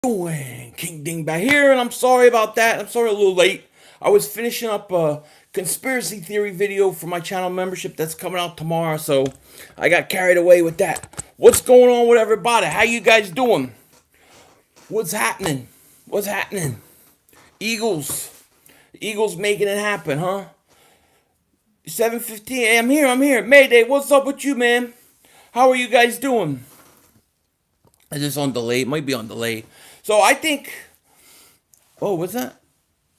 Doing? King Dingbat here, and I'm sorry about that. I'm sorry a little late. I was finishing up a conspiracy theory video for my channel membership that's coming out tomorrow, so I got carried away with that. What's going on with everybody? How you guys doing? What's happening? What's happening? Eagles. Eagles making it happen, huh? 7:15. Hey, I'm here. I'm here. Mayday. What's up with you, man? How are you guys doing? Is this on delay? It might be on delay. So I think. Oh, what's that?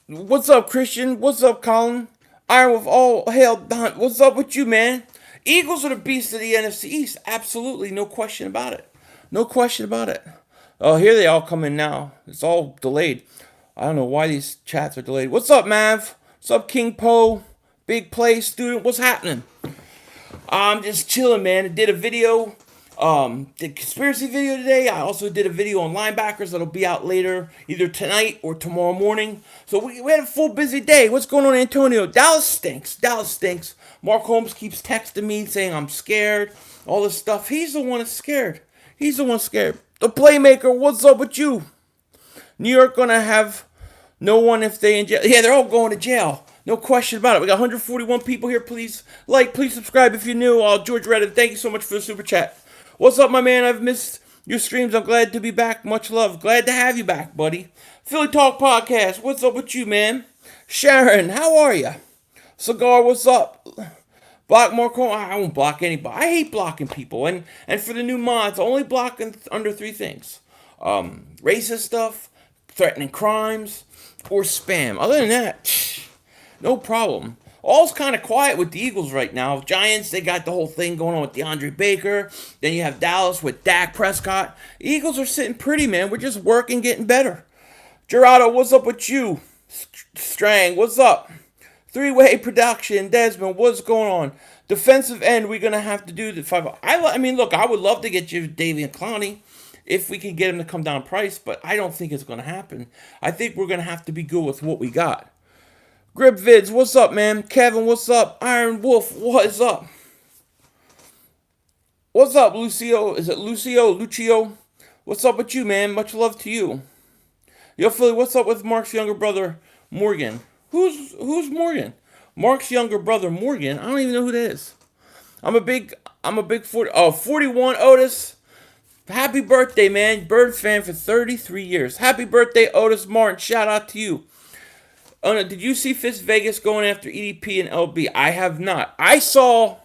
What's up, Christian? What's up, Colin? Iron with all hail Don. What's up with you, man? Eagles are the beast of the NFC East. Absolutely, no question about it. No question about it. Oh, here they all come in now. It's all delayed. I don't know why these chats are delayed. What's up, Mav? What's up, King Poe? Big play student. What's happening? I'm just chilling, man. I did a video, did conspiracy video today. I also did a video on linebackers that'll be out later, either tonight or tomorrow morning. So we had a full busy day. What's going on, Antonio? Dallas stinks. Dallas stinks. Mark Holmes keeps texting me saying I'm scared. All this stuff. He's the one that's scared. He's the one scared. The playmaker, what's up with you? New York gonna have no one if they in jail. Yeah, they're all going to jail. No question about it. We got 141 people here. Please like, please subscribe if you're new. George Reddit, thank you so much for the super chat. What's up, my man? I've missed your streams. I'm glad to be back. Much love. Glad to have you back, buddy. Philly Talk Podcast. What's up with you, man? Sharon, how are you? Cigar, what's up? Block Marco. I won't block anybody. I hate blocking people. And for the new mods, only blocking under three things: racist stuff, threatening crimes, or spam. Other than that, no problem. All's kind of quiet with the Eagles right now. Giants, they got the whole thing going on with DeAndre Baker. Then you have Dallas with Dak Prescott. Eagles are sitting pretty, man. We're just working, getting better. Gerardo, what's up with you? Strang, what's up? Three-way production. Desmond, what's going on? Defensive end, we're going to have to do the five. I mean, look, I would love to get you Davian Clowney if we can get him to come down price, but I don't think it's going to happen. I think we're going to have to be good with what we got. Grip Vids, what's up, man? Kevin, what's up? Iron Wolf, what's up? What's up, Lucio? Is it Lucio? Lucio? What's up with you, man? Much love to you. Yo, Philly, what's up with Mark's younger brother, Morgan? Who's Morgan? Mark's younger brother, Morgan? I don't even know who that is. I'm a big 41 Otis. Happy birthday, man. Birds fan for 33 years. Happy birthday, Otis Martin. Shout out to you. Did you see Fist Vegas going after EDP and LB? I have not. I saw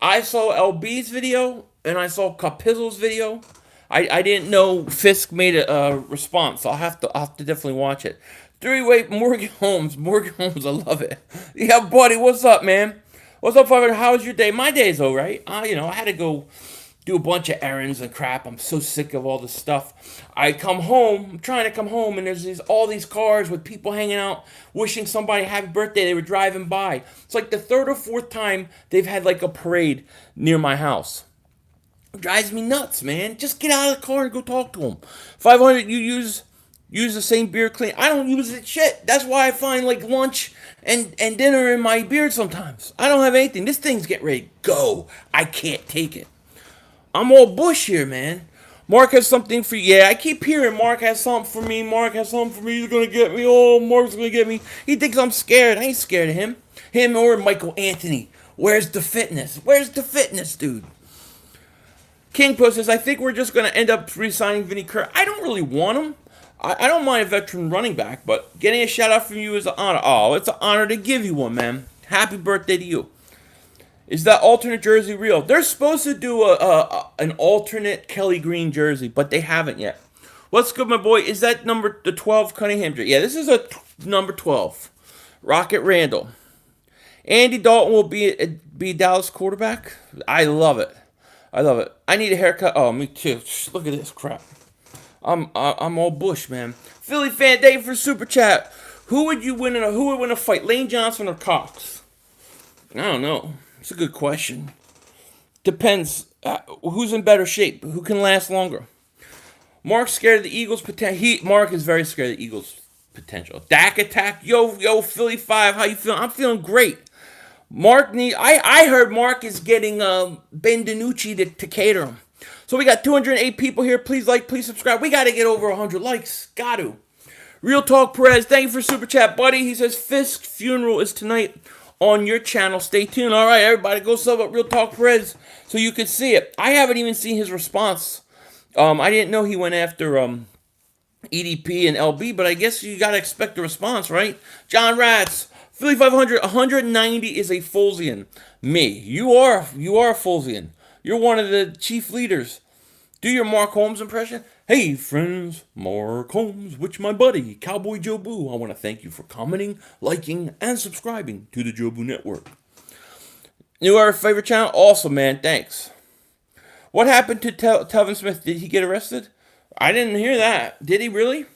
LB's video and I saw Capizzle's video. I didn't know Fisk made a response. So I'll have to definitely watch it. Three-way Morgan Holmes. Morgan Holmes, I love it. Yeah, buddy, what's up, man? What's up, Father? How's your day? My day's all right. I had to go do a bunch of errands and crap. I'm so sick of all this stuff. I come home. I'm trying to come home, and there's all these cars with people hanging out, wishing somebody happy birthday. They were driving by. It's like the third or fourth time they've had like a parade near my house. It drives me nuts, man. Just get out of the car and go talk to them. 500, you use the same beard clean. I don't use it shit. That's why I find like lunch and dinner in my beard sometimes. I don't have anything. This thing's getting ready to go. I can't take it. I'm all bush here, man. Mark has something for you. Yeah, I keep hearing Mark has something for me. Mark has something for me. He's going to get me. Oh, Mark's going to get me. He thinks I'm scared. I ain't scared of him. Him or Michael Anthony. Where's the fitness? Where's the fitness, dude? King Post says, I think we're just going to end up re-signing Vinny Curry. I don't really want him. I don't mind a veteran running back, but getting a shout-out from you is an honor. Oh, it's an honor to give you one, man. Happy birthday to you. Is that alternate jersey real? They're supposed to do an alternate Kelly Green jersey, but they haven't yet. What's good, my boy? Is that the 12 Cunningham jersey? Yeah, this is number 12. Rocket Randall. Andy Dalton will be Dallas quarterback. I love it. I love it. I need a haircut. Oh, me too. Look at this crap. I'm all bush, man. Philly fan, thank you for super chat. Who would win a fight, Lane Johnson or Cox? I don't know. It's a good question. Depends. Who's in better shape? Who can last longer? Mark's scared of the Eagles' potential. Mark is very scared of the Eagles' potential. Dak attack. Yo, Philly 5. How you feeling? I'm feeling great. I heard Mark is getting Ben DiNucci to cater him. So we got 208 people here. Please like, please subscribe. We got to get over 100 likes. Got to. Real Talk Perez, thank you for super chat, buddy. He says Fisk's funeral is tonight on your channel. Stay tuned. All right, everybody, go sub up Real Talk Perez so you can see it. I haven't even seen his response. I didn't know he went after EDP and LB, but I guess you gotta expect a response, right? John Ratz, Philly 500, 190 is a Folesian. Me, you are a Folesian. You're one of the chief leaders. Do your Mark Holmes impression. Hey friends, Mark Holmes, which my buddy, Cowboy Joe Boo. I want to thank you for commenting, liking, and subscribing to the Joe Boo Network. New our favorite channel? Awesome, man. Thanks. What happened to Telvin Smith? Did he get arrested? I didn't hear that. Did he really?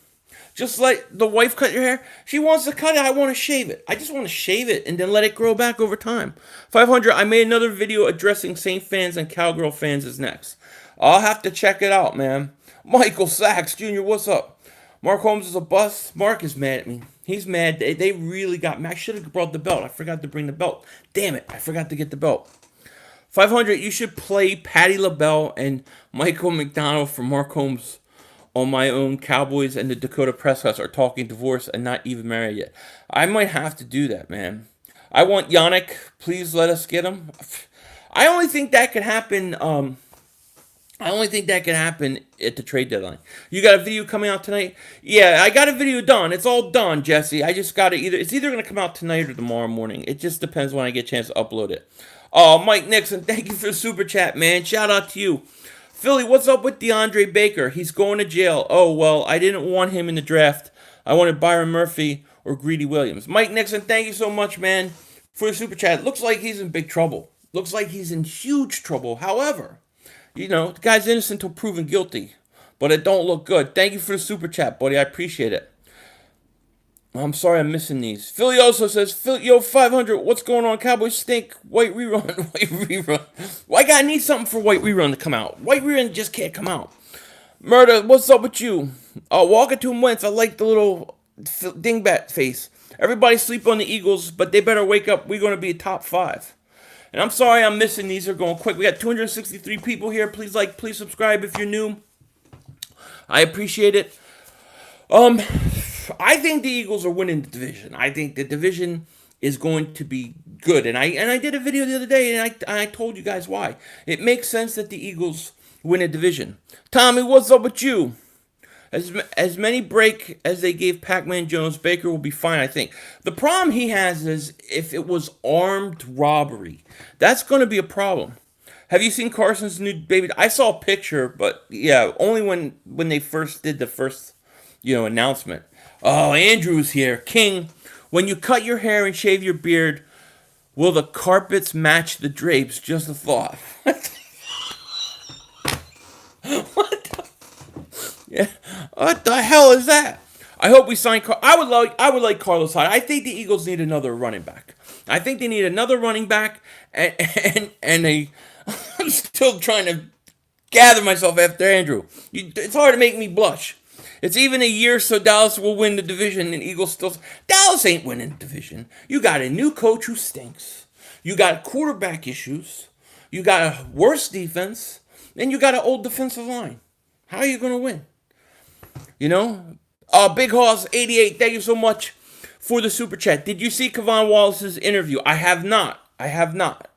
Just like the wife cut your hair? She wants to cut it. I want to shave it. I just want to shave it and then let it grow back over time. 500, I made another video addressing Saint fans and Cowgirl fans is next. I'll have to check it out, man. Michael Sachs Jr., what's up? Mark Holmes is a bust. Mark is mad at me. He's mad. They really got me. I should have brought the belt. I forgot to bring the belt. Damn it. I forgot to get the belt. 500, you should play Patti LaBelle and Michael McDonald for Mark Holmes on my own. Cowboys and the Dakota Prescotts are talking divorce and not even married yet. I might have to do that, man. I want Yannick. Please let us get him. I only think that could happen. I only think that can happen at the trade deadline. You got a video coming out tonight? Yeah, I got a video done. It's all done, Jesse. I just got to it's either going to come out tonight or tomorrow morning. It just depends when I get a chance to upload it. Oh, Mike Nixon, thank you for the super chat, man. Shout out to you. Philly, what's up with DeAndre Baker? He's going to jail. Oh, well, I didn't want him in the draft. I wanted Byron Murphy or Greedy Williams. Mike Nixon, thank you so much, man, for the super chat. Looks like he's in big trouble. Looks like he's in huge trouble. However, you know, the guy's innocent until proven guilty. But it don't look good. Thank you for the super chat, buddy. I appreciate it. I'm sorry I'm missing these. Philly also says, yo, 500, what's going on? Cowboys stink. White rerun. White rerun. Why gotta need something for white rerun to come out? White rerun just can't come out. Murder, what's up with you? Walking to Wentz. I like the little dingbat face. Everybody sleep on the Eagles, but they better wake up. We're going to be a top 5. And I'm sorry I'm missing these. Are going quick. We got 263 people here. Please like, please subscribe if you're new. I appreciate it. I think the Eagles are winning the division. I think the division is going to be good. And I did a video the other day, and I told you guys why. It makes sense that the Eagles win a division. Tommy, what's up with you? As many break as they gave Pac-Man Jones, Baker will be fine, I think. The problem he has is if it was armed robbery, that's going to be a problem. Have you seen Carson's new baby? I saw a picture, but yeah, only when they first did the first, announcement. Oh, Andrew's here. King, when you cut your hair and shave your beard, will the carpets match the drapes? Just a thought. What the? Yeah. What the hell is that? I hope we sign. I would like Carlos Hyde. I think the Eagles need another running back. I think they need another running back, and I'm still trying to gather myself after Andrew. It's hard to make me blush. It's even a year so Dallas will win the division, and Eagles still. Dallas ain't winning the division. You got a new coach who stinks. You got quarterback issues. You got a worse defense, and you got an old defensive line. How are you going to win? Big Hoss 88, thank you so much for the super chat. Did you see Kavon Wallace's interview? I have not.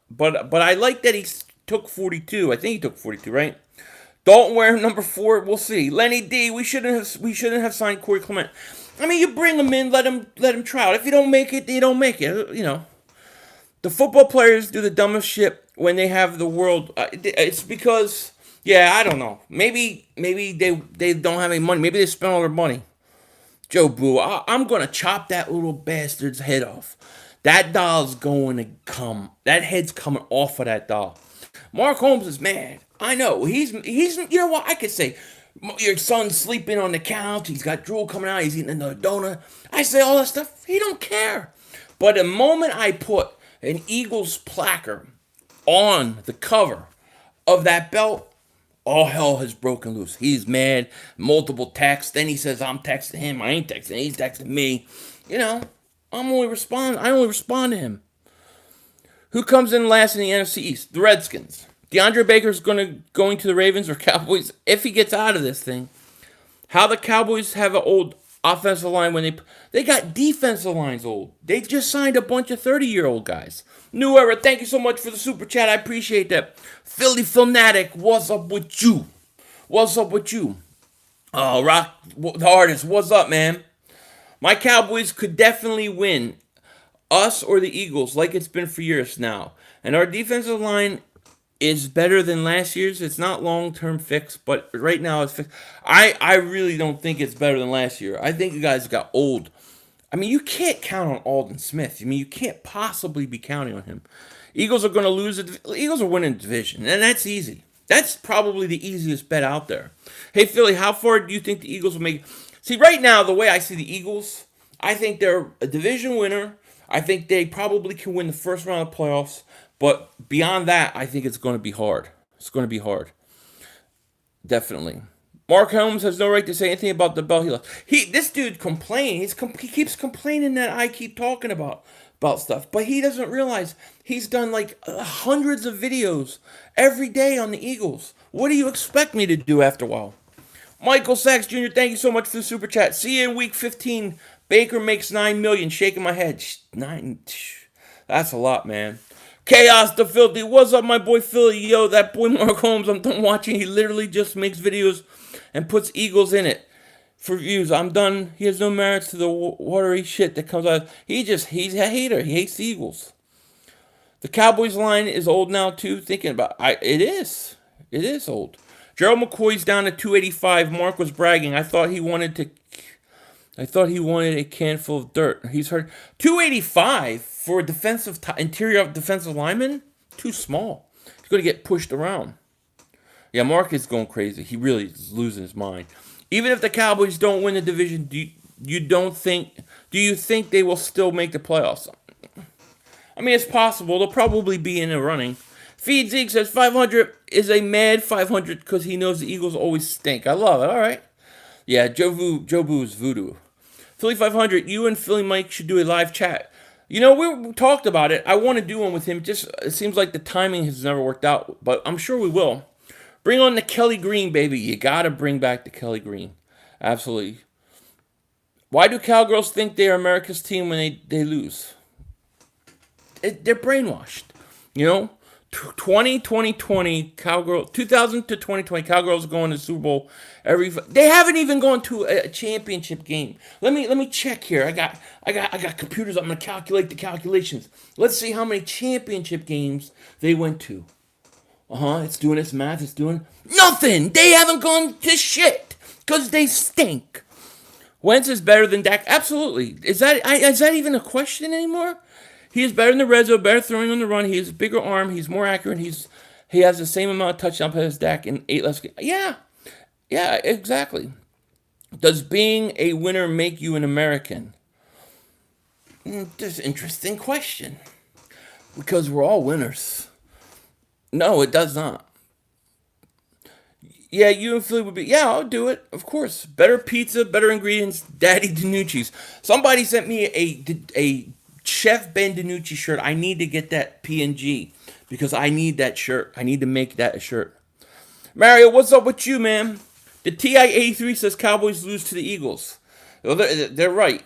But I like that he took 42. I think he took 42, right? Don't wear number 4. We'll see. Lenny D, we shouldn't have signed Corey Clement. I mean, you bring him in, let him try out. If you don't make it, you don't make it. The football players do the dumbest shit when they have the world. It's because. Yeah, I don't know. Maybe they don't have any money. Maybe they spent all their money. Joe Boo, I'm going to chop that little bastard's head off. That doll's going to come. That head's coming off of that doll. Mark Holmes is mad. I know. He's you know what? I could say, your son's sleeping on the couch. He's got drool coming out. He's eating another donut. I say all that stuff. He don't care. But the moment I put an Eagles placard on the cover of that belt, all hell has broken loose. He's mad. Multiple texts. Then he says, I'm texting him. I ain't texting him. He's texting me. I only respond to him. Who comes in last in the NFC East? The Redskins. DeAndre Baker's going to the Ravens or Cowboys if he gets out of this thing. How the Cowboys have an old offensive line when they got defensive lines old. They just signed a bunch of 30-year-old guys. New Era, thank you so much for the super chat. I appreciate that. Philly Fanatic, what's up with you? What's up with you? Oh, Rock the artist, what's up, man? My Cowboys could definitely win, us or the Eagles, like it's been for years now. And our defensive line is better than last year's. It's not long-term fix, but right now it's fixed. I really don't think it's better than last year. I think you guys got old. I mean, you can't count on Alden Smith. I mean, you can't possibly be counting on him. Eagles are going to lose. Eagles are winning the division, and that's easy. That's probably the easiest bet out there. Hey, Philly, how far do you think the Eagles will make? See, right now, the way I see the Eagles, I think they're a division winner. I think they probably can win the first round of playoffs. But beyond that, I think it's going to be hard. It's going to be hard. Definitely. Mark Holmes has no right to say anything about the belt he lost. This dude complains. He keeps complaining that I keep talking about stuff. But he doesn't realize he's done like hundreds of videos every day on the Eagles. What do you expect me to do after a while? Michael Sachs Jr., thank you so much for the super chat. See you in week 15. Baker makes $9 million. Shaking my head. That's a lot, man. Chaos the Filthy. What's up, my boy Philly? Yo, that boy Mark Holmes, I'm done watching. He literally just makes videos and puts Eagles in it for views. I'm done. He has no merits to the watery shit that comes out. He's a hater. He hates the Eagles. The Cowboys line is old now, too. Thinking about it is. It is old. Gerald McCoy's down to 285. Mark was bragging. I thought he wanted a can full of dirt. He's hurt. 285 for a interior defensive lineman? Too small. He's going to get pushed around. Yeah, Mark is going crazy. He really is losing his mind. Even if the Cowboys don't win the division, do you think they will still make the playoffs? I mean, it's possible. They'll probably be in the running. Feed Zeke says 500 is a mad 500 because he knows the Eagles always stink. I love it. All right. Yeah, Joe Boo is voodoo. Philly 500, you and Philly Mike should do a live chat. You know, we talked about it. I want to do one with him. It seems like the timing has never worked out, but I'm sure we will. Bring on the Kelly Green, baby. You got to bring back the Kelly Green. Absolutely. Why do Cowgirls think they are America's team when they lose? They're brainwashed. You know? 2020 Cowgirl 2000 to 2020 Cowgirls going to the Super Bowl they haven't even gone to a championship game. Let me check here. I got computers. I'm gonna calculate the calculations. Let's see how many championship games they went to. It's doing its math. It's doing nothing. They haven't gone to shit because they stink. Wentz is better than Dak. Absolutely. Is that even a question anymore? He is better in the red zone, better throwing on the run. He has a bigger arm. He's more accurate. He has the same amount of touchdown passes as Dak in 8 less games. Yeah, exactly. Does being a winner make you an American? That's an interesting question. Because we're all winners. No, it does not. Yeah, you and Philly would be. Yeah, I'll do it. Of course. Better pizza, better ingredients, Daddy DiNucci's. Somebody sent me a Chef Ben DiNucci shirt. I need to get that PNG because I need that shirt. I need to make that a shirt. Mario, what's up with you, man? The TI-83 says Cowboys lose to the Eagles. Well, they're right.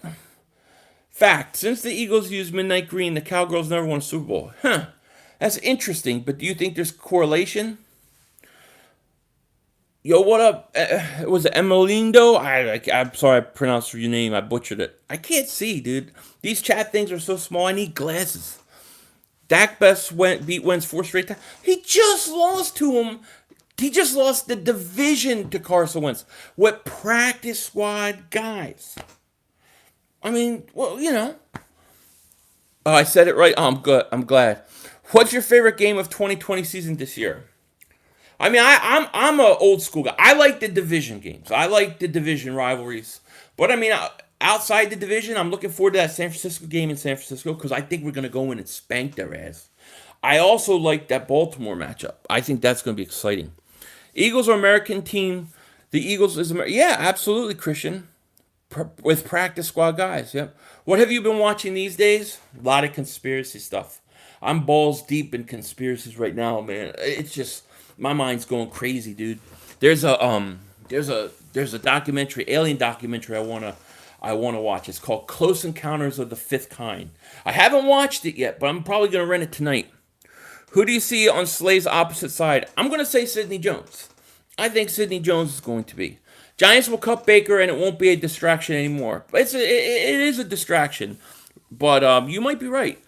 Fact, since the Eagles used Midnight Green, the Cowgirls never won a Super Bowl. That's interesting, but do you think there's correlation? Yo, what up? Was it Emelindo? I'm sorry I pronounced your name. I butchered it. I can't see, dude. These chat things are so small. I need glasses. Dak Best beat Wentz 4 straight times. He just lost to him. He just lost the division to Carson Wentz with practice squad guys. I mean, well, you know. Oh, I said it right. Oh, I'm good. I'm glad. What's your favorite game of 2020 season this year? I mean, I'm an old school guy. I like the division games. I like the division rivalries. But I mean, outside the division, I'm looking forward to that San Francisco game in San Francisco because I think we're going to go in and spank their ass. I also like that Baltimore matchup. I think that's going to be exciting. Eagles are American team. The Eagles is American. Yeah, absolutely, Christian. With practice squad guys. Yep. What have you been watching these days? A lot of conspiracy stuff. I'm balls deep in conspiracies right now, man. It's just my mind's going crazy, dude. There's a documentary, alien documentary I wanna watch. It's called Close Encounters of the Fifth Kind. I haven't watched it yet, but I'm probably gonna rent it tonight. Who do you see on Slay's opposite side? I'm gonna say Sidney Jones. I think Sidney Jones is going to be. Giants will cut Baker, and it won't be a distraction anymore. But it is a distraction. But you might be right.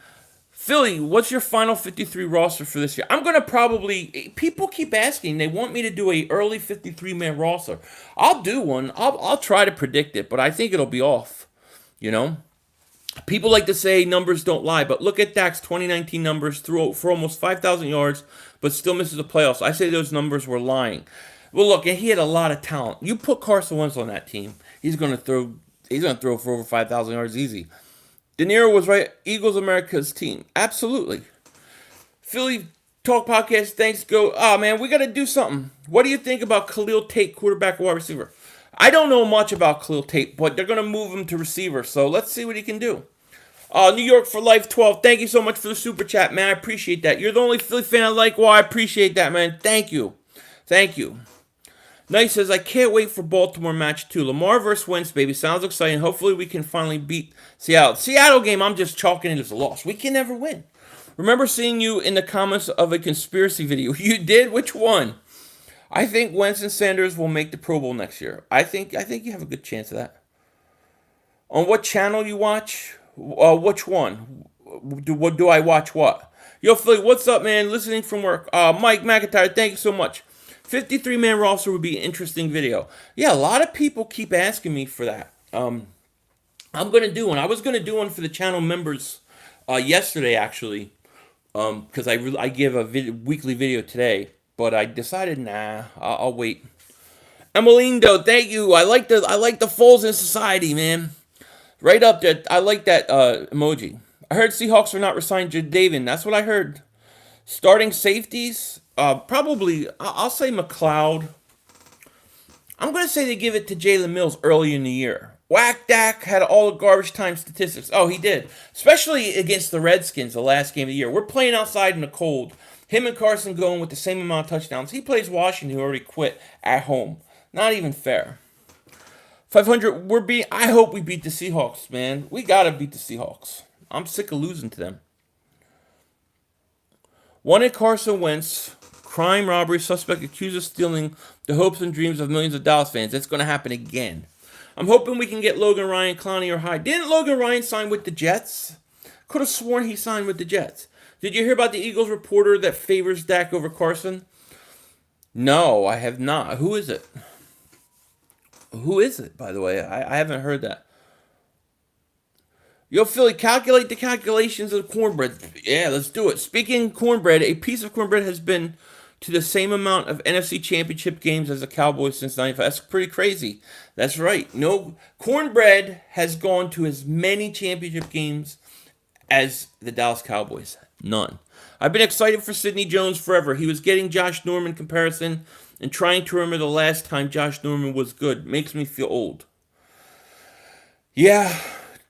Philly, what's your final 53 roster for this year? I'm going to probably... People keep asking. They want me to do a early 53-man roster. I'll do one. I'll try to predict it, but I think it'll be off. You know? People like to say numbers don't lie, but look at Dak's 2019 numbers for almost 5,000 yards, but still misses the playoffs. I say those numbers were lying. Well, look, he had a lot of talent. You put Carson Wentz on that team, he's going to throw for over 5,000 yards easy. De Niro was right. Eagles America's team. Absolutely. Philly Talk Podcast, thanks. Go. Oh, man, we got to do something. What do you think about Khalil Tate, quarterback and wide receiver? I don't know much about Khalil Tate, but they're going to move him to receiver, so let's see what he can do. New York for Life 12, thank you so much for the super chat, man. I appreciate that. You're the only Philly fan I like. Well, I appreciate that, man. Thank you. Thank you. Nice says, I can't wait for Baltimore match 2. Lamar versus Wentz, baby. Sounds exciting. Hopefully we can finally beat Seattle. Seattle game, I'm just chalking it as a loss. We can never win. Remember seeing you in the comments of a conspiracy video. You did? Which one? I think Wentz and Sanders will make the Pro Bowl next year. I think you have a good chance of that. On what channel you watch? Which one? Do I watch what? Yo, Philly, what's up, man? Listening from work. Mike McIntyre, thank you so much. 53-man roster would be an interesting video. Yeah, a lot of people keep asking me for that. I'm going to do one. I was going to do one for the channel members yesterday, actually, because I give a weekly video today. But I decided, nah, I'll wait. Emelindo, thank you. I like the Foles in society, man. Right up there. I like that emoji. I heard Seahawks are not resigning Jadavian. That's what I heard. Starting safeties, probably, I'll say McLeod. I'm going to say they give it to Jalen Mills early in the year. Whack Dak had all the garbage time statistics. Oh, he did. Especially against the Redskins the last game of the year. We're playing outside in the cold. Him and Carson going with the same amount of touchdowns. He plays Washington, who already quit at home. Not even fair. 500, I hope we beat the Seahawks, man. We got to beat the Seahawks. I'm sick of losing to them. Wanted Carson Wentz, crime, robbery, suspect accused of stealing the hopes and dreams of millions of Dallas fans. That's going to happen again. I'm hoping we can get Logan Ryan, Clowney, or Hyde. Didn't Logan Ryan sign with the Jets? Could have sworn he signed with the Jets. Did you hear about the Eagles reporter that favors Dak over Carson? No, I have not. Who is it? Who is it, by the way? I haven't heard that. Yo, Philly, calculate the calculations of cornbread. Yeah, let's do it. Speaking of cornbread, a piece of cornbread has been to the same amount of NFC Championship games as the Cowboys since 95. That's pretty crazy. That's right. No, cornbread has gone to as many championship games as the Dallas Cowboys. None. I've been excited for Sidney Jones forever. He was getting Josh Norman comparison and trying to remember the last time Josh Norman was good. Makes me feel old. Yeah.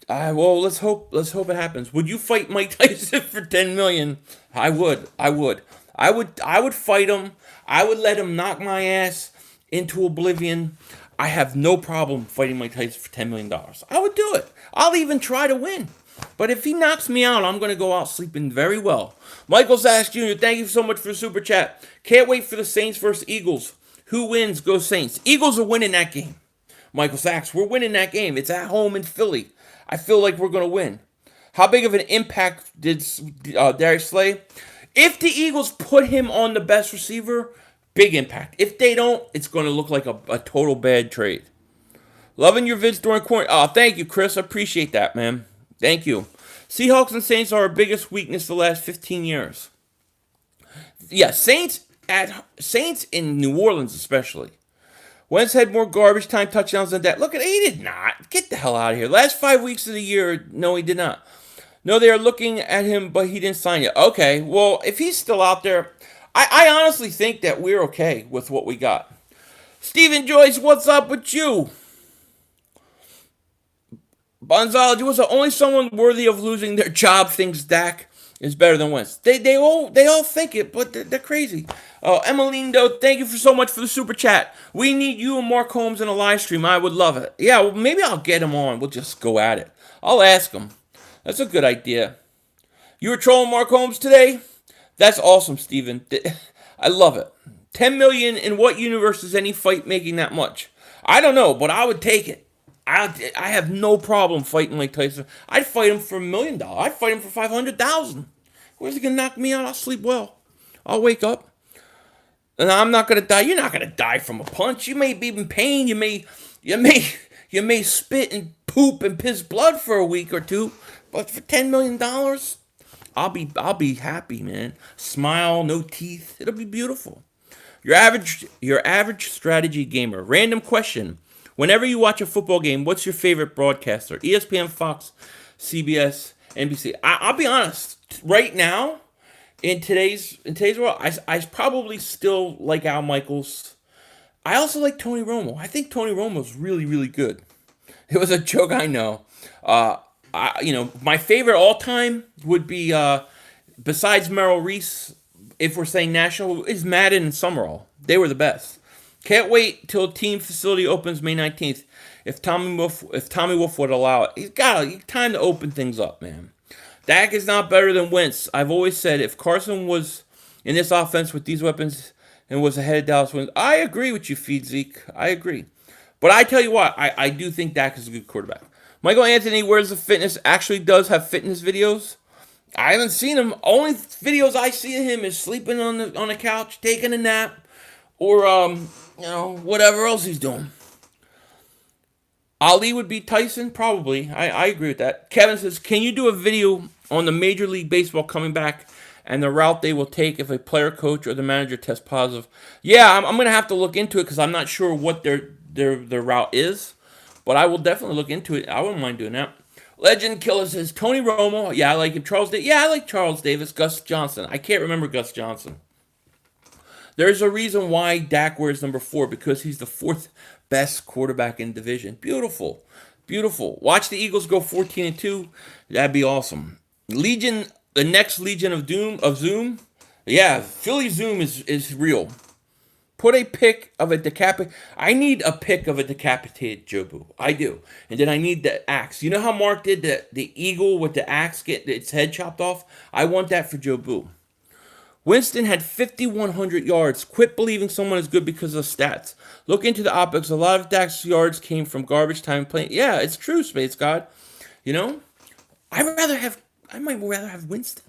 Well, let's hope it happens. Would you fight Mike Tyson for $10 million? I would. I would fight him. I would let him knock my ass into oblivion. I have no problem fighting Mike Tyson for $10 million. I would do it. I'll even try to win. But if he knocks me out, I'm going to go out sleeping very well. Michael Sass Jr., thank you so much for the super chat. Can't wait for the Saints versus Eagles. Who wins? Go Saints. Eagles are winning that game. Michael Sachs, we're winning that game. It's at home in Philly. I feel like we're going to win. How big of an impact did Darius Slay? If the Eagles put him on the best receiver, big impact. If they don't, it's going to look like a total bad trade. Loving your vids during quarantine. Oh, thank you, Chris. I appreciate that, man. Thank you. Seahawks and Saints are our biggest weakness the last 15 years. Yeah, Saints in New Orleans especially. Wentz had more garbage time touchdowns than that. Look at, he did not. Get the hell out of here. Last 5 weeks of the year, no, he did not. No, they are looking at him, but he didn't sign yet. Okay, well, if he's still out there, I honestly think that we're okay with what we got. Stephen Joyce, what's up with you? Bonzology was the only someone worthy of losing their job, thinks Dak. is better than Wentz. They all think it, but they're crazy. Emelindo, thank you so much for the super chat. We need you and Mark Holmes in a live stream. I would love it. Yeah, well, maybe I'll get him on. We'll just go at it. I'll ask him. That's a good idea. You were trolling Mark Holmes today? That's awesome, Steven. I love it. 10 million in what universe is any fight making that much? I don't know, but I would take it. I have no problem fighting like Tyson. I'd fight him for $1 million. I'd fight him for 500,000. Where's he gonna knock me out? I'll sleep well. I'll wake up, and I'm not gonna die. You're not gonna die from a punch. You may be in pain. You may spit and poop and piss blood for a week or two, but for $10 million, I'll be happy, man. Smile, no teeth. It'll be beautiful. Your average strategy gamer. Random question. Whenever you watch a football game, what's your favorite broadcaster? ESPN, Fox, CBS, NBC. I'll be honest. Right now, in today's world, I probably still like Al Michaels. I also like Tony Romo. I think Tony Romo's really, really good. It was a joke, I know. My favorite all time would be, besides Merrill Reese, if we're saying national, is Madden and Summerall. They were the best. Can't wait till team facility opens May 19th. If Tommy Wolf would allow it, he's got time to open things up, man. Dak is not better than Wentz. I've always said if Carson was in this offense with these weapons and was ahead of Dallas Wentz, I agree with you, Feed Zeke. I agree. But I tell you what, I do think Dak is a good quarterback. Michael Anthony, Where's the Fitness, actually does have fitness videos. I haven't seen him. Only videos I see of him is sleeping on the couch, taking a nap, or whatever else he's doing. Ali would beat Tyson, probably. I agree with that. Kevin says, can you do a video on the Major League Baseball coming back and the route they will take if a player, coach, or the manager tests positive? Yeah, I'm going to have to look into it because I'm not sure what their route is. But I will definitely look into it. I wouldn't mind doing that. Legend Killer says, Tony Romo. Yeah, I like him. I like Charles Davis. Gus Johnson. I can't remember Gus Johnson. There's a reason why Dak wears number 4, because he's the 4th best quarterback in the division. Beautiful. Beautiful. Watch the Eagles go 14-2. That'd be awesome. The next Legion of Zoom. Yeah, Philly Zoom is real. Put a pic of a I need a pic of a decapitated Jobu. I do. And then I need the axe. You know how Mark did the eagle with the axe get its head chopped off? I want that for Jobu. Winston had 5,100 yards. Quit believing someone is good because of stats. Look into the optics. A lot of Dak's yards came from garbage time playing. Yeah, it's true, Space God. I might rather have Winston.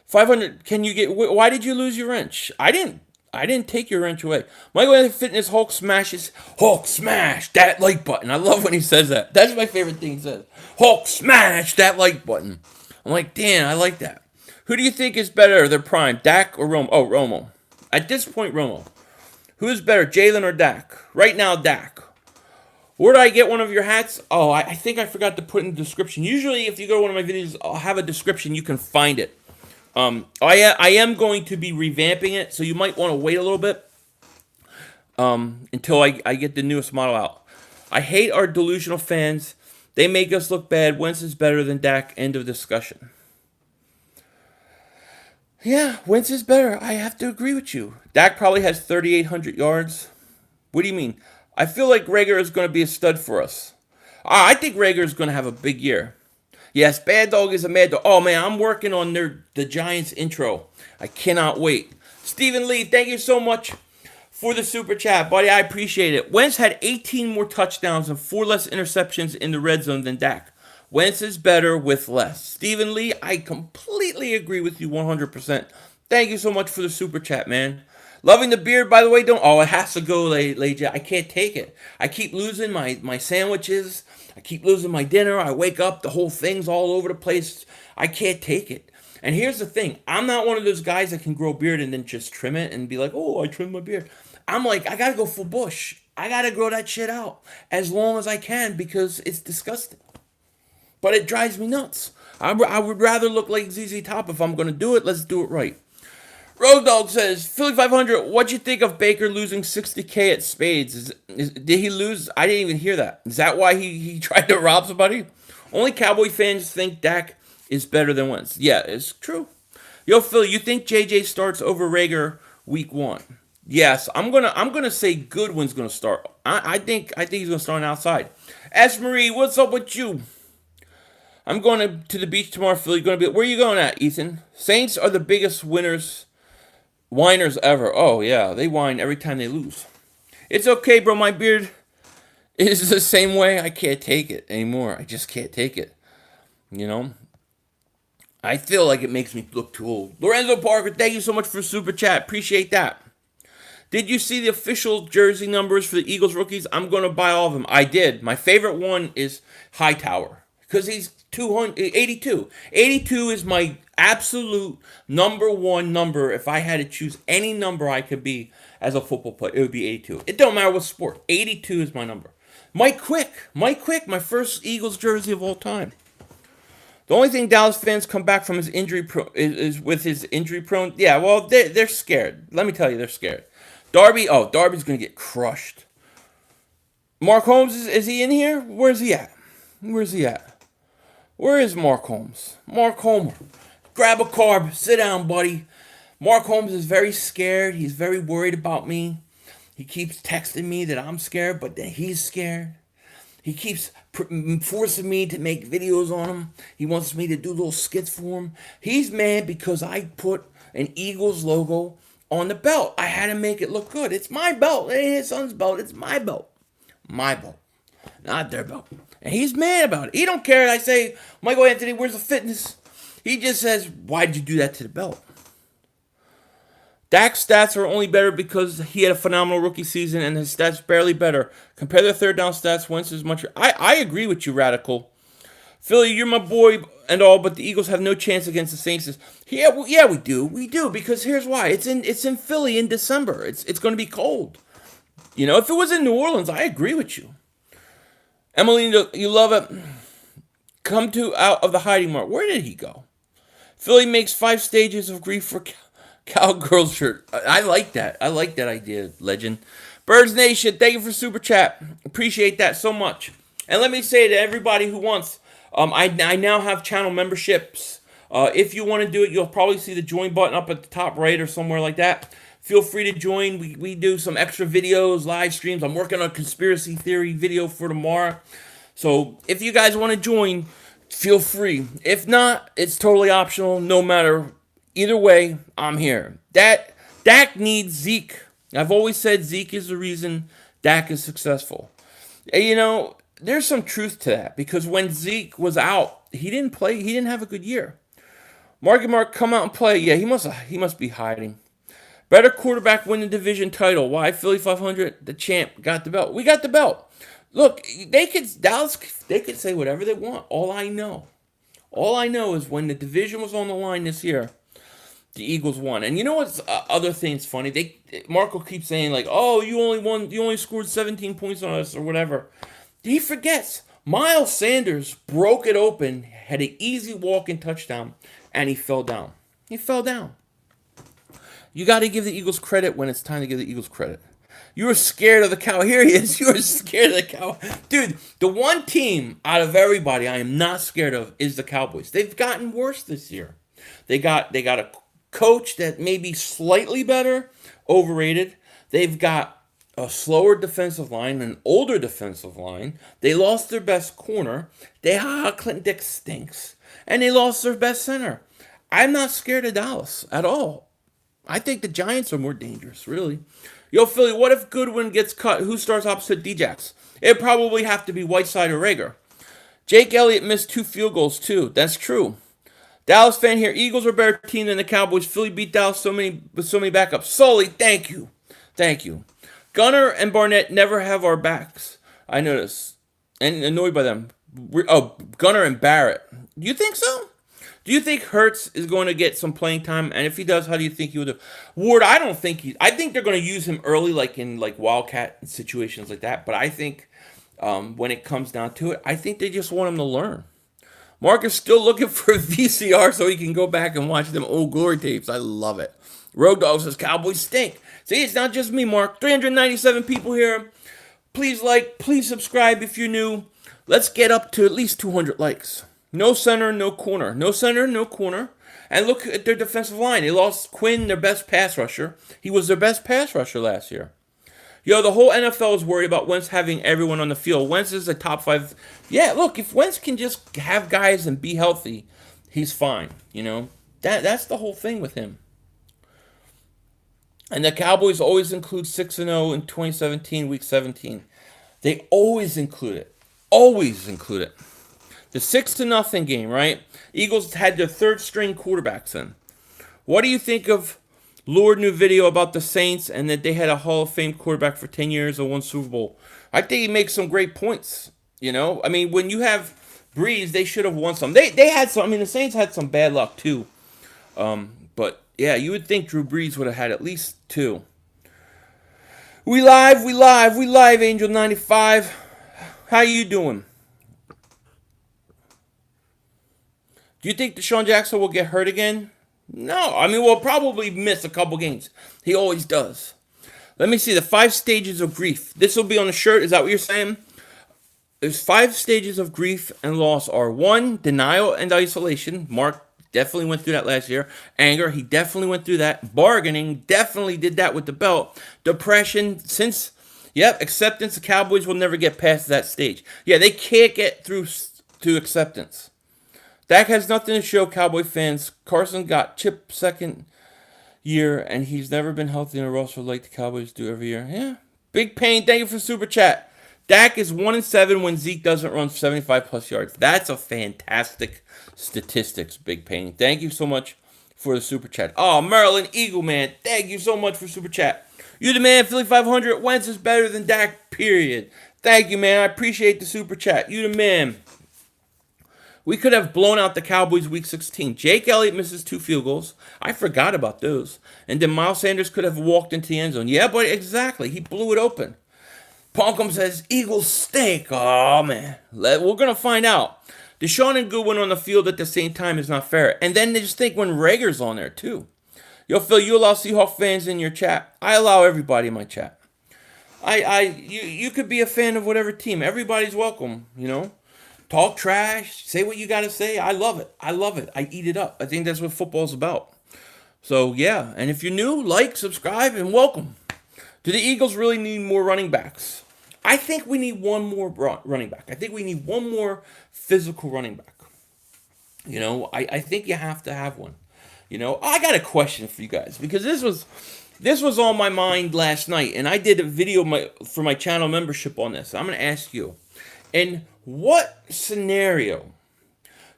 500. Why did you lose your wrench? I didn't take your wrench away. Michael Fitness Hulk smash that like button. I love when he says that. That's my favorite thing he says. Hulk smash that like button. I'm like, damn, I like that. Who do you think is better, their prime, Dak or Romo? Oh, Romo. At this point, Romo. Who's better, Jalen or Dak? Right now, Dak. Where do I get one of your hats? Oh, I think I forgot to put in the description. Usually, if you go to one of my videos, I'll have a description. You can find it. I am going to be revamping it, so you might want to wait a little bit until I get the newest model out. I hate our delusional fans. They make us look bad. Wentz is better than Dak. End of discussion. Yeah, Wentz is better. I have to agree with you. Dak probably has 3,800 yards. What do you mean? I feel like Rager is going to be a stud for us. I think Rager is going to have a big year. Yes, Bad Dog is a mad dog. Oh, man, I'm working on the Giants intro. I cannot wait. Stephen Lee, thank you so much for the super chat, buddy. I appreciate it. Wentz had 18 more touchdowns and 4 less interceptions in the red zone than Dak. Wentz is better with less. Stephen Lee, I completely agree with you 100%. Thank you so much for the super chat, man. Loving the beard, by the way. It has to go, Leja. I can't take it. I keep losing my sandwiches. I keep losing my dinner. I wake up, the whole thing's all over the place. I can't take it. And here's the thing. I'm not one of those guys that can grow a beard and then just trim it and be like, oh, I trimmed my beard. I'm like, I got to go full bush. I got to grow that shit out as long as I can because it's disgusting. But it drives me nuts. I would rather look like ZZ Top if I'm going to do it. Let's do it right. Road Dog says, Philly 500, what'd you think of Baker losing $60K at Spades? Did he lose? I didn't even hear that. Is that why he tried to rob somebody? Only Cowboy fans think Dak is better than Wentz. Yeah, it's true. Yo, Phil, you think JJ starts over Rager week 1? Yes, I'm gonna say Goodwin's gonna start. I think he's gonna start on outside. Ash Marie, what's up with you? I'm going to the beach tomorrow, Phil. You're gonna be. Where are you going at, Ethan? Saints are the biggest whiners ever. Oh yeah, they whine every time they lose. It's okay, bro. My beard is the same way. I can't take it anymore. I just can't take it. You know. I feel like it makes me look too old. Lorenzo Parker, thank you so much for super chat. Appreciate that. Did you see the official jersey numbers for the Eagles rookies? I'm going to buy all of them. I did. My favorite one is Hightower because he's 82. 82 is my absolute number one number. If I had to choose any number I could be as a football player, it would be 82. It don't matter what sport. 82 is my number. Mike Quick, my first Eagles jersey of all time. The only thing Dallas fans come back from his injury is with his injury prone. Yeah, well, they're scared. Let me tell you, they're scared. Darby's going to get crushed. Mark Holmes, is he in here? Where's he at? Where is Mark Holmes? Mark Homer. Grab a carb. Sit down, buddy. Mark Holmes is very scared. He's very worried about me. He keeps texting me that I'm scared, but that he's scared. He keeps forcing me to make videos on him. He wants me to do little skits for him. He's mad because I put an Eagles logo on the belt. I had to make it look good. It's my belt. It ain't his son's belt. It's my belt. My belt. Not their belt. And he's mad about it. He don't care. I say, Michael Anthony, where's the fitness? He just says, why did you do that to the belt? Dak's stats are only better because he had a phenomenal rookie season and his stats barely better. Compare the third down stats. Wentz is much. I agree with you, Radical. Philly, you're my boy and all, but the Eagles have no chance against the Saints. Yeah, we do. We do because here's why. It's in Philly in December. It's going to be cold. You know, if it was in New Orleans, I agree with you. Emily, you love it. Come out of the hiding mark. Where did he go? Philly makes 5 stages of grief for Cowgirl shirt. I like that. I like that idea, legend. Birds Nation, thank you for super chat. Appreciate that so much. And let me say to everybody who wants, I now have channel memberships. If you want to do it, you'll probably see the join button up at the top right or somewhere like that. Feel free to join. We do some extra videos, live streams. I'm working on a conspiracy theory video for tomorrow. So if you guys want to join, feel free. If not, it's totally optional. No matter. Either way, I'm here. Dak needs Zeke. I've always said Zeke is the reason Dak is successful. And, you know, there's some truth to that because when Zeke was out, he didn't play. He didn't have a good year. Mark, come out and play. Yeah, he must be hiding. Better quarterback win the division title. Why? Philly 500, the champ, got the belt. We got the belt. Look, Dallas, they could say whatever they want. All I know is when the division was on the line this year, the Eagles won. And you know what's other thing's funny? Marco keeps saying like, "Oh, you only scored 17 points on us or whatever." He forgets Miles Sanders broke it open, had an easy walk-in touchdown, and he fell down. You got to give the Eagles credit when it's time to give the Eagles credit. You were scared of the cow. Here he is. You were scared of the cow. Dude, the one team out of everybody I am not scared of is the Cowboys. They've gotten worse this year. They got a coach that may be slightly better, overrated. They've got a slower defensive line, an older defensive line. They lost their best corner. Clinton Dix stinks. And they lost their best center. I'm not scared of Dallas at all. I think the Giants are more dangerous, really. Yo, Philly, what if Goodwin gets cut? Who starts opposite Djax? It'd probably have to be Whiteside or Rager. Jake Elliott missed 2 field goals, too. That's true. Dallas fan here. Eagles are a better team than the Cowboys. Philly beat Dallas with so many backups. Sully, thank you. Gunner and Barnett never have our backs. I notice. And annoyed by them. Gunner and Barrett. Do you think so? Do you think Hurts is going to get some playing time? And if he does, how do you think he would do? Ward, I don't think I think they're going to use him early, like in Wildcat situations like that. But I think when it comes down to it, I think they just want him to learn. Mark is still looking for a VCR so he can go back and watch them old glory tapes. I love it. Road Dog says Cowboys stink. See, it's not just me, Mark. 397 people here. Please like, please subscribe if you're new. Let's get up to at least 200 likes. No center, no corner. No center, no corner. And look at their defensive line. They lost Quinn, their best pass rusher. He was their best pass rusher last year. The whole NFL is worried about Wentz having everyone on the field. Wentz is a top 5. Yeah, look, if Wentz can just have guys and be healthy, he's fine. That's the whole thing with him. And the Cowboys always include 6-0 in 2017, Week 17. They always include it. Always include it. The 6-0 game, right? Eagles had their third string quarterbacks in. What do you think of Lord new video about the Saints and that they had a Hall of Fame quarterback for 10 years and won Super Bowl? I think he makes some great points. I mean, when you have Breeze, they should have won some. They had some. I mean, the Saints had some bad luck too. But yeah, you would think Drew Brees would have had at least 2. We live, Angel 95. How you doing? Do you think Deshaun Jackson will get hurt again? No. I mean, we'll probably miss a couple games. He always does. Let me see the 5 stages of grief. This will be on the shirt. Is that what you're saying? There's 5 stages of grief and loss are 1, denial and isolation. Mark definitely went through that last year. Anger, he definitely went through that. Bargaining, definitely did that with the belt. Depression, acceptance. The Cowboys will never get past that stage. Yeah, they can't get through to acceptance. Dak has nothing to show Cowboy fans. Carson got chipped second year, and he's never been healthy in a roster like the Cowboys do every year. Yeah. Big Pain, thank you for Super Chat. Dak is 1-7 when Zeke doesn't run 75-plus yards. That's a fantastic statistics, Big Pain. Thank you so much for the Super Chat. Oh, Maryland Eagle, man. Thank you so much for Super Chat. You the man, Philly 500. Wentz is better than Dak, period. Thank you, man. I appreciate the Super Chat. You the man. We could have blown out the Cowboys Week 16. Jake Elliott misses 2 field goals. I forgot about those. And then Miles Sanders could have walked into the end zone. Yeah, but exactly. He blew it open. Ponkum says, Eagles stink. Oh, man. We're going to find out. Deshaun and Goodwin on the field at the same time is not fair. And then they just think when Rager's on there, too. Yo, Phil, you allow Seahawks fans in your chat. I allow everybody in my chat. You could be a fan of whatever team. Everybody's welcome, Talk trash. Say what you got to say. I love it. I eat it up. I think that's what football's about. So, yeah. And if you're new, like, subscribe, and welcome. Do the Eagles really need more running backs? I think we need one more running back. I think we need one more physical running back. I think you have to have one. I got a question for you guys because this was on my mind last night, and I did a video for my channel membership on this. I'm going to ask you, in what scenario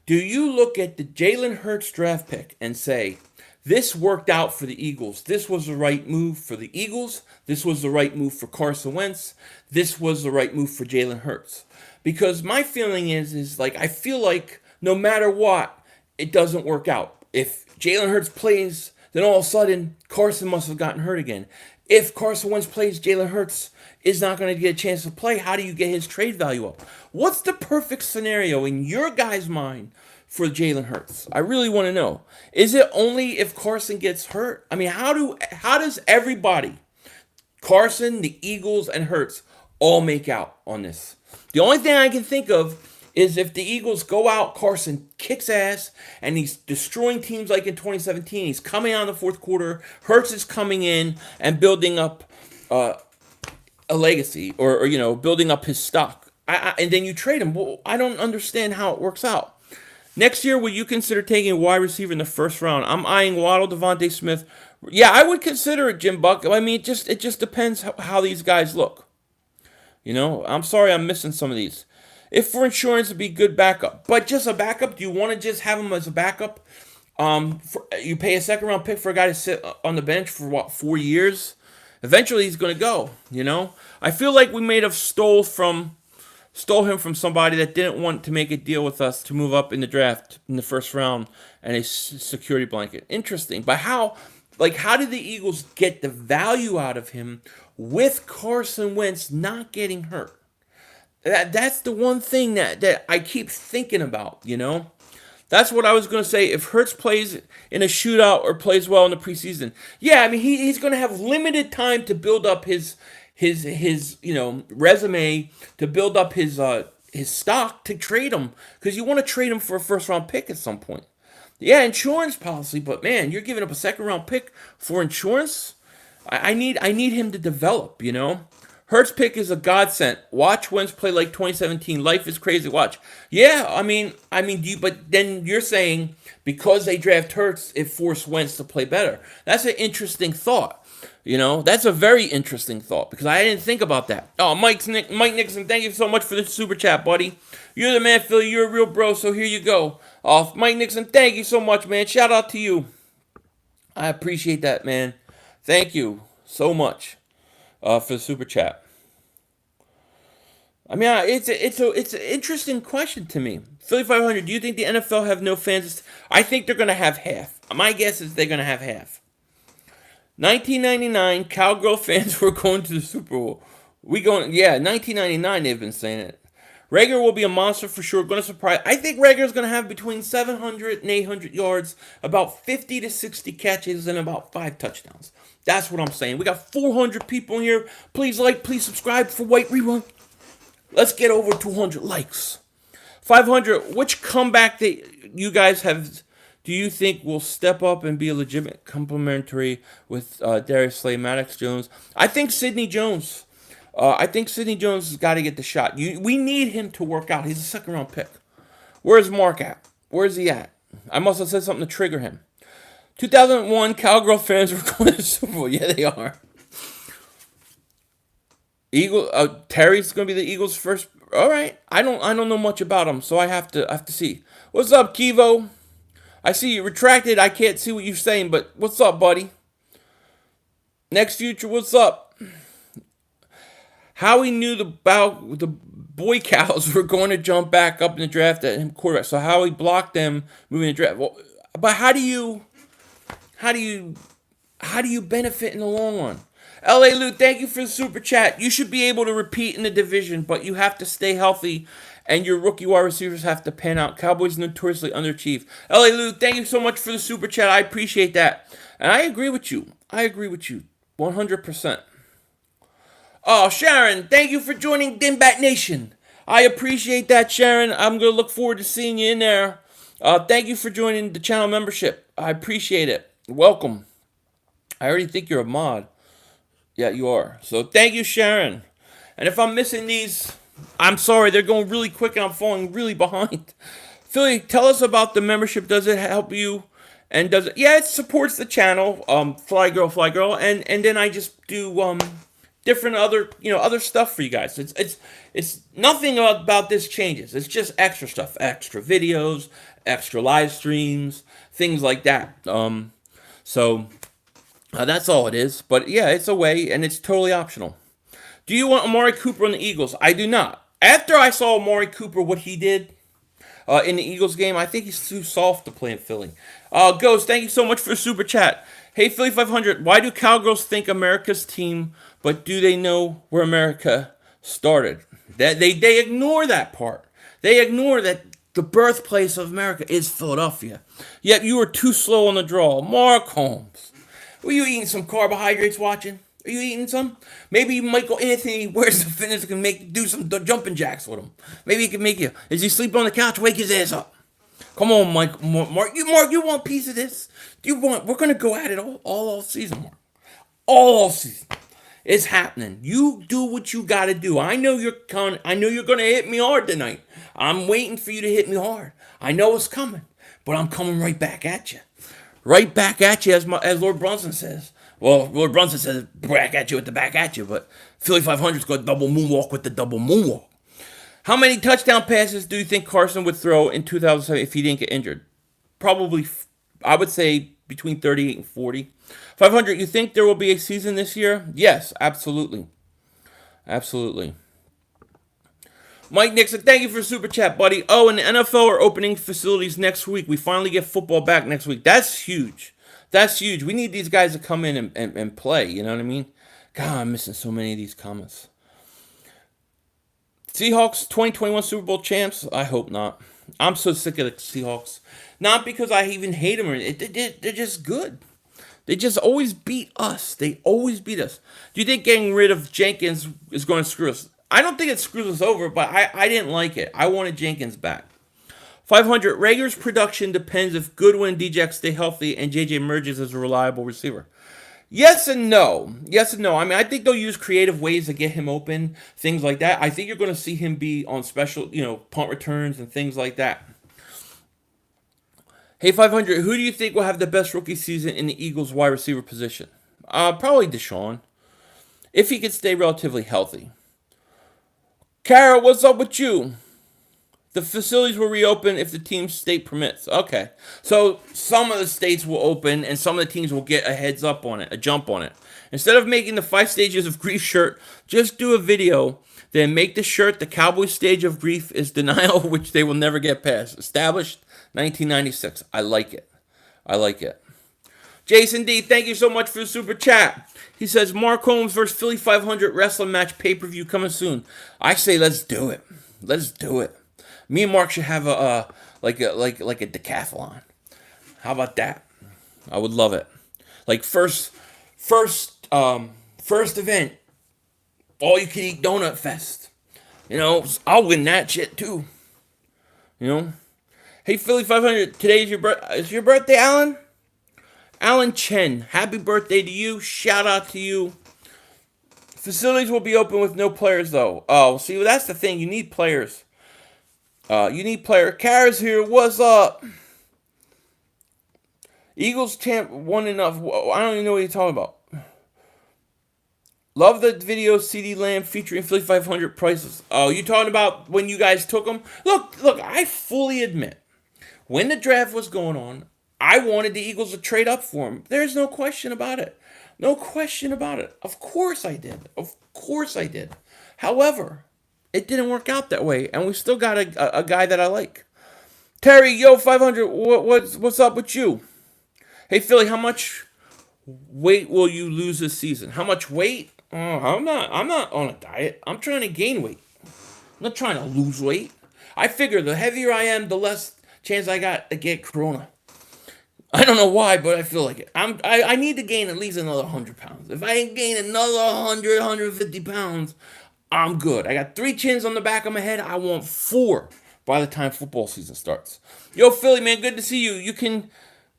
do you look at the Jalen Hurts draft pick and say, this worked out for the Eagles. This was the right move for the Eagles. This was the right move for Carson Wentz. This was the right move for Jalen Hurts. Because my feeling is I feel like no matter what, it doesn't work out. If Jalen Hurts plays, then all of a sudden, Carson must have gotten hurt again. If Carson Wentz plays, Jalen Hurts is not going to get a chance to play. How do you get his trade value up? What's the perfect scenario in your guys' mind for Jalen Hurts? I really want to know. Is it only if Carson gets hurt? I mean, how does everybody, Carson, the Eagles, and Hurts, all make out on this? The only thing I can think of is if the Eagles go out, Carson kicks ass, and he's destroying teams like in 2017. He's coming out in the fourth quarter. Hurts is coming in and building up a legacy or building up his stock. And then you trade him. Well, I don't understand how it works out. Next year, will you consider taking a wide receiver in the first round? I'm eyeing Waddle, Devontae Smith. Yeah, I would consider it, Jim Buck. I mean, it just depends how these guys look. I'm sorry I'm missing some of these. If for insurance, it'd be good backup. But just a backup, do you want to just have him as a backup? You pay a second-round pick for a guy to sit on the bench for, 4 years? Eventually, he's going to go, I feel like we may have stole him from somebody that didn't want to make a deal with us to move up in the draft in the first round and a security blanket. Interesting. But how did the Eagles get the value out of him with Carson Wentz not getting hurt? That's the one thing that I keep thinking about, That's what I was going to say. If Hurts plays in a shootout or plays well in the preseason, yeah, I mean, he's going to have limited time to build up his resume, to build up his stock to trade him, because you want to trade him for a first round pick at some point. Yeah, insurance policy, but man, you're giving up a second round pick for insurance. I need him to develop. Hurts pick is a godsend. Watch Wentz play like 2017. Life is crazy. Watch. Yeah, but then you're saying because they draft Hurts, it forced Wentz to play better. That's an interesting thought. That's a very interesting thought because I didn't think about that. Oh, Mike Nixon, thank you so much for the super chat, buddy. You're the man, Philly. You're a real bro, so here you go. Mike Nixon, thank you so much, man. Shout out to you. I appreciate that, man. Thank you so much for the super chat. I mean, it's an interesting question to me. Philly 500. Do you think the NFL have no fans? I think they're gonna have half. My guess is they're gonna have half. 1999, Cowgirl fans were going to the Super Bowl. 1999 they've been saying it. Rager will be a monster for sure. Going to surprise. I think Rager's going to have between 700 and 800 yards, about 50 to 60 catches, and about 5 touchdowns. That's what I'm saying. We got 400 people in here. Please like, please subscribe for White Rerun. Let's get over 200 likes. 500. Which comeback that you guys have do you think will step up and be a legitimate complementary with Darius Slay, Maddox Jones? I think Sidney Jones. Has got to get the shot. We need him to work out. He's a second-round pick. Where's Mark at? Where's he at? I must have said something to trigger him. 2001, Cowgirl fans were going to the Super Bowl. Yeah, they are. Terry's going to be the Eagles' first. All right. I don't know much about him, so I have to see. What's up, Kevo? I see you retracted. I can't see what you're saying, but what's up, buddy? Next Future, what's up? Howie knew the boy cows were going to jump back up in the draft at him quarterback, so Howie blocked them moving the draft. Well, but how do you benefit in the long run? LA Lou, thank you for the super chat. You should be able to repeat in the division, but you have to stay healthy. And your rookie wide receivers have to pan out. Cowboys notoriously underachieve. LA Lou, thank you so much for the super chat. I appreciate that. And I agree with you. 100%. Oh, Sharon, thank you for joining Dimbat Nation. I appreciate that, Sharon. I'm going to look forward to seeing you in there. Thank you for joining the channel membership. I appreciate it. Welcome. I already think you're a mod. Yeah, you are. So thank you, Sharon. And if I'm missing these, I'm sorry. They're going really quick and I'm falling really behind. Philly, tell us about the membership. Does it help you? And does it? Yeah, it supports the channel. Fly girl. And then I just do different other stuff for you guys. It's nothing about this changes. It's just extra stuff, extra videos, extra live streams, things like that. So that's all it is. But yeah, it's a way, and it's totally optional. Do you want Amari Cooper on the Eagles? I do not. After I saw Amari Cooper, what he did in the Eagles game, I think he's too soft to play in Philly. Ghost, thank you so much for the super chat. Hey, Philly 500, why do Cowgirls think America's team, but do they know where America started? That they ignore that part. They ignore that the birthplace of America is Philadelphia. Yet you were too slow on the draw. Mark Holmes. Were you eating some carbohydrates watching? Are you eating some? Maybe Michael Anthony wears the fitness can do some jumping jacks with him. Maybe he can make you. Is he sleeping on the couch? Wake his ass up. Come on, Mark. You want a piece of this? We're gonna go at it all season, Mark. All season. It's happening. You do what you gotta do. I know you're gonna hit me hard tonight. I'm waiting for you to hit me hard. I know it's coming, but I'm coming right back at you. Right back at you, as Lord Brunson says. Well, Lord Brunson says back at you with the back at you, but Philly 500's got double moonwalk with the double moonwalk. How many touchdown passes do you think Carson would throw in 2007 if he didn't get injured? Probably, I would say between 38 and 40. 500, you think there will be a season this year? Yes, absolutely. Absolutely. Mike Nixon, thank you for super chat, buddy. Oh, and the NFL are opening facilities next week. We finally get football back next week. That's huge. That's huge. We need these guys to come in and play. You know what I mean? God, I'm missing so many of these comments. Seahawks 2021 Super Bowl champs? I hope not. I'm so sick of the Seahawks. Not because I even hate them. They're just good. They just always beat us. They always beat us. Do you think getting rid of Jenkins is going to screw us? I don't think it screws us over, but I didn't like it. I wanted Jenkins back. 500, Rager's production depends if Goodwin and Djax stay healthy and JJ emerges as a reliable receiver. Yes and no. Yes and no. I mean, I think they'll use creative ways to get him open, things like that. I think you're going to see him be on special, punt returns and things like that. Hey, 500, who do you think will have the best rookie season in the Eagles wide receiver position? Probably Deshaun, if he could stay relatively healthy. Kara, what's up with you? The facilities will reopen if the team's state permits. Okay. So some of the states will open and some of the teams will get a heads up on it, a jump on it. Instead of making the 5 stages of grief shirt, just do a video, then make the shirt the Cowboys stage of grief is denial, which they will never get past. Established 1996. I like it. I like it. Jason D, thank you so much for the super chat. He says, Mark Holmes versus Philly 500 wrestling match pay-per-view coming soon. I say let's do it. Let's do it. Me and Mark should have a decathlon. How about that? I would love it. Like first event, all you can eat donut fest. I'll win that shit too. Hey Philly 500, today is your birthday, Alan? Alan Chen, happy birthday to you. Shout out to you. Facilities will be open with no players though. Oh, see, that's the thing. You need players. Kara's here. What's up? Eagles champ won enough. I don't even know what you're talking about. Love the video CD Lamb featuring Philly 500 prices. Oh, you talking about when you guys took them? Look, I fully admit, when the draft was going on, I wanted the Eagles to trade up for him. There's no question about it. No question about it. Of course I did. However, it didn't work out that way, and we still got a guy that I like. Terry, yo, 500, what's up with you? Hey, Philly, how much weight will you lose this season? How much weight? I'm not on a diet. I'm trying to gain weight. I'm not trying to lose weight. I figure the heavier I am, the less chance I got to get corona. I don't know why, but I feel like it. I need to gain at least another 100 pounds. If I gain another 100, 150 pounds, I'm good. I got 3 chins on the back of my head. I want 4 by the time football season starts. Yo, Philly, man, good to see you. Can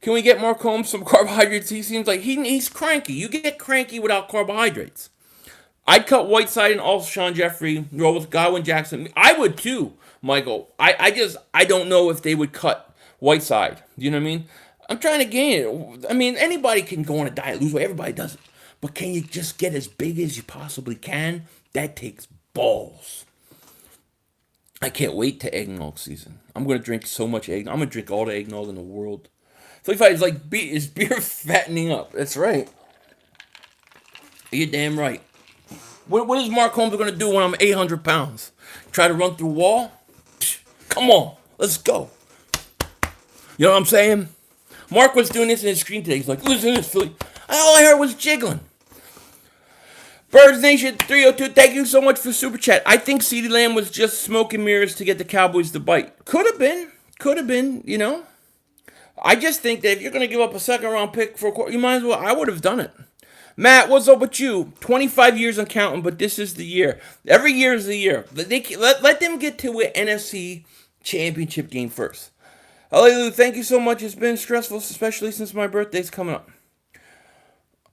we get Mark Holmes some carbohydrates? He seems like he's cranky. You get cranky without carbohydrates. I'd cut Whiteside and Alshon Jeffrey, roll with Godwin Jackson. I would too, Michael. I don't know if they would cut Whiteside. Do you know what I mean? I'm trying to gain it. I mean, anybody can go on a diet, lose weight. Everybody does it. But can you just get as big as you possibly can? That takes balls. I can't wait to eggnog season. I'm going to drink so much eggnog. I'm going to drink all the eggnog in the world. 35 is like, is beer fattening up? That's right. You're damn right. What is Mark Holmes going to do when I'm 800 pounds? Try to run through a wall? Come on. Let's go. You know what I'm saying? Mark was doing this in his screen today. He's like, listen to this, Philly. All I heard was jiggling. Birds Nation 302, thank you so much for Super Chat. I think CeeDee Lamb was just smoke and mirrors to get the Cowboys to bite. Could have been, I just think that if you're going to give up a second-round pick for a quarter, you might as well. I would have done it. Matt, what's up with you? 25 years and counting, but this is the year. Every year is the year. Let them get to an NFC championship game first. Hallelujah, thank you so much. It's been stressful, especially since my birthday's coming up.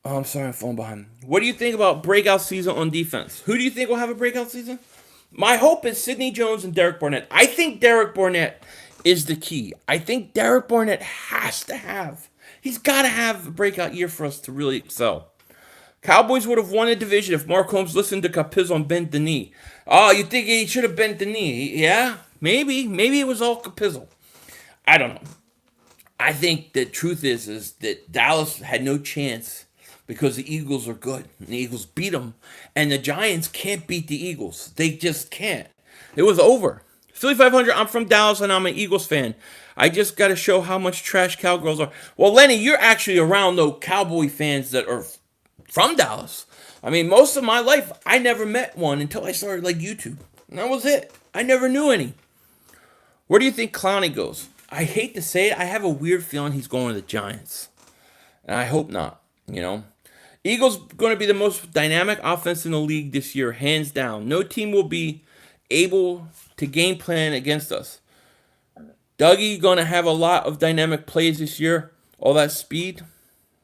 Oh, I'm sorry, I'm falling behind. What do you think about breakout season on defense? Who do you think will have a breakout season? My hope is Sidney Jones and Derek Barnett. I think Derek Barnett is the key. I think Derek Barnett he's got to have a breakout year for us to really excel. Cowboys would have won the division if Mark Holmes listened to Capizzo and bent the knee. Oh, you think he should have bent the knee? Yeah, maybe. Maybe it was all Capizzo. I don't know. I think the truth is that Dallas had no chance because the Eagles are good. And the Eagles beat them. And the Giants can't beat the Eagles. They just can't. It was over. Philly 500, I'm from Dallas and I'm an Eagles fan. I just got to show how much trash Cowgirls are. Well, Lenny, you're actually around those Cowboy fans that are from Dallas. I mean, most of my life, I never met one until I started YouTube. And that was it. I never knew any. Where do you think Clowney goes? I hate to say it. I have a weird feeling he's going to the Giants. And I hope not, Eagles going to be the most dynamic offense in the league this year, hands down. No team will be able to game plan against us. Dougie going to have a lot of dynamic plays this year. All that speed,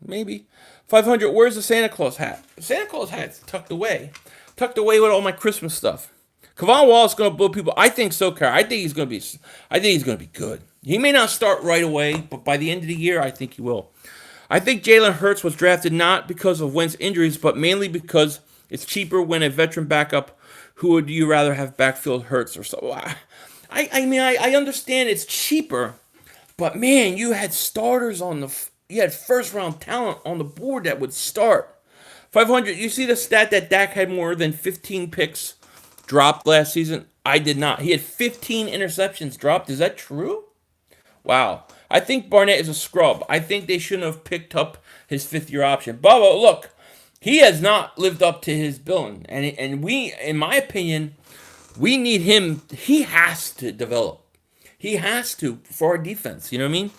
maybe. 500. Where's the Santa Claus hat? The Santa Claus hat's tucked away with all my Christmas stuff. Kavon Wallace is going to blow people. I think so, Car. I think he's going to be good. He may not start right away, but by the end of the year, I think he will. I think Jalen Hurts was drafted not because of Wentz injuries, but mainly because it's cheaper when a veteran backup. Who would you rather have backfield, Hurts or so? I understand it's cheaper, but man, you had starters you had first round talent on the board that would start. 500. You see the stat that Dak had more than 15 picks dropped last season? I did not. He had 15 interceptions dropped. Is that true? Wow. I think Barnett is a scrub. I think they shouldn't have picked up his fifth-year option. Bubba, look, he has not lived up to his billing. And we, in my opinion, we need him. He has to develop. He has to for our defense. You know what I mean?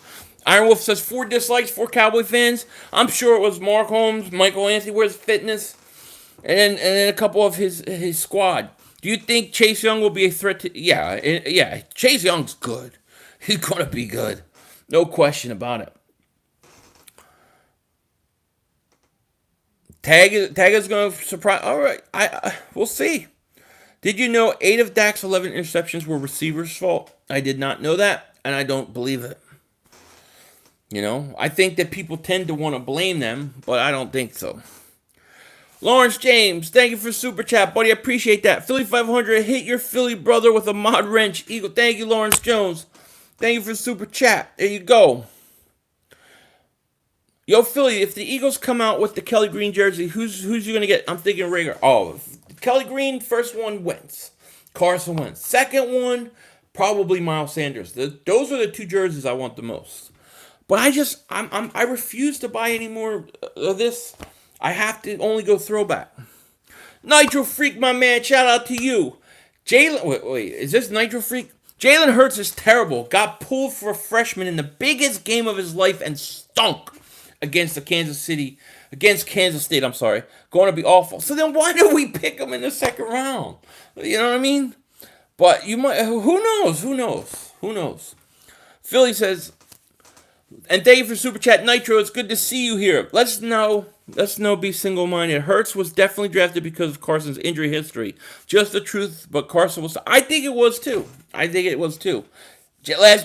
Iron Wolf says 4 dislikes, 4 Cowboy fans. I'm sure it was Mark Holmes, Michael Anthony, where's Fitness, and then a couple of his squad. Do you think Chase Young will be a threat to... Yeah, Chase Young's good. He's going to be good. No question about it. Tag is going to surprise... All right, we'll see. Did you know 8 of Dak's 11 interceptions were receivers' fault? I did not know that, and I don't believe it. You know, I think that people tend to want to blame them, but I don't think so. Lawrence James, thank you for Super Chat, buddy. I appreciate that. Philly 500, hit your Philly brother with a mod wrench. Eagle, thank you, Lawrence Jones. Thank you for Super Chat. There you go. Yo, Philly, if the Eagles come out with the Kelly Green jersey, who's you going to get? I'm thinking Rager. Oh, Kelly Green, first one wins. Carson wins. Second one, probably Miles Sanders. Those are the 2 jerseys I want the most. But I refuse to buy any more of this. I have to only go throwback. Nitro Freak, my man, shout out to you. Wait, is this Nitro Freak? Jalen Hurts is terrible. Got pulled for a freshman in the biggest game of his life and stunk against Kansas State. I'm sorry. Going to be awful. So then why did we pick him in the second round? You know what I mean? But you might. Who knows? Philly says. And thank you for Super Chat Nitro. It's good to see you here. Let's be single-minded. Hurts was definitely drafted because of Carson's injury history. Just the truth, but Carson was... I think it was too. Last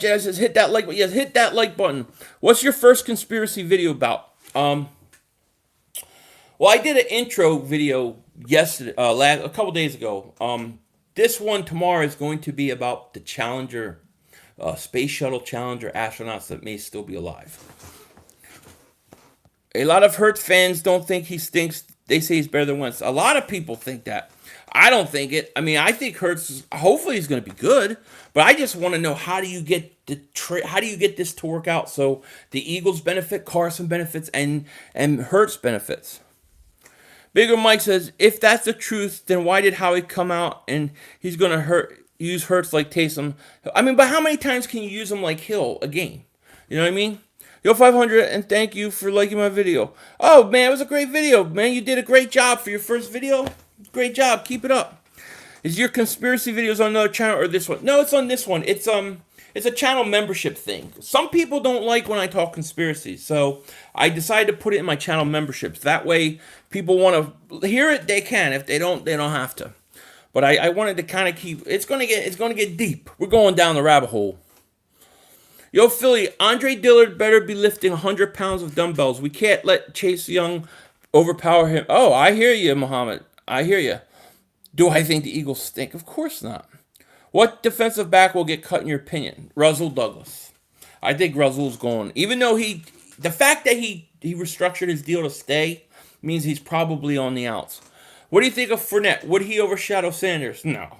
Jedi says, hit that like button. Yes, hit that like button. What's your first conspiracy video about? Well, I did an intro video yesterday, a couple days ago. This one tomorrow is going to be about the Challenger... Space Shuttle Challenger astronauts that may still be alive. A lot of Hurts fans don't think he stinks. They say he's better than Wentz. A lot of people think that. I don't think it. I mean, I think Hurts. Hopefully, he's going to be good. But I just want to know how do you get this to work out so the Eagles benefit, Carson benefits, and Hurts benefits. Bigger Mike says, if that's the truth, then why did Howie come out and he's going to use Hurts like Taysom? I mean, but how many times can you use him like Hill a game? You know what I mean? Yo, 500, and thank you for liking my video. Oh, man, it was a great video. Man, you did a great job for your first video. Great job. Keep it up. Is your conspiracy videos on another channel or this one? No, it's on this one. It's a channel membership thing. Some people don't like when I talk conspiracies, so I decided to put it in my channel memberships. That way, people want to hear it, they can. If they don't have to. But I wanted to kind of keep... It's gonna get deep. We're going down the rabbit hole. Yo, Philly, Andre Dillard better be lifting 100 pounds of dumbbells. We can't let Chase Young overpower him. Oh, I hear you, Muhammad. I hear you. Do I think the Eagles stink? Of course not. What defensive back will get cut in your opinion? Russell Douglas. I think Russell's going. Even though the fact that he restructured his deal to stay means he's probably on the outs. What do you think of Fournette? Would he overshadow Sanders? No.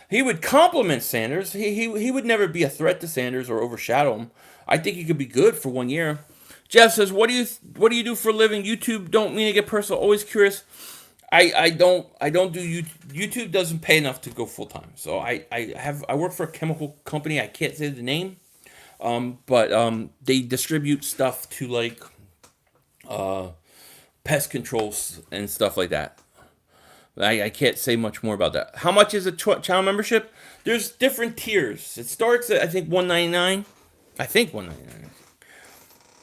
He would complement Sanders. He would never be a threat to Sanders or overshadow him. I think he could be good for 1 year. Jeff says, what do you do for a living? YouTube, don't mean to get personal. Always curious. I don't do YouTube doesn't pay enough to go full time. So I work for a chemical company. I can't say the name. But they distribute stuff to like pest controls and stuff like that. I can't say much more about that. How much is a channel membership? There's different tiers. It starts at, I think, $1.99. I think $1.99.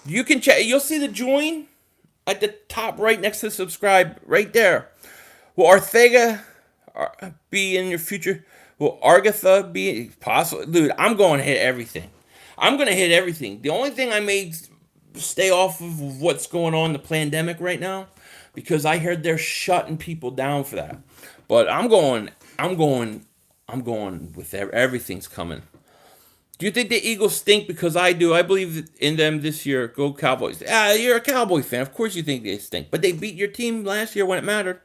You can check. You'll see the join at the top right next to subscribe right there. Will Ortega be in your future? Will Argatha be possible? Dude, I'm going to hit everything. I'm going to hit everything. The only thing I may stay off of what's going on in the pandemic right now, because I heard they're shutting people down for that. But I'm going with everything's coming. Do you think the Eagles stink? Because I do. I believe in them this year. Go Cowboys. You're a Cowboy fan. Of course you think they stink. But they beat your team last year when it mattered.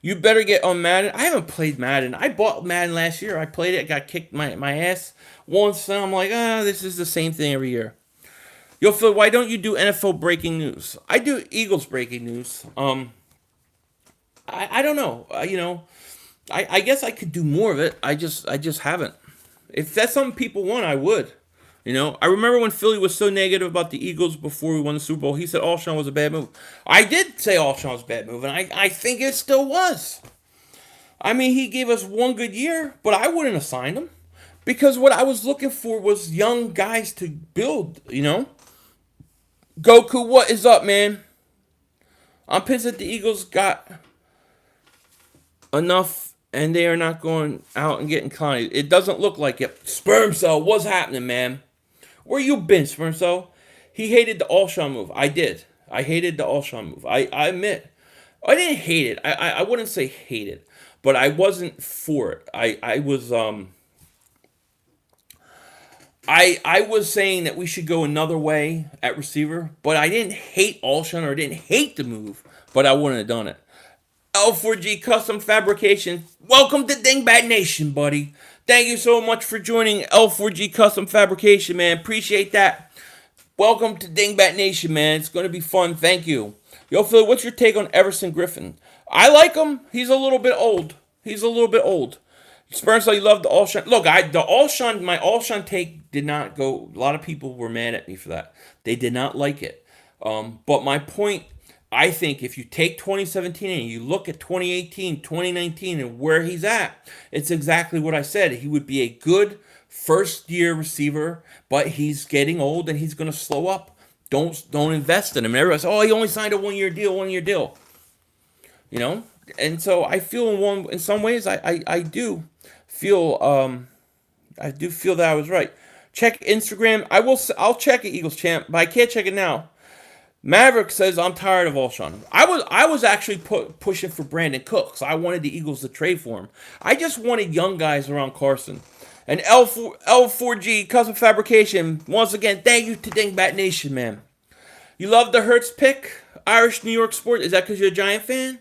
You better get on Madden. I haven't played Madden. I bought Madden last year. I played it. Got kicked my ass once. And I'm like, this is the same thing every year. Yo, Phil, why don't you do NFL breaking news? I do Eagles breaking news. I don't know. I guess I could do more of it. I just haven't. If that's something people want, I would. I remember when Philly was so negative about the Eagles before we won the Super Bowl. He said Alshon was a bad move. I did say Alshon was a bad move, and I think it still was. I mean, he gave us one good year, but I wouldn't have signed him. Because what I was looking for was young guys to build, Goku, what is up, man? I'm pissed that the Eagles got enough and they are not going out and getting Connie. It doesn't look like it. Sperm Cell, what's happening, man? Where you been, Sperm Cell? He hated the Alshon move. I did. I hated the Alshon move. I admit. I didn't hate it. I wouldn't say hate it, but I wasn't for it. I was saying that we should go another way at receiver, but I didn't hate Alshon or didn't hate the move, but I wouldn't have done it. L4G Custom Fabrication. Welcome to Dingbat Nation, buddy. Thank you so much for joining L4G Custom Fabrication, man. Appreciate that. Welcome to Dingbat Nation, man. It's going to be fun. Thank you. Yo, Phil, what's your take on Everson Griffin? I like him. He's a little bit old. Spurs, you love the Alshon. Look, my Alshon take did not go. A lot of people were mad at me for that. They did not like it. But my point, I think if you take 2017 and you look at 2018, 2019, and where he's at, it's exactly what I said. He would be a good first-year receiver, but he's getting old and he's going to slow up. Don't invest in him. And everybody says, he only signed a one-year deal. And so I feel in some ways I do feel that I was right. Check Instagram. I'll check it, Eagles champ, but I can't check it now. Maverick says I'm tired of Alshon. I was actually pushing for Brandon Cooks. I wanted the Eagles to trade for him. I just wanted young guys around Carson. And L4G Custom Fabrication, once again, thank you to Dingbat Nation, man. You love the Hurts pick? Irish New York Sport? Is that because you're a Giant fan?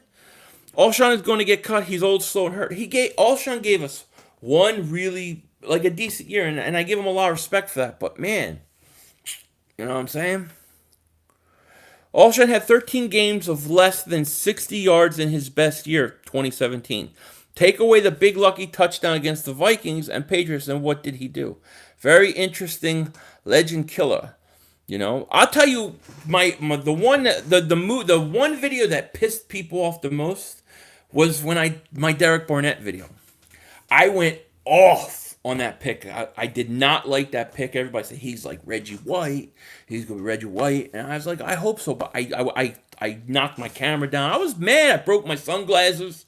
Alshon is going to get cut. He's old, slow, and hurt. Alshon gave us one really, a decent year, and I give him a lot of respect for that. But, man, you know what I'm saying? Alshon had 13 games of less than 60 yards in his best year, 2017. Take away the big lucky touchdown against the Vikings and Patriots, and what did he do? Very interesting legend killer. I'll tell you the one video that pissed people off the most was my Derek Barnett video. I went off on that pick. I did not like that pick. Everybody said he's like Reggie White. He's going to be Reggie White. And I was like, I hope so. But I knocked my camera down. I was mad. I broke my sunglasses.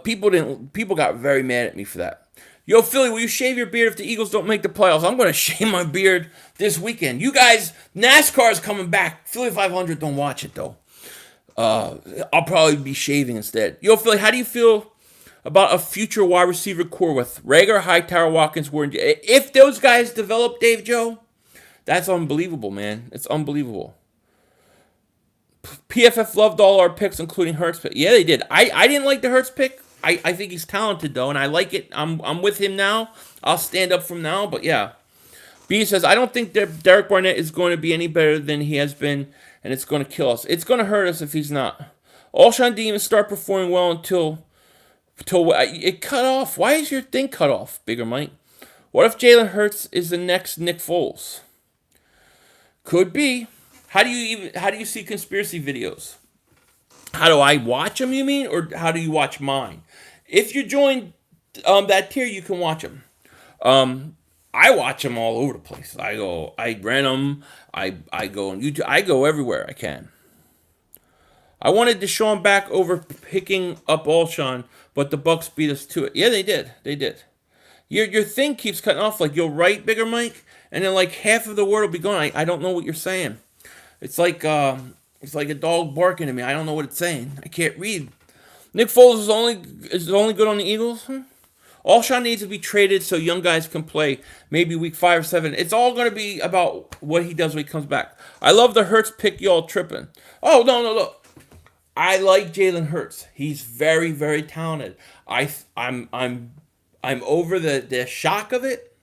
People got very mad at me for that. Yo, Philly, will you shave your beard if the Eagles don't make the playoffs? I'm going to shave my beard this weekend. You guys, NASCAR's coming back. Philly 500, don't watch it, though. I'll probably be shaving instead. Yo, Philly, how do you feel about a future wide receiver core with Rager, Hightower, Watkins, Warren? If those guys develop, Dave Joe, that's unbelievable, man. It's unbelievable. PFF loved all our picks, including Hurts pick. Yeah, they did. I didn't like the Hurts pick. I think he's talented, though, and I like it. I'm with him now. I'll stand up from now, but yeah. B says, I don't think Derek Barnett is going to be any better than he has been, and it's going to kill us. It's going to hurt us if he's not. Alshon didn't even start performing well until it cut off. Why is your thing cut off, Bigger Mike? What if Jalen Hurts is the next Nick Foles? Could be. How do you see conspiracy videos? How do I watch them, you mean? Or how do you watch mine? If you join that tier, you can watch them. I watch them all over the place. I rent them. I go on YouTube. I go everywhere I can. I wanted Deshaun back over picking up Alshon, but the Bucks beat us to it. Yeah, they did. They did. Your thing keeps cutting off. Like you'll write Bigger Mike, and then like half of the word will be gone. I don't know what you're saying. It's like a dog barking at me. I don't know what it's saying. I can't read. Nick Foles is only good on the Eagles. Alshon needs to be traded so young guys can play. Maybe week 5 or 7. It's all going to be about what he does when he comes back. I love the Hurts pick. Y'all tripping. Oh no, look. I like Jalen Hurts. He's very, very talented. I'm over the shock of it.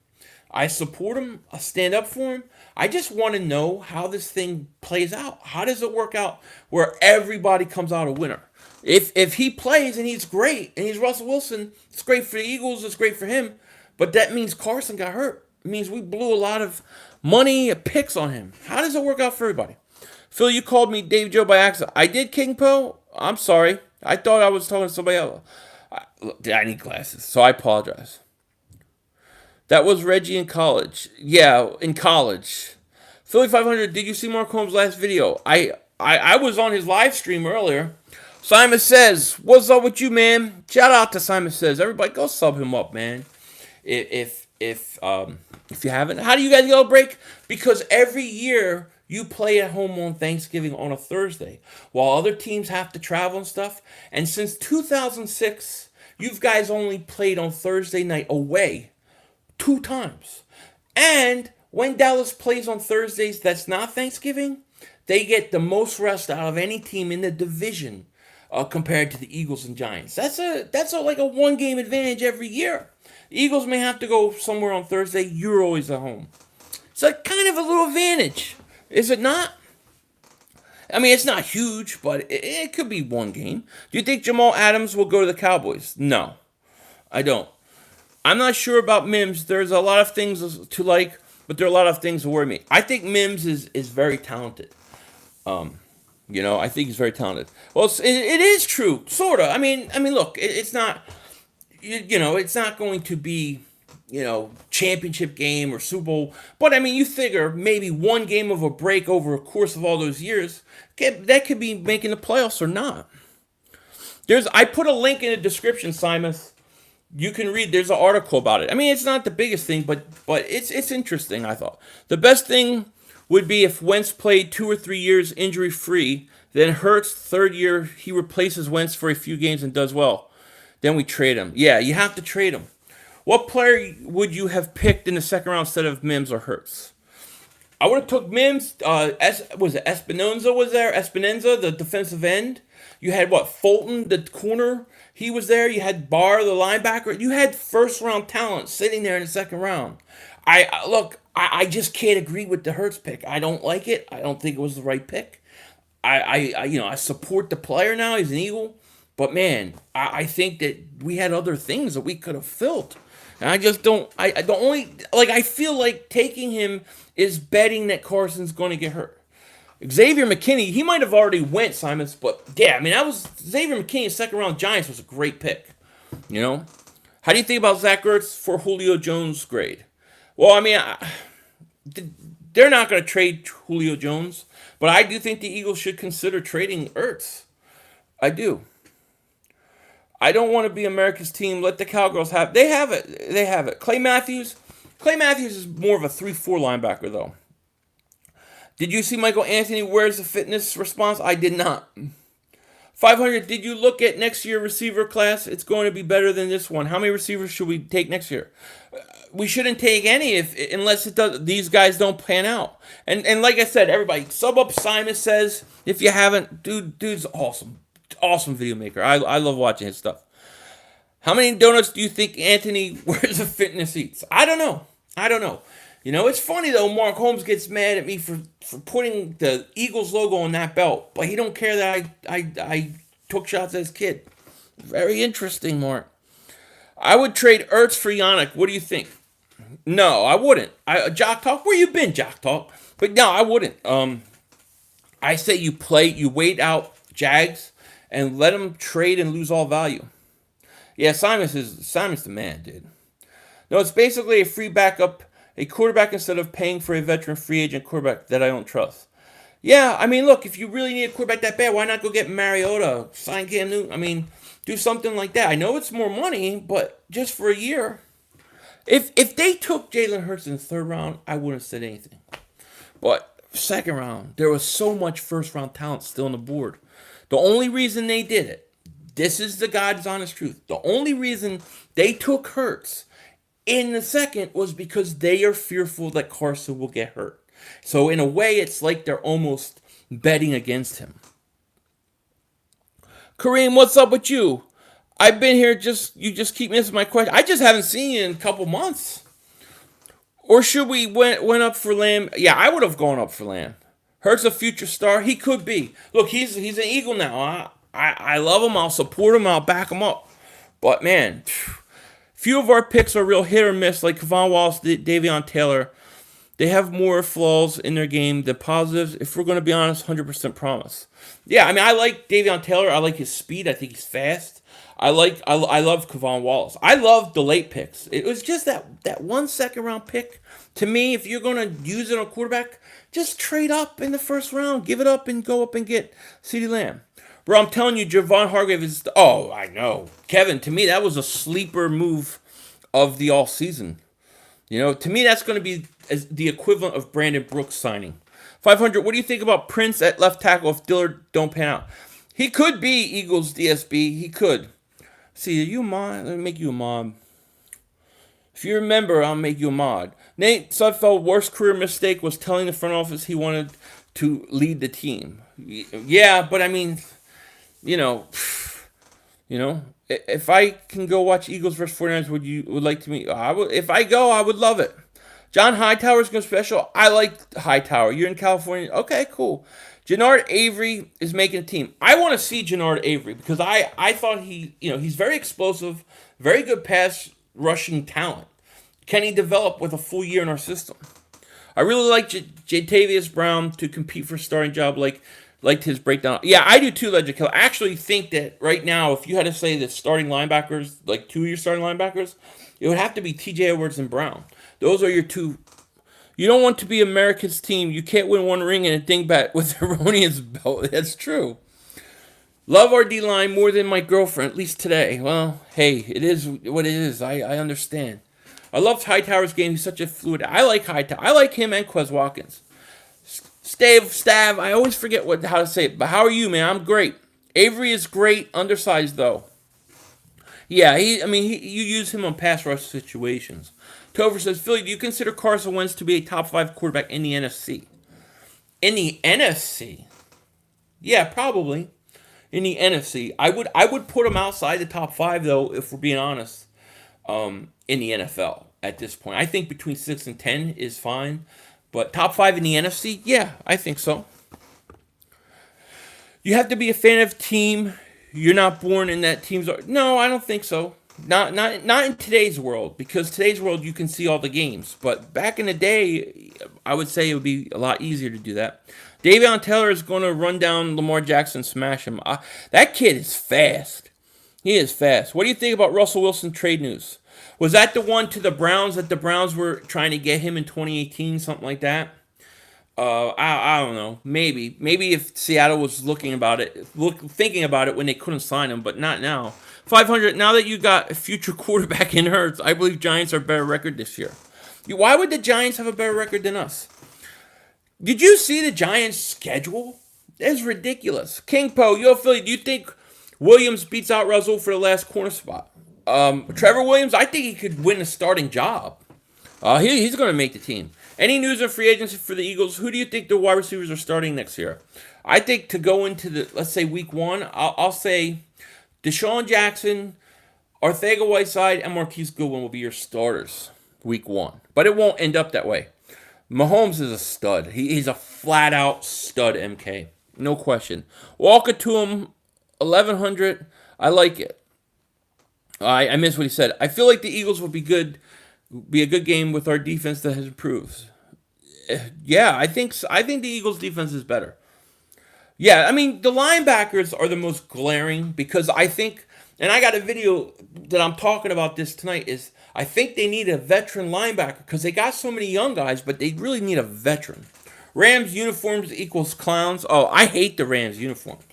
I support him. I stand up for him. I just want to know how this thing plays out. How does it work out where everybody comes out a winner? If he plays and he's great and he's Russell Wilson, it's great for the Eagles. It's great for him. But that means Carson got hurt. It means we blew a lot of money picks on him. How does it work out for everybody? Phil, you called me Dave Joe by accident. I did, King Poe. I'm sorry. I thought I was talking to somebody else. I need glasses, so I apologize. That was Reggie in college. Yeah, in college. Philly 500, did you see Mark Holmes' last video? I was on his live stream earlier. Simon Says, what's up with you, man? Shout out to Simon Says. Everybody go sub him up, man. If you haven't. How do you guys go break? Because every year you play at home on Thanksgiving on a Thursday, while other teams have to travel and stuff. And since 2006, you guys only played on Thursday night away 2 times. And when Dallas plays on Thursdays, that's not Thanksgiving, they get the most rest out of any team in the division compared to the Eagles and Giants. That's like a 1-game advantage every year. The Eagles may have to go somewhere on Thursday. You're always at home. It's a kind of a little advantage. Is it not? I mean, it's not huge, but it could be 1 game. Do you think Jamal Adams will go to the Cowboys? No, I don't. I'm not sure about Mims. There's a lot of things to like, but there are a lot of things that worry me. I think Mims is very talented. I think he's very talented. Well, it is true, sort of. I mean, look, it's not, it's not going to be, championship game or Super Bowl. But, I mean, you figure maybe 1 game of a break over a course of all those years, that could be making the playoffs or not. I put a link in the description, Simon. You can read. There's an article about it. I mean, it's not the biggest thing, but it's interesting, I thought. The best thing would be if Wentz played 2 or 3 years injury-free, then Hurts, 3rd year, he replaces Wentz for a few games and does well. Then we trade him. Yeah, you have to trade him. What player would you have picked in the 2nd round instead of Mims or Hurts? I would have took Mims. Was it Espinoza was there? Espinoza, the defensive end. You had Fulton, the corner. He was there. You had Barr, the linebacker. You had 1st-round talent sitting there in the 2nd round. I just can't agree with the Hurts pick. I don't like it. I don't think it was the right pick. I support the player now. He's an Eagle. But, man, I think that we had other things that we could have filled. And I just don't, I feel like taking him is betting that Carson's going to get hurt. Xavier McKinney, he might have already went, Simons, but yeah, I mean, Xavier McKinney's 2nd round Giants was a great pick. How do you think about Zach Ertz for Julio Jones' grade? Well, I mean, they're not going to trade Julio Jones, but I do think the Eagles should consider trading Ertz. I do. I don't want to be America's team. Let the Cowgirls have. They have it. They have it. Clay Matthews is more of a 3-4 linebacker, though. Did you see Michael Anthony Where's the fitness response? I did not. 500, did you look at next year receiver class? It's going to be better than this one. How many receivers should we take next year? We shouldn't take any unless these guys don't pan out. And like I said, everybody, sub up Simon Says. If you haven't, dude's awesome. Awesome video maker. I love watching his stuff. How many donuts do you think Anthony Where's the fitness eats? I don't know. It's funny, though, Mark Holmes gets mad at me for putting the Eagles logo on that belt, but he don't care that I took shots at his kid. Very interesting, Mark. I would trade Ertz for Yannick. What do you think? No, I wouldn't. Jock Talk, where you been, Jock Talk? But no, I wouldn't. I say you wait out Jags, and let him trade and lose all value. Yeah, Simon's the man, dude. No, it's basically a free backup, a quarterback instead of paying for a veteran free agent quarterback that I don't trust. Yeah, I mean, look, if you really need a quarterback that bad, why not go get Mariota, sign Cam Newton? I mean, do something like that. I know it's more money, but just for a year. If they took Jalen Hurts in the third round, I wouldn't have said anything. But second round, there was so much first round talent still on the board. The only reason they did it, this is the God's honest truth. The only reason they took Hurts in the second was because they are fearful that Carson will get hurt. So in a way, it's like they're almost betting against him. Kareem, what's up with you? I've been here, you just keep missing my question. I just haven't seen you in a couple months. Or should we went up for Lamb? Yeah, I would have gone up for Lamb. Hurts a future star. He could be. Look, he's an Eagle now. I love him. I'll support him. I'll back him up. But man, few of our picks are real hit or miss, like Kavon, Wallace, Davion Taylor. They have more flaws in their game than positives. If we're going to be honest, 100% promise. Yeah, I mean, I like Davion Taylor. I like his speed. I think he's fast. I love Kavon Wallace. I love the late picks. It was just that 1 second round pick. To me, if you're going to use it on a quarterback, just trade up in the first round. Give it up and go up and get CeeDee Lamb. Bro, I'm telling you, Javon Hargrave is... Oh, I know. Kevin, to me, that was a sleeper move of the all season. You know, to me, that's going to be the equivalent of Brandon Brooks signing. 500, what do you think about Prince at left tackle if Dillard don't pan out? He could be Eagles DSB. He could. See, are you a mod? Let me make you a mod. If you remember, I'll make you a mod. Nate Sudfeld, worst career mistake was telling the front office he wanted to lead the team. Yeah, but I mean, you know, if I can go watch Eagles versus 49ers, would like to meet? If I go, I would love it. John Hightower's going special. I like Hightower. You're in California. Okay, cool. Gennard Avery is making a team. I want to see Gennard Avery because I thought he's very explosive, very good pass rushing talent. Can he develop with a full year in our system? I really like Jatavius Brown to compete for a starting job, liked his breakdown. Yeah, I do too, Legend Kill. I actually think that right now, if you had to say the starting linebackers, like two of your starting linebackers, it would have to be T.J. Edwards and Brown. Those are your two. You don't want to be America's team. You can't win one ring and a dingbat with Erroneous belt. That's true. Love our D-line more than my girlfriend, at least today. Well, hey, it is what it is. I understand. I love Hightower's game. He's such a fluid. I like Hightower. I like him and Quez Watkins. Stav, I always forget how to say it. But how are you, man? I'm great. Avery is great. Undersized, though. Yeah, you use him on pass rush situations. Tover says, Philly, do you consider Carson Wentz to be a top 5 quarterback in the NFC? In the NFC? Yeah, probably. In the NFC. I would put him outside the top 5, though, if we're being honest, in the NFL at this point. I think between 6 and 10 is fine. But top 5 in the NFC? Yeah, I think so. You have to be a fan of team. You're not born in that team's... No, I don't think so. Not in today's world, because today's world you can see all the games. But back in the day, I would say it would be a lot easier to do that. Davion Taylor is going to run down Lamar Jackson, smash him. That kid is fast. He is fast. What do you think about Russell Wilson trade news? Was that the one to the Browns that the Browns were trying to get him in 2018, something like that? I don't know. Maybe if Seattle was thinking about it when they couldn't sign him, but not now. 500. Now that you got a future quarterback in Hurts, I believe Giants are a better record this year. Why would the Giants have a better record than us? Did you see the Giants' schedule? That's ridiculous. King Po, yo Philly, do you think Williams beats out Russell for the last corner spot? Trevor Williams, I think he could win a starting job. He's going to make the team. Any news of free agency for the Eagles? Who do you think the wide receivers are starting next year? I think to go into let's say week 1, I'll say Deshaun Jackson, Arcega-Whiteside, and Marquise Goodwin will be your starters week 1. But it won't end up that way. Mahomes is a stud. He's a flat-out stud, MK. No question. Walker to him, 1,100. I like it. I missed what he said. I feel like the Eagles will be a good game with our defense that has improved. Yeah, I think the Eagles' defense is better. Yeah, I mean, the linebackers are the most glaring because I think, and I got a video that I'm talking about this tonight, is I think they need a veteran linebacker because they got so many young guys, but they really need a veteran. Rams uniforms equals clowns. Oh, I hate the Rams uniforms.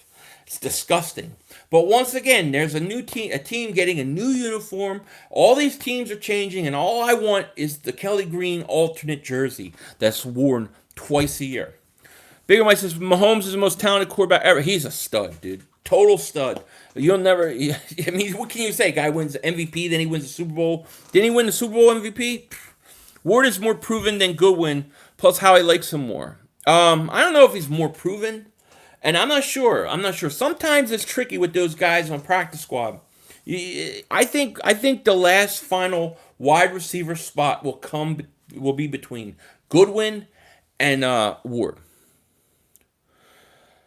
It's disgusting. But once again, there's a team getting a new uniform. All these teams are changing, and all I want is the Kelly Green alternate jersey that's worn twice a year. Bigger Mike says Mahomes is the most talented quarterback ever. He's a stud, dude. Total stud. You'll never. I mean, what can you say? Guy wins the MVP, then he wins the Super Bowl. Didn't he win the Super Bowl MVP? Ward is more proven than Goodwin. Plus, Howie likes him more. I don't know if he's more proven, and I'm not sure. Sometimes it's tricky with those guys on practice squad. I think the last final wide receiver spot will be between Goodwin and Ward.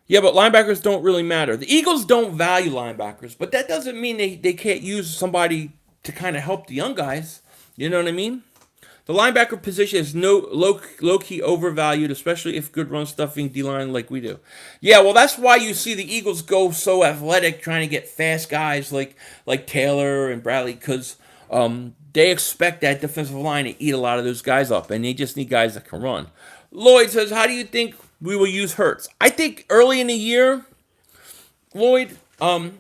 Yeah, but linebackers don't really matter. The Eagles don't value linebackers, but that doesn't mean they can't use somebody to kind of help the young guys. You know what I mean? The linebacker position is low-key overvalued, especially if good run stuffing D-line like we do. Yeah, well, that's why you see the Eagles go so athletic, trying to get fast guys like Taylor and Bradley, because they expect that defensive line to eat a lot of those guys up, and they just need guys that can run. Lloyd says, how do you think we will use Hurts? I think early in the year, Lloyd, we're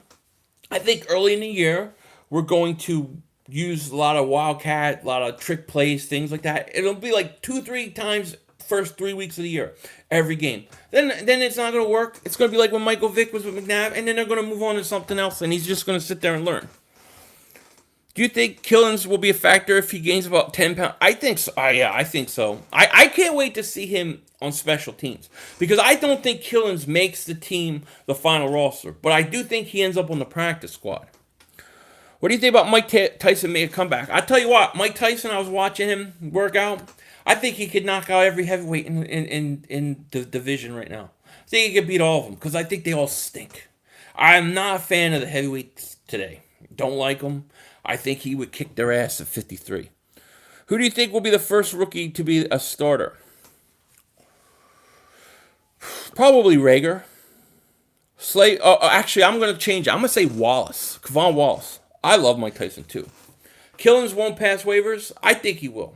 going to use a lot of wildcat, a lot of trick plays, things like that. It'll be like 2-3 times first 3 weeks of the year, every game. Then it's not going to work. It's going to be like when Michael Vick was with McNabb, and then they're going to move on to something else, and he's just going to sit there and learn. Do you think Killins will be a factor if he gains about 10 pounds? I think so. Yeah, I think so. I can't wait to see him on special teams because I don't think Killins makes the team the final roster, but I do think he ends up on the practice squad. What do you think about Mike Tyson making a comeback? I tell you what, Mike Tyson, I was watching him work out. I think he could knock out every heavyweight in the division right now. I think he could beat all of them because I think they all stink. I'm not a fan of the heavyweights today. Don't like them. I think he would kick their ass at 53. Who do you think will be the first rookie to be a starter? Probably Rager. Actually, I'm going to change it. I'm going to say Wallace. Kavon Wallace. I love Mike Tyson, too. Killins won't pass waivers. I think he will.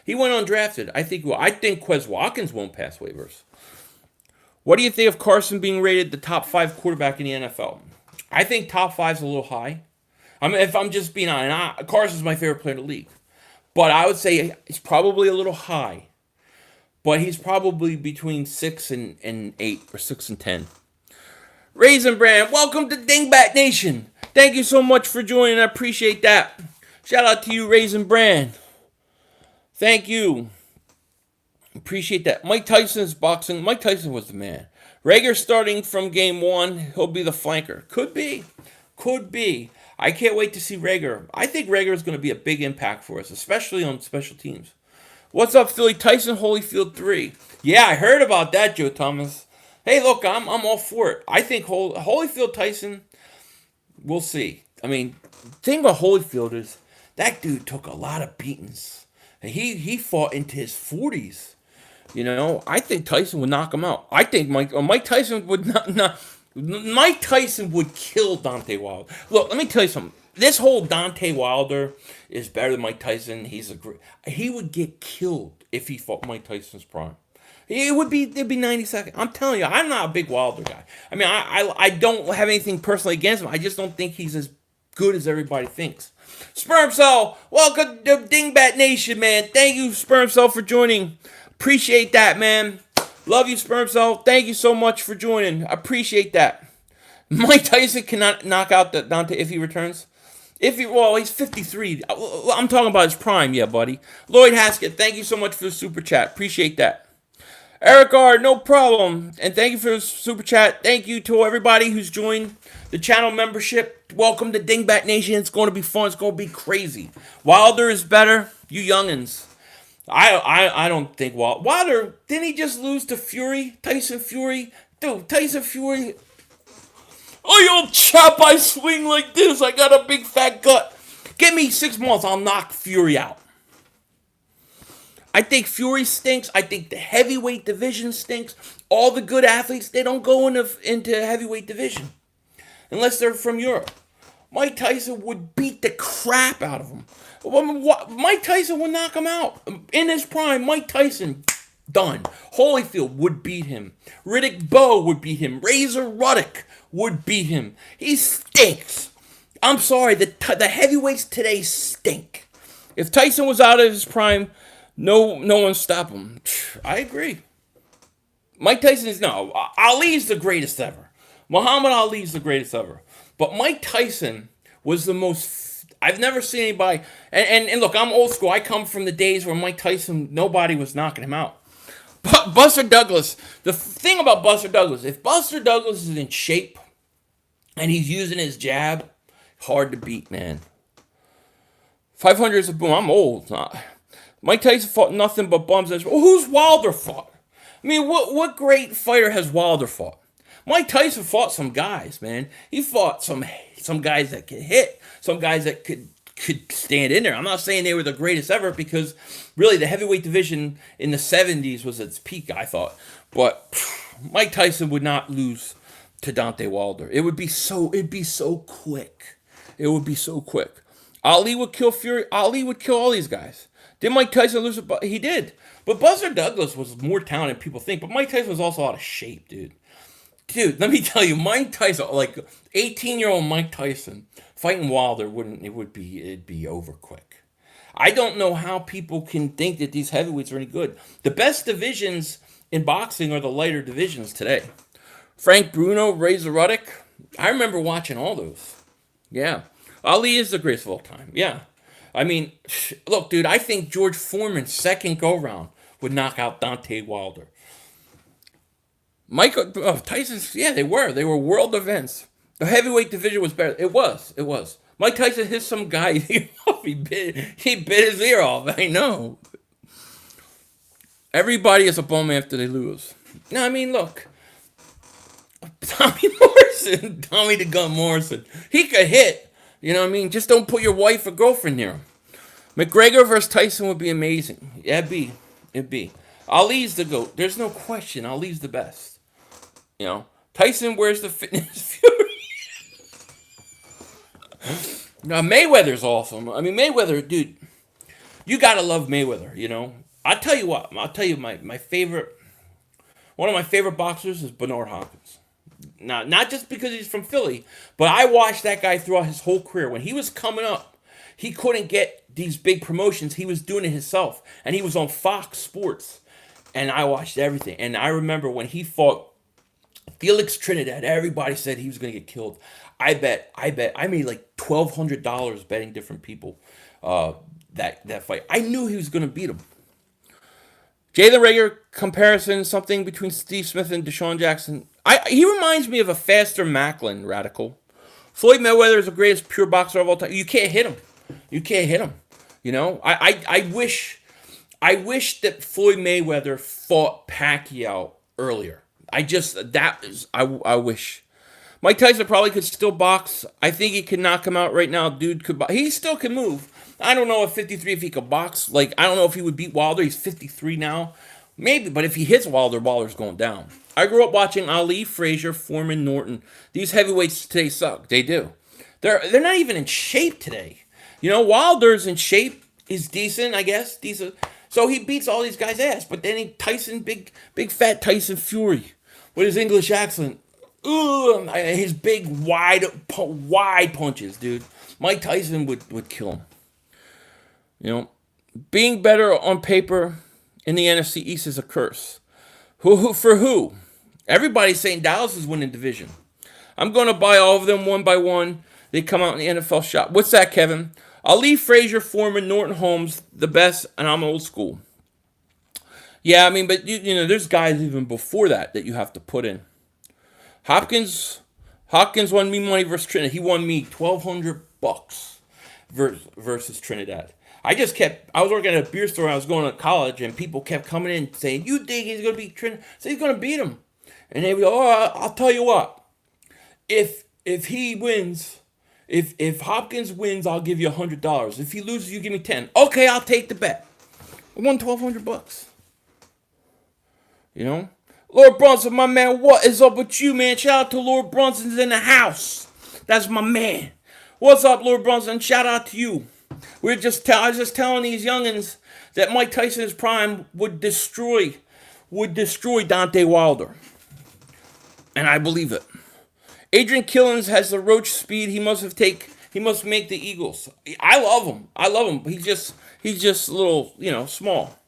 He went undrafted. I think he will. I think Quez Watkins won't pass waivers. What do you think of Carson being rated the top 5 quarterback in the NFL? I think top 5 is a little high. I mean, if I'm just being honest, Carson's my favorite player in the league. But I would say he's probably a little high. But he's probably between 6 and 8 or 6 and 10. Raisin Brand, welcome to Dingbat Nation. Thank you so much for joining. I appreciate that. Shout out to you, Raisin Brand. Thank you. Appreciate that. Mike Tyson's boxing. Mike Tyson was the man. Rager starting from game 1. He'll be the flanker. Could be. I can't wait to see Rager. I think Rager is going to be a big impact for us, especially on special teams. What's up, Philly? Tyson Holyfield 3. Yeah, I heard about that, Joe Thomas. Hey, look, I'm all for it. I think Holyfield Tyson, we'll see. I mean, the thing about Holyfield is that dude took a lot of beatings. And he fought into his 40s. You know, I think Tyson would knock him out. I think Mike Tyson would not. Mike Tyson would kill Deontay Wilder. Look, let me tell you something. This whole Deontay Wilder is better than Mike Tyson. He would get killed if he fought Mike Tyson's prime. It'd be 90 seconds. I'm telling you, I'm not a big Wilder guy. I mean, I don't have anything personally against him. I just don't think he's as good as everybody thinks. Sperm Cell, welcome to Dingbat Nation, man. Thank you, Sperm Cell, for joining. Appreciate that, man. Love you, Sperm Cell. Thank you so much for joining. I appreciate that. Mike Tyson cannot knock out Deontay if he returns. He's 53. I'm talking about his prime, yeah, buddy. Lloyd Haskett, thank you so much for the super chat. Appreciate that. Eric R, no problem. And thank you for the super chat. Thank you to everybody who's joined the channel membership. Welcome to Dingbat Nation. It's going to be fun. It's going to be crazy. Wilder is better. You youngins. I don't think Wilder, didn't he just lose to Fury? Tyson Fury? Dude, Tyson Fury. Oh, you old chap, I swing like this. I got a big fat gut. Give me 6 months, I'll knock Fury out. I think Fury stinks. I think the heavyweight division stinks. All the good athletes, they don't go into heavyweight division unless they're from Europe. Mike Tyson would beat the crap out of him. Mike Tyson would knock him out. In his prime, Mike Tyson, done. Holyfield would beat him. Riddick Bowe would beat him. Razor Ruddock would beat him. He stinks. I'm sorry, the heavyweights today stink. If Tyson was out of his prime, no one stop him. I agree. Mike Tyson is, no, Ali's the greatest ever. Muhammad Ali's the greatest ever. But Mike Tyson was the most, I've never seen anybody, and look, I'm old school. I come from the days where Mike Tyson, nobody was knocking him out. But Buster Douglas, the thing about Buster Douglas, if Buster Douglas is in shape and he's using his jab, hard to beat, man. 500 is a boom. I'm old. Mike Tyson fought nothing but bums. Who's Wilder fought? I mean, what great fighter has Wilder fought? Mike Tyson fought some guys, man. He fought some guys that could hit, some guys that could stand in there. I'm not saying they were the greatest ever because really the heavyweight division in the 70s was its peak, I thought. But Mike Tyson would not lose to Deontay Wilder. It'd be so quick. It would be so quick. Ali would kill Fury. Ali would kill all these guys. Did Mike Tyson lose? He did. But Buster Douglas was more talented than people think. But Mike Tyson was also out of shape, dude. Dude, let me tell you, Mike Tyson, like 18-year-old Mike Tyson, fighting Wilder it'd be over quick. I don't know how people can think that these heavyweights are any good. The best divisions in boxing are the lighter divisions today. Frank Bruno, Razor Ruddock, I remember watching all those. Yeah. Ali is the greatest of all time. Yeah. I mean, look, dude, I think George Foreman's second go-round would knock out Deontay Wilder. Tyson's, yeah, they were world events. The heavyweight division was better. It was. Mike Tyson hit some guy. He bit his ear off. I know. Everybody is a bum after they lose. No, I mean, look. Tommy the Gun Morrison. He could hit. You know what I mean? Just don't put your wife or girlfriend near him. McGregor versus Tyson would be amazing. Yeah, it'd be. Ali's the GOAT. There's no question. Ali's the best. You know, Tyson wears the fitness Fury. Now, Mayweather's awesome. I mean, Mayweather, dude, you gotta love Mayweather, you know. I'll tell you what. My favorite, one of my favorite boxers is Bernard Hopkins. Not just because he's from Philly, but I watched that guy throughout his whole career. When he was coming up, he couldn't get these big promotions. He was doing it himself, and he was on Fox Sports, and I watched everything. And I remember when he fought Felix Trinidad, everybody said he was going to get killed. I made like $1,200 betting different people that fight. I knew he was going to beat him. Jay the Rager comparison, something between Steve Smith and Deshaun Jackson. He reminds me of a faster Macklin radical. Floyd Mayweather is the greatest pure boxer of all time. You can't hit him. You know, I wish that Floyd Mayweather fought Pacquiao earlier. I wish. Mike Tyson probably could still box. I think he could knock him out right now. Dude could box. He still can move. I don't know at 53 if he could box. Like, I don't know if he would beat Wilder. He's 53 now. Maybe, but if he hits Wilder, Wilder's going down. I grew up watching Ali, Frazier, Foreman, Norton. These heavyweights today suck. They do. They're not even in shape today. You know, Wilder's in shape. He's decent, I guess. Decent. So he beats all these guys' ass. But then Tyson, big fat Tyson Fury with his English accent. Ooh, his big wide punches, dude. Mike Tyson would kill him. You know, being better on paper in the NFC East is a curse. Who for who? Everybody's saying Dallas is winning division. I'm going to buy all of them one by one. They come out in the NFL shop. What's that, Kevin? Ali, Frazier, Foreman, Norton, Holmes, the best, and I'm old school. Yeah, I mean, but you know, there's guys even before that you have to put in. Hopkins won me money versus Trinidad. He won me $1,200 versus Trinidad. I was working at a beer store when I was going to college, and people kept coming in saying, "You think he's going to beat Trinidad?" So he's going to beat him. And they would go, "Oh, I'll tell you what. If he wins, if Hopkins wins, I'll give you $100. If he loses, you give me $10. Okay, I'll take the bet." I won $1,200. You know? Lord Brunson, my man, what is up with you, man? Shout out to Lord Brunson's in the house. That's my man. What's up, Lord Brunson? Shout out to you. I was just telling these youngins that Mike Tyson's prime would destroy Deontay Wilder. And I believe it. Adrian Killens has the roach speed. He must make the Eagles. I love him. He's just a little, small.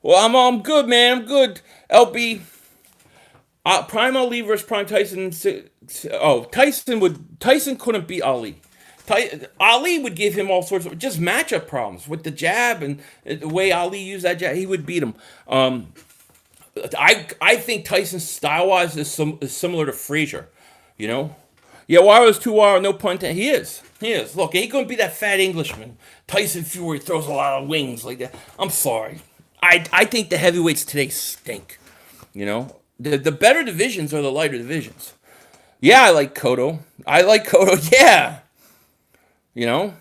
Well, I'm good, man. I'm good. LB. Prime Ali versus Prime Tyson. Tyson couldn't beat Ali. Ali would give him all sorts of just matchup problems with the jab and the way Ali used that jab. He would beat him. I think Tyson style-wise is similar to Frazier. Yeah, Wilder's too wild, no pun intended. He is. Look, he couldn't be that fat Englishman. Tyson Fury throws a lot of wings like that. I'm sorry. I think the heavyweights today stink. The better divisions are the lighter divisions. Yeah, I like Cotto. Yeah.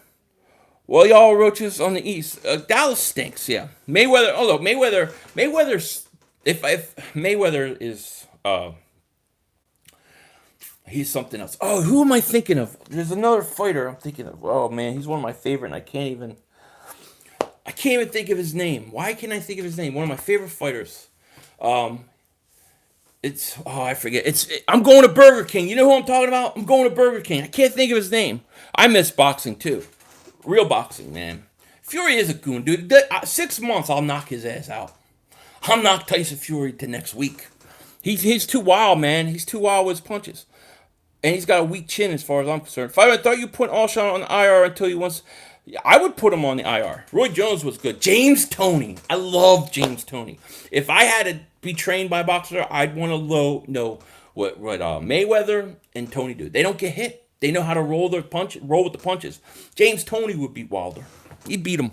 Well, y'all roaches on the East. Dallas stinks, yeah. Mayweather's if Mayweather is he's something else. Oh, who am I thinking of? There's another fighter I'm thinking of. Oh man, he's one of my favorite, and I can't even think of his name. Why can't I think of his name? One of my favorite fighters. I forget. I'm going to Burger King. You know who I'm talking about? I'm going to Burger King. I can't think of his name. I miss boxing too. Real boxing, man. Fury is a goon, dude. 6 months, I'll knock his ass out. I'll knock Tyson Fury to next week. He's too wild, man. He's too wild with his punches. And he's got a weak chin as far as I'm concerned. I thought you put Alshon on the IR until he wants... I would put him on the IR. Roy Jones was good. James Toney. I love James Toney. If I had to be trained by a boxer, I'd want to know what Mayweather and Toney do. They don't get hit. They know how to roll with the punches. James Toney would beat Wilder. He'd beat him.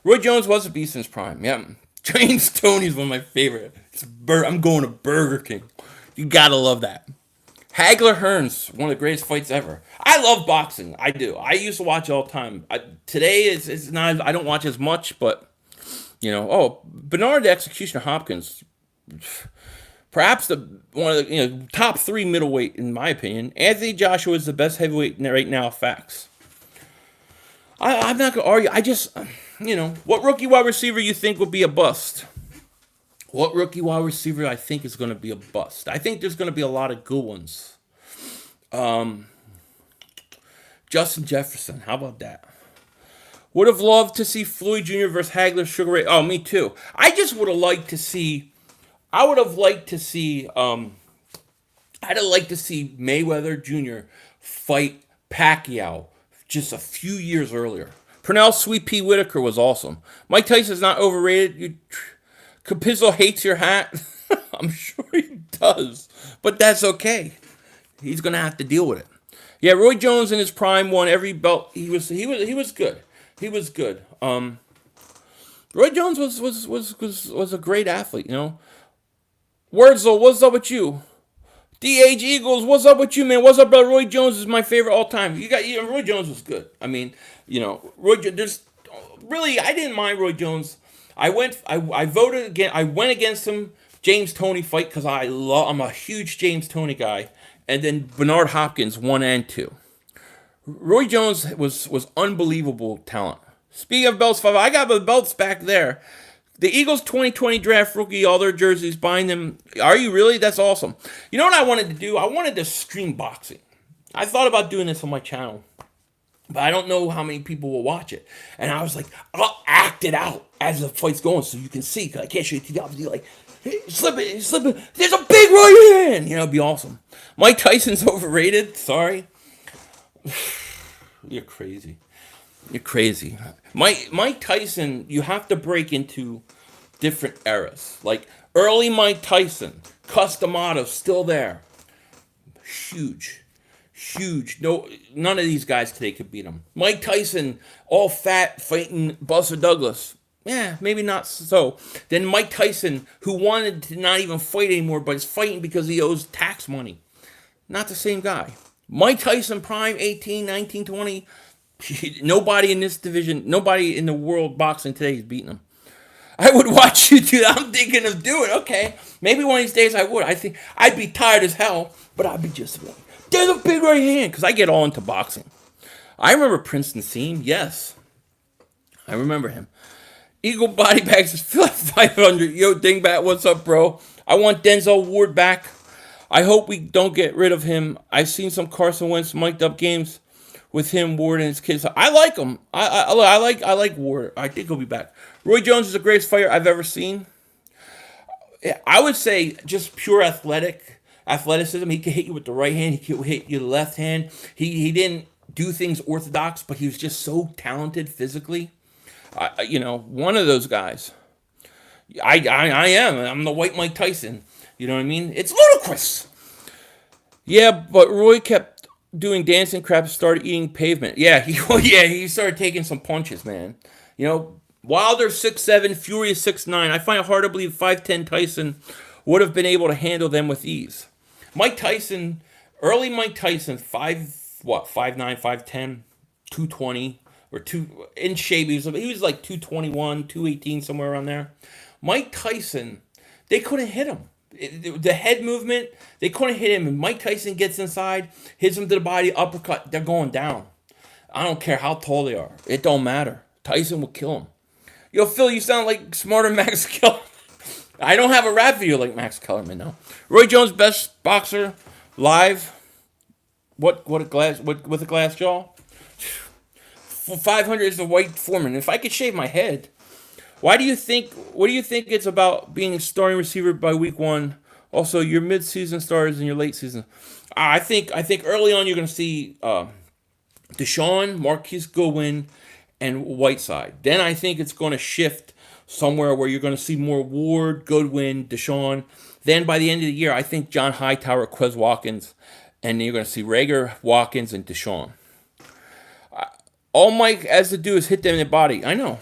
Roy Jones was a beast in his prime. Yeah. James Toney's one of my favorite. I'm going to Burger King. You gotta love that. Hagler Hearns, one of the greatest fights ever. I love boxing. I do. I used to watch it all the time. Today it's not. I don't watch as much, but Bernard the Executioner Hopkins, perhaps one of the top 3 middleweight in my opinion. Anthony Joshua is the best heavyweight right now. Facts. I'm not gonna argue. I just what rookie wide receiver you think would be a bust? What rookie wide receiver I think is going to be a bust? I think there's going to be a lot of good ones. Justin Jefferson, how about that? Would have loved to see Floyd Jr. versus Hagler Sugar Ray. Oh, me too. I just would have liked to see. I'd have liked to see Mayweather Jr. fight Pacquiao just a few years earlier. Pernell Sweet Pea Whitaker was awesome. Mike Tyson's not overrated. Capizzo hates your hat. I'm sure he does, but that's okay. He's gonna have to deal with it. Yeah, Roy Jones in his prime won every belt. He was good. He was good. Roy Jones was a great athlete. Wurzel, what's up with you? DH Eagles, what's up with you, man? What's up, brother? Roy Jones is my favorite all time. Roy Jones was good. I mean, there's really I didn't mind Roy Jones. I voted again. I went against him James Toney fight because I'm a huge James Toney guy, and then Bernard Hopkins 1 and 2. Roy Jones was unbelievable talent. Speaking of belts, I got the belts back there. The Eagles 2020 draft rookie, all their jerseys, buying them. Are you really? That's awesome. You know what I wanted to do? I wanted to stream boxing. I thought about doing this on my channel, but I don't know how many people will watch it. And I was like, I'll act it out as the fight's going so you can see, because I can't show you TV. I'll be like, hey, slip it. There's a big right hand. It'd be awesome. Mike Tyson's overrated. Sorry. You're crazy. Mike Tyson, you have to break into different eras. Like early Mike Tyson, Cus D'Amato still there. Huge. No, none of these guys today could beat him. Mike Tyson, all fat, fighting Buster Douglas. Yeah, maybe not so. Then Mike Tyson, who wanted to not even fight anymore, but is fighting because he owes tax money. Not the same guy. Mike Tyson, prime 18, 19, 20. Nobody in this division, nobody in the world boxing today is beating him. I would watch you do that. I'm thinking of doing. Okay, maybe one of these days I would. I think I'd be tired as hell, but I'd be just like, there's a big right hand because I get all into boxing. I remember Princeton Seam. Yes, I remember him. Eagle Body Bags is 500. Yo, Dingbat, what's up, bro? I want Denzel Ward back. I hope we don't get rid of him. I've seen some Carson Wentz mic'd up games with him, Ward, and his kids. I like him. I like Ward. I think he'll be back. Roy Jones is the greatest fighter I've ever seen. I would say just pure athleticism. He could hit you with the right hand. He could hit you with the left hand. He didn't do things orthodox, but he was just so talented physically. One of those guys. I am. I'm the white Mike Tyson. You know what I mean? It's ludicrous. Yeah, but Roy kept doing dancing crap, started eating pavement. Yeah, he started taking some punches, man. Wilder 6'7", Fury is 6'9". I find it hard to believe 5'10" Tyson would have been able to handle them with ease. Early Mike Tyson, 5'9", 5'10", 220, or in shape. He was like 221, 218, somewhere around there. Mike Tyson, they couldn't hit him. The head movement, they couldn't hit him. And Mike Tyson gets inside, hits him to the body, uppercut, they're going down. I don't care how tall they are. It don't matter. Tyson will kill him. Yo, Phil, you sound like smarter Max Kellerman. I don't have a rap video like Max Kellerman, no. Roy Jones, best boxer, live. What a glass, with a glass jaw? 500 is the White Foreman. If I could shave my head. What do you think it's about being a starting receiver by week 1? Also, your mid-season starters and your late season. I think early on you're going to see Deshaun, Marquise Goodwin, and Whiteside. Then I think it's going to shift somewhere where you're going to see more Ward, Goodwin, Deshaun. Then by the end of the year, I think John Hightower, Quez Watkins, and you're going to see Rager, Watkins, and Deshaun. All Mike has to do is hit them in the body. I know.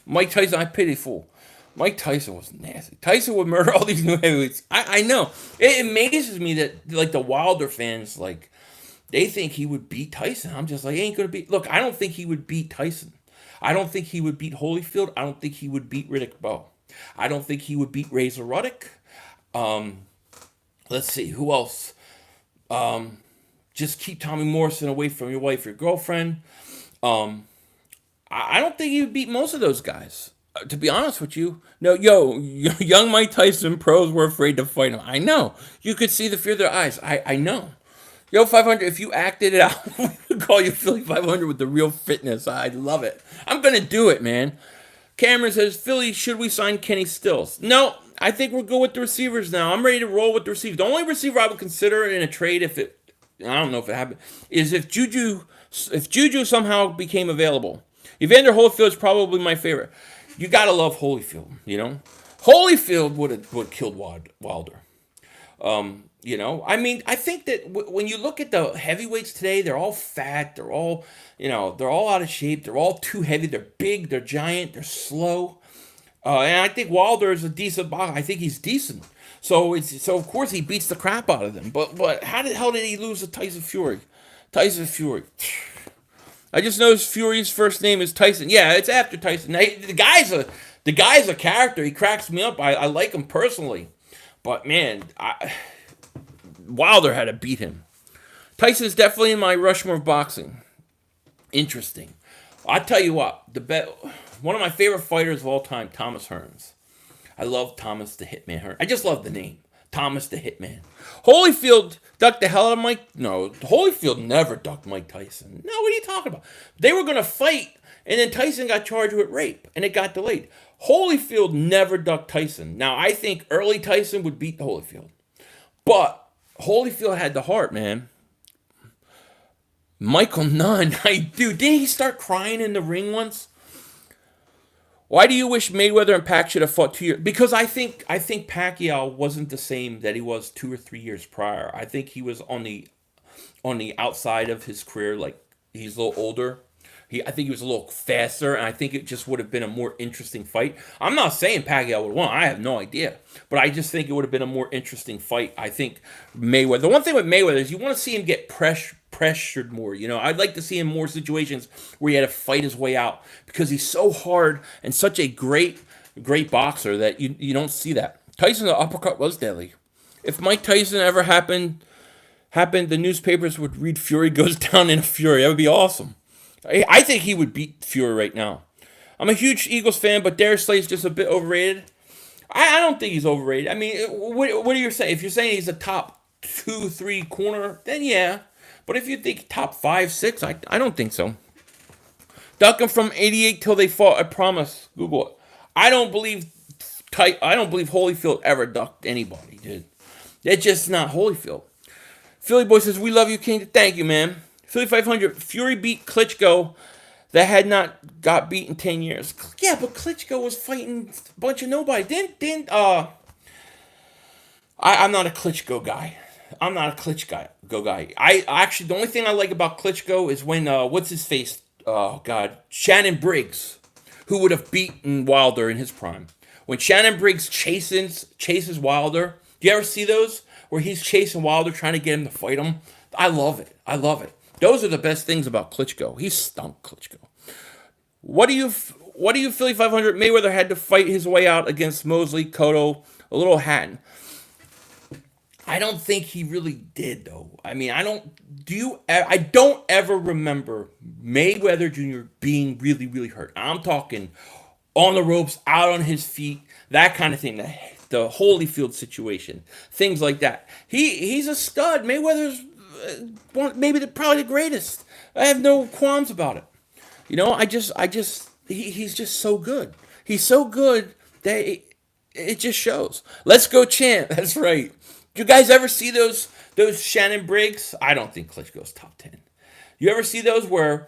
Mike Tyson, I pity fool. Mike Tyson was nasty. Tyson would murder all these new heavyweights. I know. It amazes me that like the Wilder fans, like, they think he would beat Tyson. I'm just like, he ain't going to beat. Look, I don't think he would beat Tyson. I don't think he would beat Holyfield. I don't think he would beat Riddick Bowe. I don't think he would beat Razor Ruddock. Let's see, who else? Just keep Tommy Morrison away from your wife or your girlfriend. I don't think he would beat most of those guys. To be honest with you. No, young Mike Tyson pros were afraid to fight him. I know. You could see the fear in their eyes. I know. Yo, 500, if you acted it out, we would call you Philly 500 with the real fitness. I'd love it. I'm going to do it, man. Cameron says, Philly, should we sign Kenny Stills? No, I think we'll go with the receivers now. I'm ready to roll with the receivers. The only receiver I would consider in a trade I don't know if it happened, is if Juju somehow became available. Evander Holyfield is probably my favorite. You got to love Holyfield, Holyfield would have killed Wilder. I think that when you look at the heavyweights today, they're all fat. They're all, they're all out of shape. They're all too heavy. They're big. They're giant. They're slow. And I think Wilder is a decent boxer. I think he's decent. So of course he beats the crap out of them. But how the hell did he lose to Tyson Fury? I just noticed Fury's first name is Tyson. Yeah, it's after Tyson. Now, the guy's a character. He cracks me up. I like him personally. But man, Wilder had to beat him. Tyson's definitely in my Rushmore of boxing. Interesting. I'll tell you what, one of my favorite fighters of all time, Thomas Hearns. I love Thomas the Hitman Hearns. I just love the name. Thomas the Hitman. Holyfield ducked the hell out of Mike. No, Holyfield never ducked Mike Tyson. No, what are you talking about? They were going to fight, and then Tyson got charged with rape, and it got delayed. Holyfield never ducked Tyson. Now, I think early Tyson would beat Holyfield. But Holyfield had the heart, man. Michael Nunn, didn't he start crying in the ring once? Why do you wish Mayweather and Pac should have fought 2 years? Because I think Pacquiao wasn't the same that he was 2 or 3 years prior. I think he was on the outside of his career, like he's a little older. I think he was a little faster, and I think it just would have been a more interesting fight. I'm not saying Pacquiao would have won. I have no idea. But I just think it would have been a more interesting fight. I think Mayweather. The one thing with Mayweather is you want to see him get pressured more. I'd like to see him in more situations where he had to fight his way out because he's so hard and such a great great boxer that you don't see that. Tyson's uppercut was deadly. If Mike Tyson ever happened, the newspapers would read Fury goes down in a Fury. That would be awesome. I think he would beat Fury right now. I'm a huge Eagles fan, but Darius Slay's just a bit overrated. I don't think he's overrated. I mean, what are you saying? If you're saying he's a top 2-3 corner, then yeah. But if you think top 5-6, I don't think so. Duck him from '88 till they fought. I promise. Google it. I don't believe Holyfield ever ducked anybody, dude. It's just not Holyfield. Philly Boy says, we love you, King. Thank you, man. Philly 500. Fury beat Klitschko that had not got beat in 10 years. Yeah, but Klitschko was fighting a bunch of nobody. I'm not a Klitschko guy. I actually, the only thing I like about Klitschko is when, what's his face? Oh, God. Shannon Briggs, who would have beaten Wilder in his prime. When Shannon Briggs chases Wilder, do you ever see those? Where he's chasing Wilder, trying to get him to fight him? I love it. Those are the best things about Klitschko. He stunk, Klitschko. What do you Philly 500? Mayweather had to fight his way out against Mosley, Cotto, a little Hatton. I don't think he really did, though. I mean, I don't ever remember Mayweather Jr. being really, really hurt. I'm talking on the ropes, out on his feet, that kind of thing. The Holyfield situation, things like that. He's a stud. Mayweather's probably the greatest. I have no qualms about it. You know, he's just so good. He's so good that it just shows. Let's go, champ. That's right. Do you guys ever see those Shannon Briggs? I don't think Klitschko's top 10. You ever see those where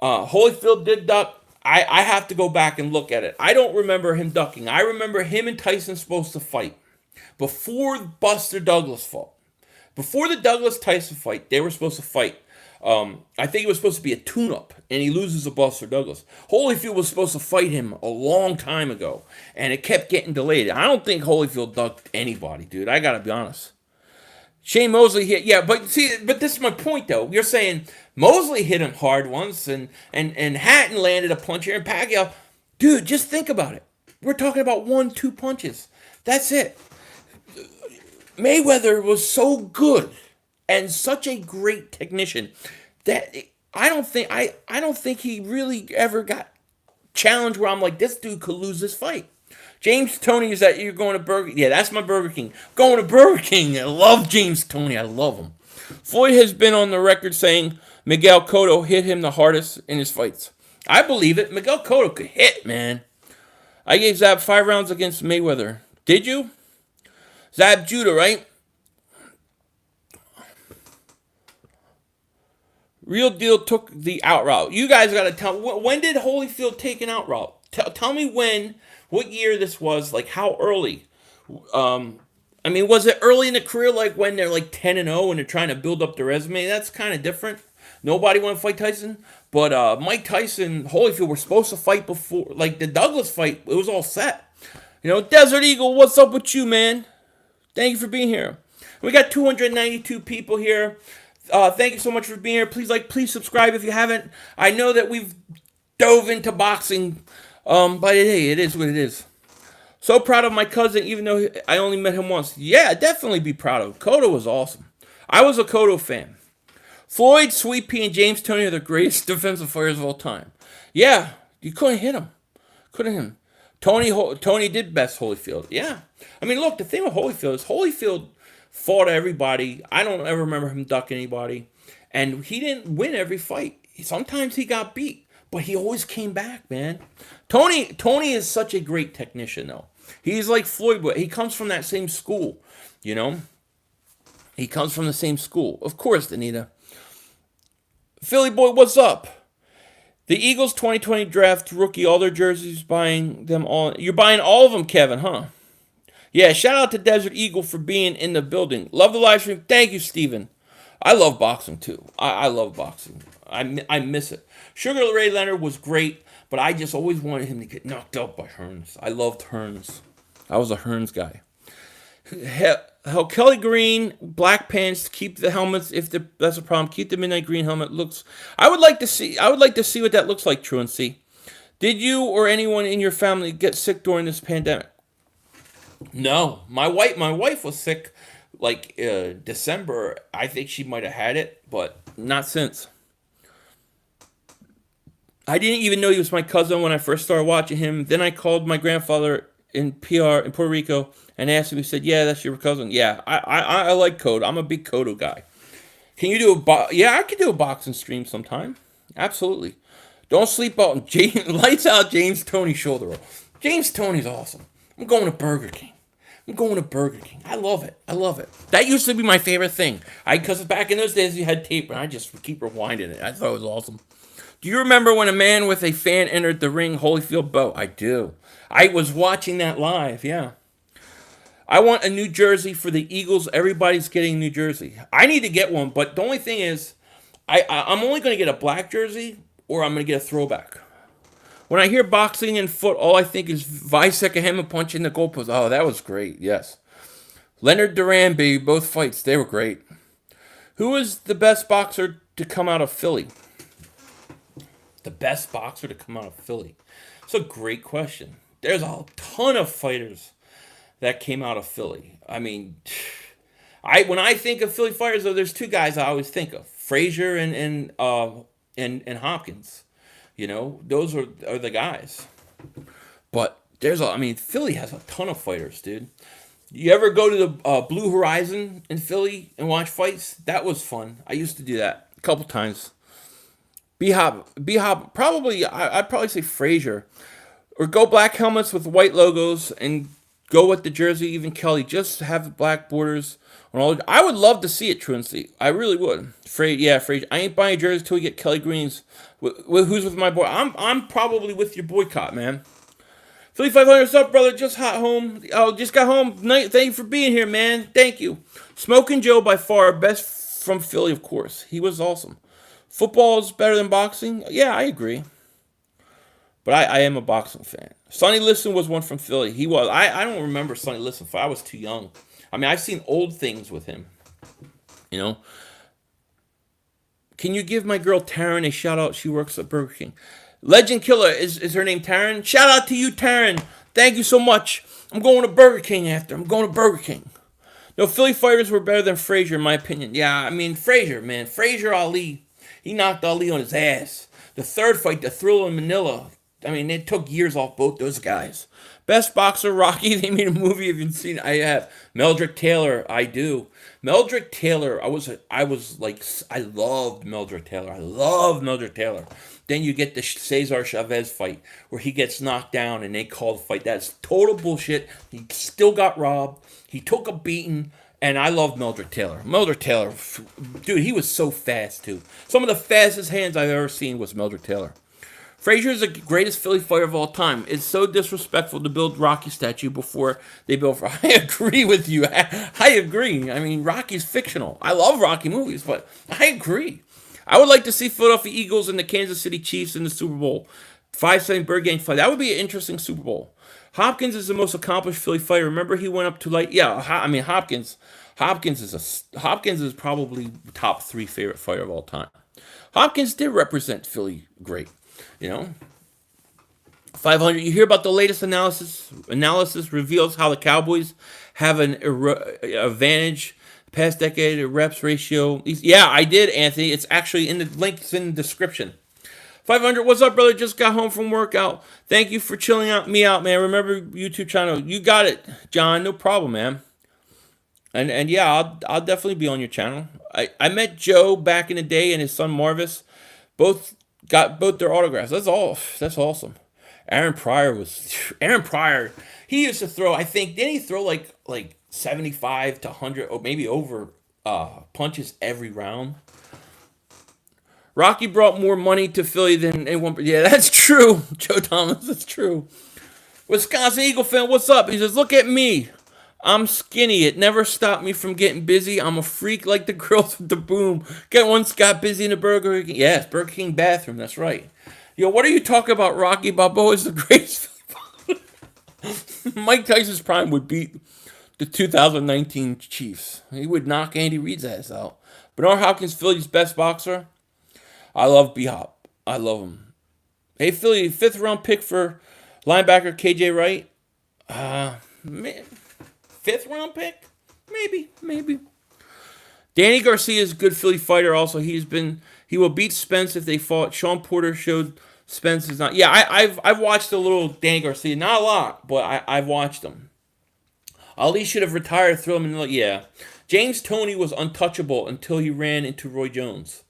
Holyfield did duck? I have to go back and look at it. I don't remember him ducking. I remember him and Tyson supposed to fight before Buster Douglas fought. Before the Douglas-Tyson fight, they were supposed to fight. I think it was supposed to be a tune-up, and he loses to Buster Douglas. Holyfield was supposed to fight him a long time ago, and it kept getting delayed. I don't think Holyfield ducked anybody, dude. I gotta be honest. Shane Mosley hit, yeah, but this is my point, though. You're saying Mosley hit him hard once, and Hatton landed a punch here, and Pacquiao. Dude, just think about it. We're talking about 1-2 punches. That's it. Mayweather was so good and such a great technician that I don't think he really ever got challenged where I'm like, this dude could lose this fight. James Toney, is that you're going to Burger King? Yeah, that's my Burger King. Going to Burger King. I love James Toney. I love him. Floyd has been on the record saying Miguel Cotto hit him the hardest in his fights. I believe it. Miguel Cotto could hit, man. I gave Zab 5 rounds against Mayweather. Did you? Zab Judah, right? Real Deal took the out route. You guys got to tell, when did Holyfield take an out route? Tell me what year this was, like how early. I mean, was it early in the career, like when they're like 10-0 and they're trying to build up their resume? That's kind of different. Nobody want to fight Tyson, but Mike Tyson, Holyfield were supposed to fight before, like the Douglas fight. It was all set. You know, Desert Eagle, what's up with you, man? Thank you for being here. We got 292 people here. Thank you so much for being here. Please subscribe if you haven't. I know that we've dove into boxing, but hey, it is what it is. So proud of my cousin, even though I only met him once. Yeah, definitely be proud of him. Cotto was awesome. I was a Cotto fan. Floyd, Sweet Pea, and James Toney are the greatest defensive fighters of all time. Yeah, you couldn't hit him. Tony did best Holyfield. Yeah. I mean, look, the thing with Holyfield is Holyfield fought everybody. I don't ever remember him duck anybody. And he didn't win every fight. Sometimes he got beat, but he always came back, man. Tony is such a great technician, though. He's like Floyd, but he comes from that same school, you know? He comes from the same school. Of course, Danita. Philly boy, what's up? The Eagles 2020 draft rookie, all their jerseys, buying them all. You're buying all of them, Kevin, huh? Yeah, shout out to Desert Eagle for being in the building. Love the live stream. Thank you, Steven. I love boxing, too. I love boxing. I miss it. Sugar Ray Leonard was great, but I just always wanted him to get knocked out by Hearns. I loved Hearns. I was a Hearns guy. Hell, Kelly Green, black pants, keep the helmets that's a problem. Keep the midnight green helmet. I would like to see what that looks like, Truancy. Did you or anyone in your family get sick during this pandemic? No, my wife was sick like December. I think she might have had it, but not since. I didn't even know he was my cousin when I first started watching him. Then I called my grandfather in PR in Puerto Rico and asked him. He said, "Yeah, that's your cousin." Yeah, I like Code. I'm a big Kodo guy. Can you do yeah, I could do a boxing stream sometime. Absolutely. Don't sleep on James. Lights out James Tony shoulder roll. James Tony's awesome. I'm going to Burger King. I'm going to Burger King. I love it. I love it. That used to be my favorite thing. Because back in those days you had tape and I just keep rewinding it. I thought it was awesome. Do you remember when a man with a fan entered the ring, Holyfield Bow? I do. I was watching that live, yeah. I want a New Jersey for the Eagles. Everybody's getting New Jersey. I need to get one, but the only thing is, I'm only going to get a black jersey or I'm going to get a throwback. When I hear boxing and foot, all I think is Visek and him punching the goalpost. Oh, that was great, yes. Leonard Duran, baby, both fights, they were great. Who is the best boxer to come out of Philly? The best boxer to come out of Philly? It's a great question. There's a ton of fighters that came out of Philly. I mean, when I think of Philly fighters, though, there's two guys I always think of: Frazier and Hopkins. You know, those are the guys. But Philly has a ton of fighters, dude. You ever go to the Blue Horizon in Philly and watch fights? That was fun. I used to do that a couple times. B-Hop, probably, I'd probably say Frazier. Or go black helmets with white logos and go with the jersey, even Kelly. Just have black borders on all. I would love to see it, Truancy. I really would. Frazier. I ain't buying a jersey till we get Kelly Greens. Who's with my boy? I'm probably with your boycott, man. 3,500, what's up, brother? Just got home. Thank you for being here, man. Thank you. Smoking Joe, by far, best from Philly, of course. He was awesome. Football is better than boxing? Yeah, I agree. But I am a boxing fan. Sonny Liston was one from Philly. He was. I don't remember Sonny Liston. I was too young. I mean, I've seen old things with him. You know? Can you give my girl Taryn a shout out? She works at Burger King. Legend Killer, is her name Taryn? Shout out to you, Taryn. Thank you so much. I'm going to Burger King after. I'm going to Burger King. No, Philly fighters were better than Frazier, in my opinion. Yeah, I mean, Frazier, man. Frazier Ali. He knocked Ali on his ass. The third fight, the Thrill in Manila. I mean, it took years off both those guys. Best boxer, Rocky. They made a movie. Have you seen it? I have. Meldrick Taylor. I do. Meldrick Taylor. I loved Meldrick Taylor. I love Meldrick Taylor. Then you get the Cesar Chavez fight where he gets knocked down and they call the fight. That's total bullshit. He still got robbed. He took a beating. And I love Meldrick Taylor. Meldrick Taylor, dude, he was so fast, too. Some of the fastest hands I've ever seen was Meldrick Taylor. Frazier is the greatest Philly fighter of all time. It's so disrespectful to build Rocky statue before they build. I agree with you. I agree. I mean, Rocky's fictional. I love Rocky movies, but I agree. I would like to see Philadelphia Eagles and the Kansas City Chiefs in the Super Bowl. 5-7 Bird Gang fight. That would be an interesting Super Bowl. Hopkins is the most accomplished Philly fighter. Remember, he went up to Hopkins. Hopkins is probably top 3 favorite fighter of all time. Hopkins did represent Philly great, you know. 500. You hear about the latest analysis? Analysis reveals how the Cowboys have an advantage past decade reps ratio. Yeah, I did, Anthony. It's actually in the links in the description. 500, what's up, brother? Just got home from workout. Thank you for chilling me out, man. Remember YouTube channel. You got it, John. No problem, man. And yeah, I'll definitely be on your channel. I met Joe back in the day and his son Marvis. Both got their autographs. That's awesome. Aaron Pryor, he used to throw, I think, didn't he throw like 75 to 100 or maybe over punches every round? Rocky brought more money to Philly than anyone. Yeah, that's true. Joe Thomas, that's true. Wisconsin Eagle fan, what's up? He says, look at me. I'm skinny. It never stopped me from getting busy. I'm a freak like the girls with the boom. Once got busy in the Burger King. Yes, Burger King bathroom. That's right. Yo, what are you talking about? Rocky Balboa is the greatest. Mike Tyson's prime would beat the 2019 Chiefs. He would knock Andy Reid's ass out. Bernard Hopkins, Philly's best boxer. I love B-Hop. I love him. Hey, Philly, 5th round pick for linebacker KJ Wright. Man, 5th round pick? Maybe. Danny Garcia is a good Philly fighter. Also, he will beat Spence if they fought. Sean Porter showed Spence is not. Yeah, I've watched a little Danny Garcia, not a lot, but I've watched him. Ali should have retired. Throw him in the yeah. James Toney was untouchable until he ran into Roy Jones.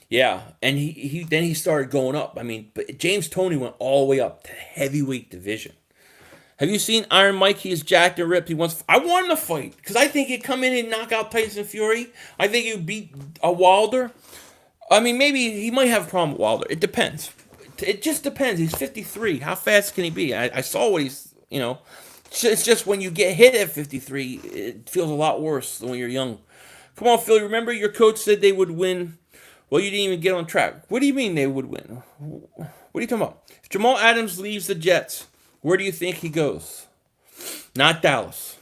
Yeah, and he started going up. I mean, but James Toney went all the way up to the heavyweight division. Have you seen Iron Mike? He is jacked and ripped. I want him to fight because I think he'd come in and knock out Tyson Fury. I think he'd beat a Wilder. I mean, maybe he might have a problem with Wilder. It depends. It just depends. He's 53. How fast can he be? I saw what he's. It's just when you get hit at 53, it feels a lot worse than when you're young. Come on, Philly. Remember your coach said they would win. Well, you didn't even get on track. What do you mean they would win? What are you talking about? If Jamal Adams leaves the Jets, where do you think he goes? Not Dallas.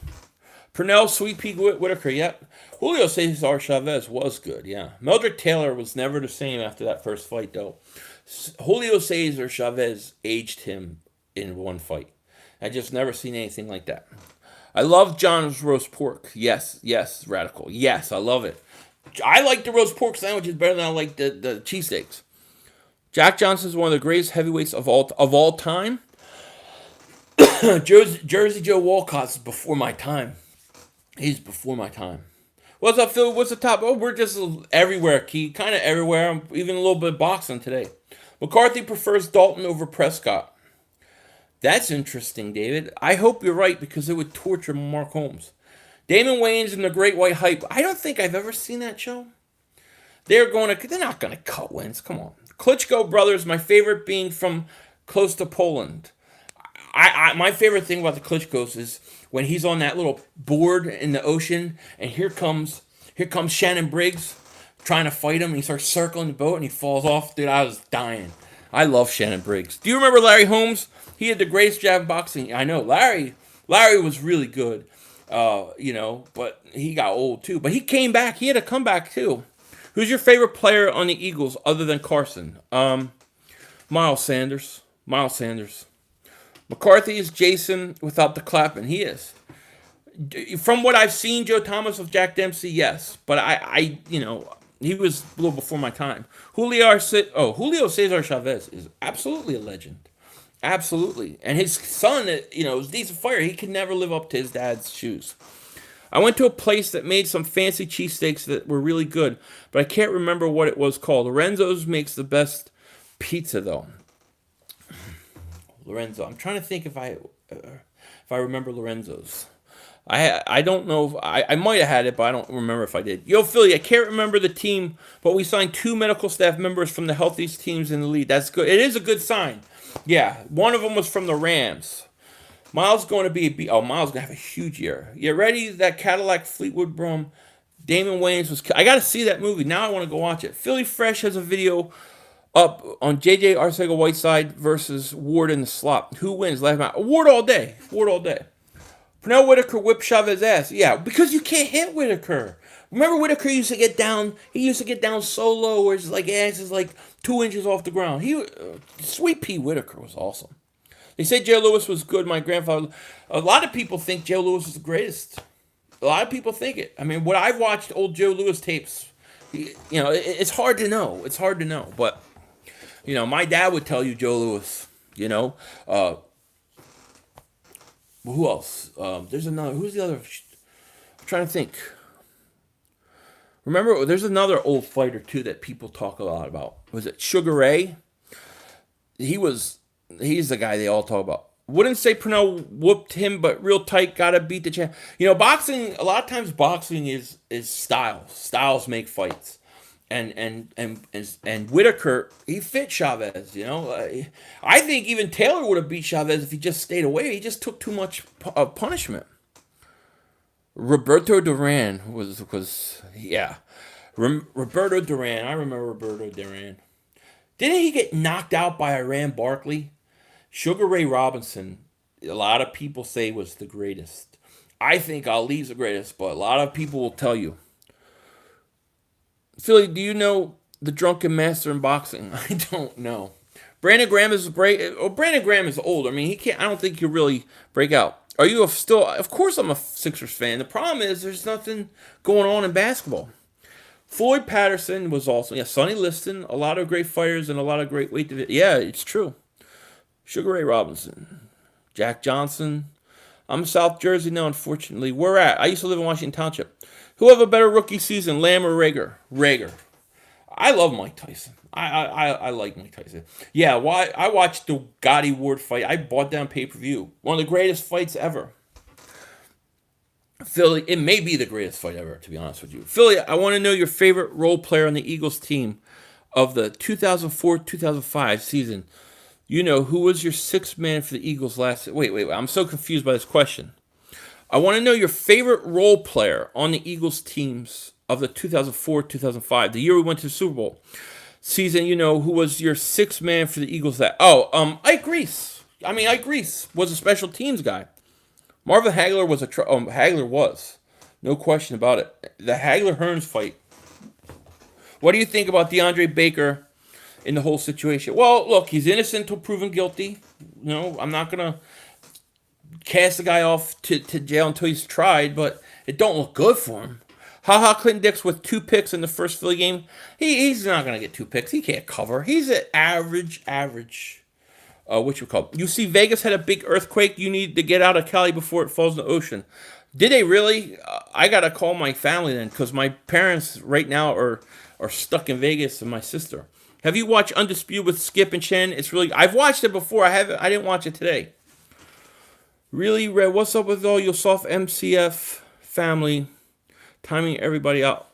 Purnell, Sweet Pea Whitaker, yep. Julio Cesar Chavez was good, yeah. Meldrick Taylor was never the same after that first fight, though. Julio Cesar Chavez aged him in one fight. I just never seen anything like that. I love John's roast pork. Yes, Radical. Yes, I love it. I like the roast pork sandwiches better than I like the cheesesteaks. Jack Johnson is one of the greatest heavyweights of all time. Jersey Joe Walcott is before my time. He's before my time. What's up, Phil? What's the top? Oh, we're just everywhere, Key. Kind of everywhere. Even a little bit of boxing today. McCarthy prefers Dalton over Prescott. That's interesting, David. I hope you're right because it would torture Mark Holmes. Damon Wayans and the Great White Hype. I don't think I've ever seen that show. They're not going to cut wins. Come on. Klitschko brothers, my favorite being from close to Poland. My favorite thing about the Klitschkos is when he's on that little board in the ocean, and here comes Shannon Briggs trying to fight him, and he starts circling the boat, and he falls off. Dude, I was dying. I love Shannon Briggs. Do you remember Larry Holmes? He had the greatest jab in boxing. I know. Larry was really good, but he got old too. But he came back. He had a comeback too. Who's your favorite player on the Eagles other than Carson? Miles Sanders. McCarthy is Jason without the clapping. He is. From what I've seen, Joe Thomas of Jack Dempsey, yes. But he was a little before my time. Julio Cesar Chavez is absolutely a legend. Absolutely. And his son, is decent fighter. He could never live up to his dad's shoes. I went to a place that made some fancy cheesesteaks that were really good, but I can't remember what it was called. Lorenzo's makes the best pizza, though. Lorenzo. I'm trying to think if I remember Lorenzo's. I don't know. I might have had it, but I don't remember if I did. Yo, Philly, I can't remember the team, but we signed 2 medical staff members from the healthiest teams in the league. That's good. It is a good sign. Yeah, one of them was from the Rams. Miles going to Miles going to have a huge year. You ready? That Cadillac Fleetwood Brom. Damon Wayans was. I got to see that movie. Now I want to go watch it. Philly Fresh has a video up on J.J. Arcega-Whiteside versus Ward in the slot. Who wins? Last match. Ward all day. Pernell Whitaker whipped Chavez's ass. Yeah, because you can't hit Whitaker. Remember Whitaker used to get down. He used to get down so low where his ass is 2 inches off the ground. Sweet Pea Whitaker was awesome. They say Joe Louis was good. My grandfather. A lot of people think Joe Louis is the greatest. A lot of people think it. I mean, what I've watched old Joe Louis tapes, it's hard to know. It's hard to know. But, my dad would tell you Joe Louis, who else? There's another. Who's the other? I'm trying to think. Remember, there's another old fighter, too, that people talk a lot about. Was it Sugar Ray? He's the guy they all talk about. Wouldn't say Pernell whooped him, but real tight, gotta beat the champ. Boxing, a lot of times boxing is styles. Styles make fights. And Whitaker, he fit Chavez, I think even Taylor would have beat Chavez if he just stayed away. He just took too much punishment. Roberto Duran was Roberto Duran. I remember Roberto Duran. Didn't he get knocked out by Iran Barkley? Sugar Ray Robinson, a lot of people say was the greatest. I think Ali's the greatest, but a lot of people will tell you. Philly, do you know the Drunken Master in boxing? I don't know. Brandon Graham is Brandon Graham is old. I mean, he can't. I don't think he'll really break out. Are you still? Of course, I'm a Sixers fan. The problem is there's nothing going on in basketball. Floyd Patterson was also Sonny Liston. A lot of great fighters and a lot of great weight division. Yeah, it's true. Sugar Ray Robinson, Jack Johnson. I'm South Jersey now, unfortunately. Where at? I used to live in Washington Township. Who have a better rookie season, Lamb or Rager? Rager. I love Mike Tyson. I like Mike Tyson. Yeah, why? I watched the Gotti Ward fight. I bought down pay-per-view. One of the greatest fights ever. Philly, it may be the greatest fight ever, to be honest with you. Philly, I want to know your favorite role player on the Eagles team of the 2004-2005 season. You know, who was your sixth man for the Eagles last... Wait. I'm so confused by this question. I want to know your favorite role player on the Eagles teams of the 2004-2005, the year we went to the Super Bowl season. You know, who was your sixth man for the Eagles that... Ike Reese. Ike Reese was a special teams guy. Marvin Hagler was Hagler was. No question about it. The Hagler-Hearns fight. What do you think about DeAndre Baker in the whole situation? Well, look, he's innocent until proven guilty. You know, I'm not going to cast the guy off to jail until he's tried, but it don't look good for him. Clinton Dix with 2 picks in the first Philly game. He's not going to get 2 picks. He can't cover. He's an average. What you call? You see, Vegas had a big earthquake. You need to get out of Cali before it falls in the ocean. Did they really? I got to call my family then, because my parents right now are stuck in Vegas, and my sister. Have you watched Undisputed with Skip and Chen? It's really... I've watched it before. I didn't watch it today. Really, Red, what's up with all your soft MCF family? Timing everybody out.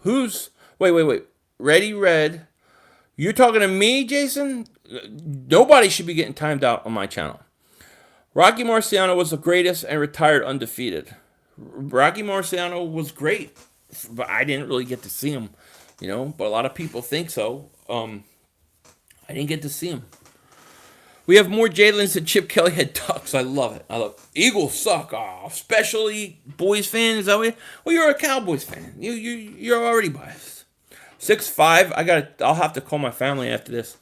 Who's... Wait. Ready, Red. You're talking to me, Jason? Nobody should be getting timed out on my channel. Rocky Marciano was the greatest and retired undefeated. Rocky Marciano was great, but I didn't really get to see him, you know, but a lot of people think so. I didn't get to see him. We have more Jalen's than Chip Kelly had Ducks. I love it. Eagles suck. Oh, especially boys fans. Is that what? Well, you're a Cowboys fan. You're already biased. 6'5". I'll have to call my family after this.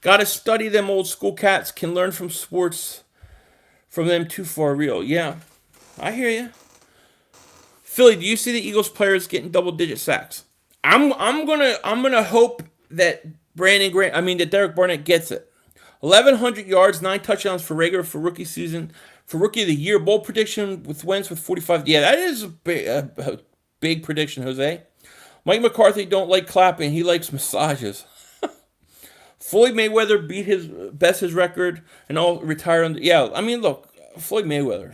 Gotta study them old school cats. Can learn from sports from them too far real. Yeah, I hear you. Philly, do you see the Eagles players getting double-digit sacks? I'm gonna hope that that Derek Barnett gets it. 1,100 yards, 9 touchdowns for Rager for rookie season, for rookie of the year. Bold prediction with Wentz with 45. Yeah, that is a big prediction, Jose. Mike McCarthy don't like clapping. He likes massages. Floyd Mayweather beat his record and all retired. Look, Floyd Mayweather.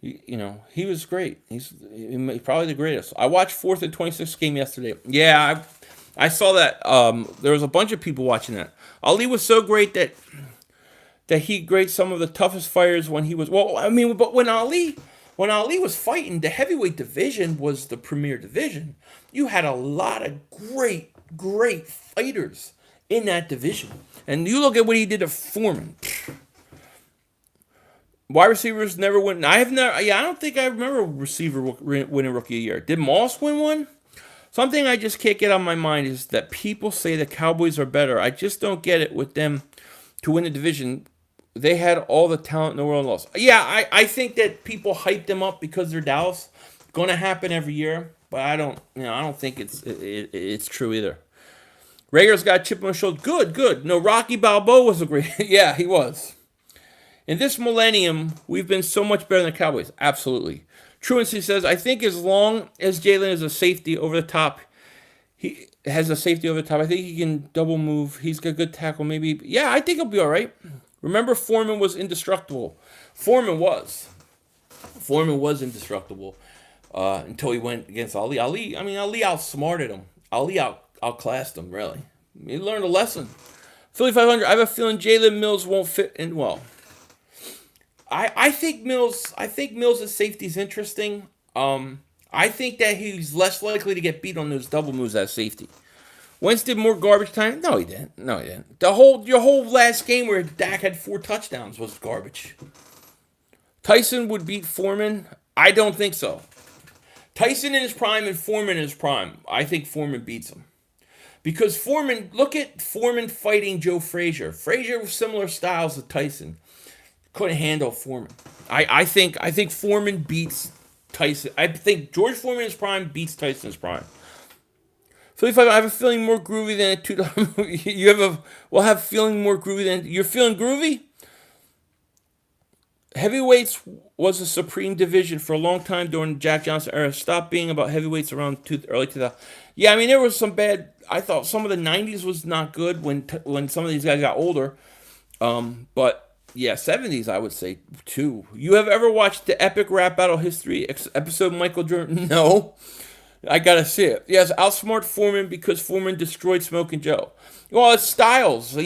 He was great. He's probably the greatest. I watched 4th and 26 game yesterday. Yeah, I saw that. There was a bunch of people watching that. Ali was so great that he graded some of the toughest fighters when he was. But when Ali was fighting, the heavyweight division was the premier division. You had a lot of great fighters in that division. And you look at what he did to Foreman. Wide receivers never win. I don't think I remember a receiver winning Rookie of the Year. Did Moss win one? Something I just can't get on my mind is that people say the Cowboys are better. I just don't get it with them to win the division. They had all the talent in the world and lost. Yeah, I think that people hype them up because they're Dallas. Going to happen every year, but I don't think it's true either. Rager's got a chip on his shoulder. Good. No, Rocky Balboa was a great... Yeah, he was. In this millennium, we've been so much better than the Cowboys. Absolutely. Truancy says, I think as long as Jalen is a safety over the top, he has a safety over the top. I think he can double move. He's got good tackle, maybe. Yeah, I think he'll be all right. Remember, Foreman was indestructible. Foreman was indestructible until he went against Ali. Ali outsmarted him. Ali outclassed him, really. He learned a lesson. Philly 500, I have a feeling Jalen Mills won't fit in well. I think Mills' safety is interesting. I think that he's less likely to get beat on those double moves as safety. Wentz did more garbage time? No, he didn't. Your whole last game where Dak had 4 touchdowns was garbage. Tyson would beat Foreman? I don't think so. Tyson in his prime and Foreman in his prime. I think Foreman beats him. Because Foreman, look at Foreman fighting Joe Frazier. Frazier was similar styles to Tyson. Couldn't handle Foreman. I think Foreman beats Tyson. I think George Foreman in his prime beats Tyson's prime. Philly five. I have a feeling more groovy than a two. You have feeling more groovy than you're feeling groovy. Heavyweights was a supreme division for a long time during the Jack Johnson era. Stopped being about heavyweights around early 2000. Yeah, I mean there was some bad. I thought some of the '90s was not good when some of these guys got older. But yeah, '70s I would say too. You have ever watched the epic rap battle history episode Michael Jordan? No, I gotta see it. Yes, outsmart Foreman because Foreman destroyed Smoking Joe. Well, it's styles.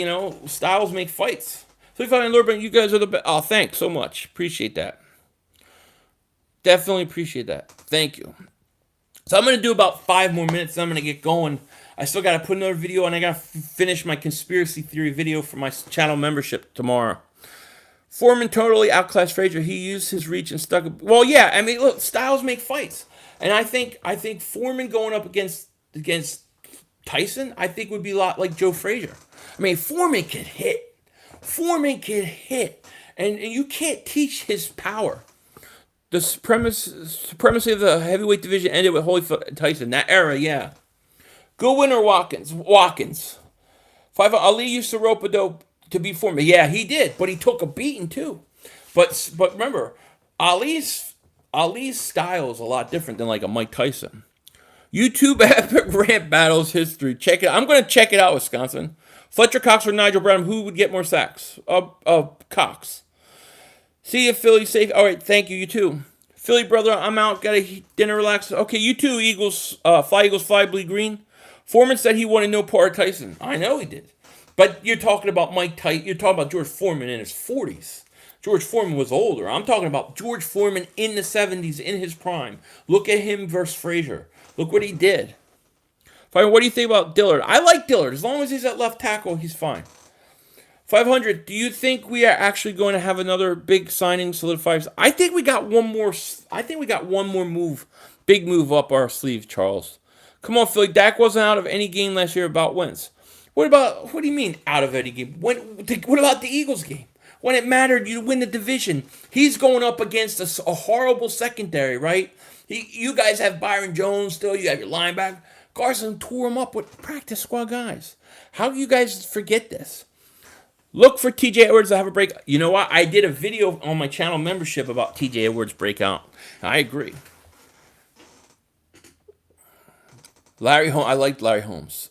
Styles make fights. So if I learn, you guys are the best. Oh, thanks so much. Appreciate that. Definitely appreciate that. Thank you. So I'm going to do about 5 more minutes, and I'm going to get going. I still got to put another video, and I got to finish my conspiracy theory video for my channel membership tomorrow. Foreman totally outclassed Frazier. He used his reach and stuck. Well, yeah. I mean, look, styles make fights, and I think Foreman going up against Tyson, I think would be a lot like Joe Frazier. I mean, Foreman can hit. And you can't teach his power. The supremacy of the heavyweight division ended with Holyfield Tyson. That era, yeah. Goodwin or Watkins? Watkins. Ali used to rope a dope to beat Foreman. Yeah, he did, but he took a beating too. But remember, Ali's style is a lot different than like a Mike Tyson. YouTube epic rant battles history. Check it. I'm going to check it out, Wisconsin. Fletcher Cox or Nigel Brown, who would get more sacks? Cox. See you, Philly. Safe. All right, thank you. You too. Philly, brother, I'm out. Got a dinner, relax. Okay, you too, Eagles. Eagles, fly, bleed green. Foreman said he wanted no part of Tyson. I know he did. But you're talking about Mike Tyson. You're talking about George Foreman in his 40s. George Foreman was older. I'm talking about George Foreman in the 70s, in his prime. Look at him versus Frazier. Look what he did. What do you think about Dillard? I like Dillard. As long as he's at left tackle, he's fine. 500. Do you think we are actually going to have another big signing solidified? I think we got one more. Move, big move up our sleeve, Charles. Come on, Philly. Dak wasn't out of any game last year about wins. What do you mean out of any game? What about the Eagles game? When it mattered, you win the division. He's going up against a horrible secondary, right? You guys have Byron Jones still. You have your linebacker. Carson tore him up with practice squad guys. How do you guys forget this? Look for TJ Edwards to have a break. You know what? I did a video on my channel membership about TJ Edwards breakout. I agree. I liked Larry Holmes.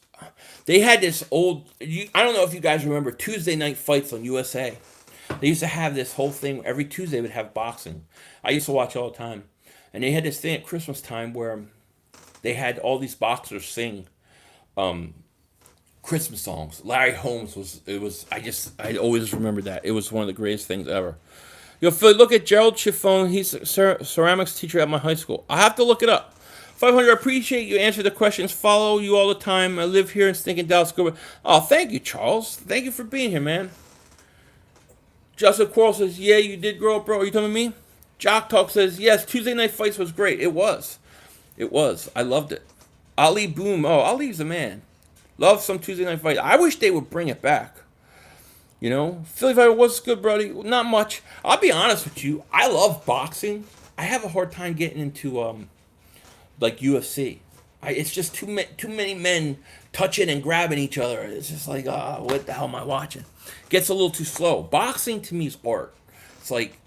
They had this old. I don't know if you guys remember Tuesday night fights on USA. They used to have this whole thing. Every Tuesday would have boxing. I used to watch all the time. And they had this thing at Christmas time where they had all these boxers sing Christmas songs. Larry Holmes I always remember that. It was one of the greatest things ever. Phil, look at Gerald Chiffone. He's a ceramics teacher at my high school. I have to look it up. 500, I appreciate you answer the questions. Follow you all the time. I live here in stinking Dallas. Oh, thank you, Charles. Thank you for being here, man. Joseph Quarles says, yeah, you did grow up, bro. Are you talking to me? Jock Talk says, yes, Tuesday Night Fights was great. It was. I loved it. Ali Boom. Oh, Ali's the man. Love some Tuesday Night Fights. I wish they would bring it back. Philly Fighter, what's good, buddy? Not much. I'll be honest with you. I love boxing. I have a hard time getting into like UFC. It's just too many men touching and grabbing each other. It's just like, what the hell am I watching? Gets a little too slow. Boxing to me is art. It's like,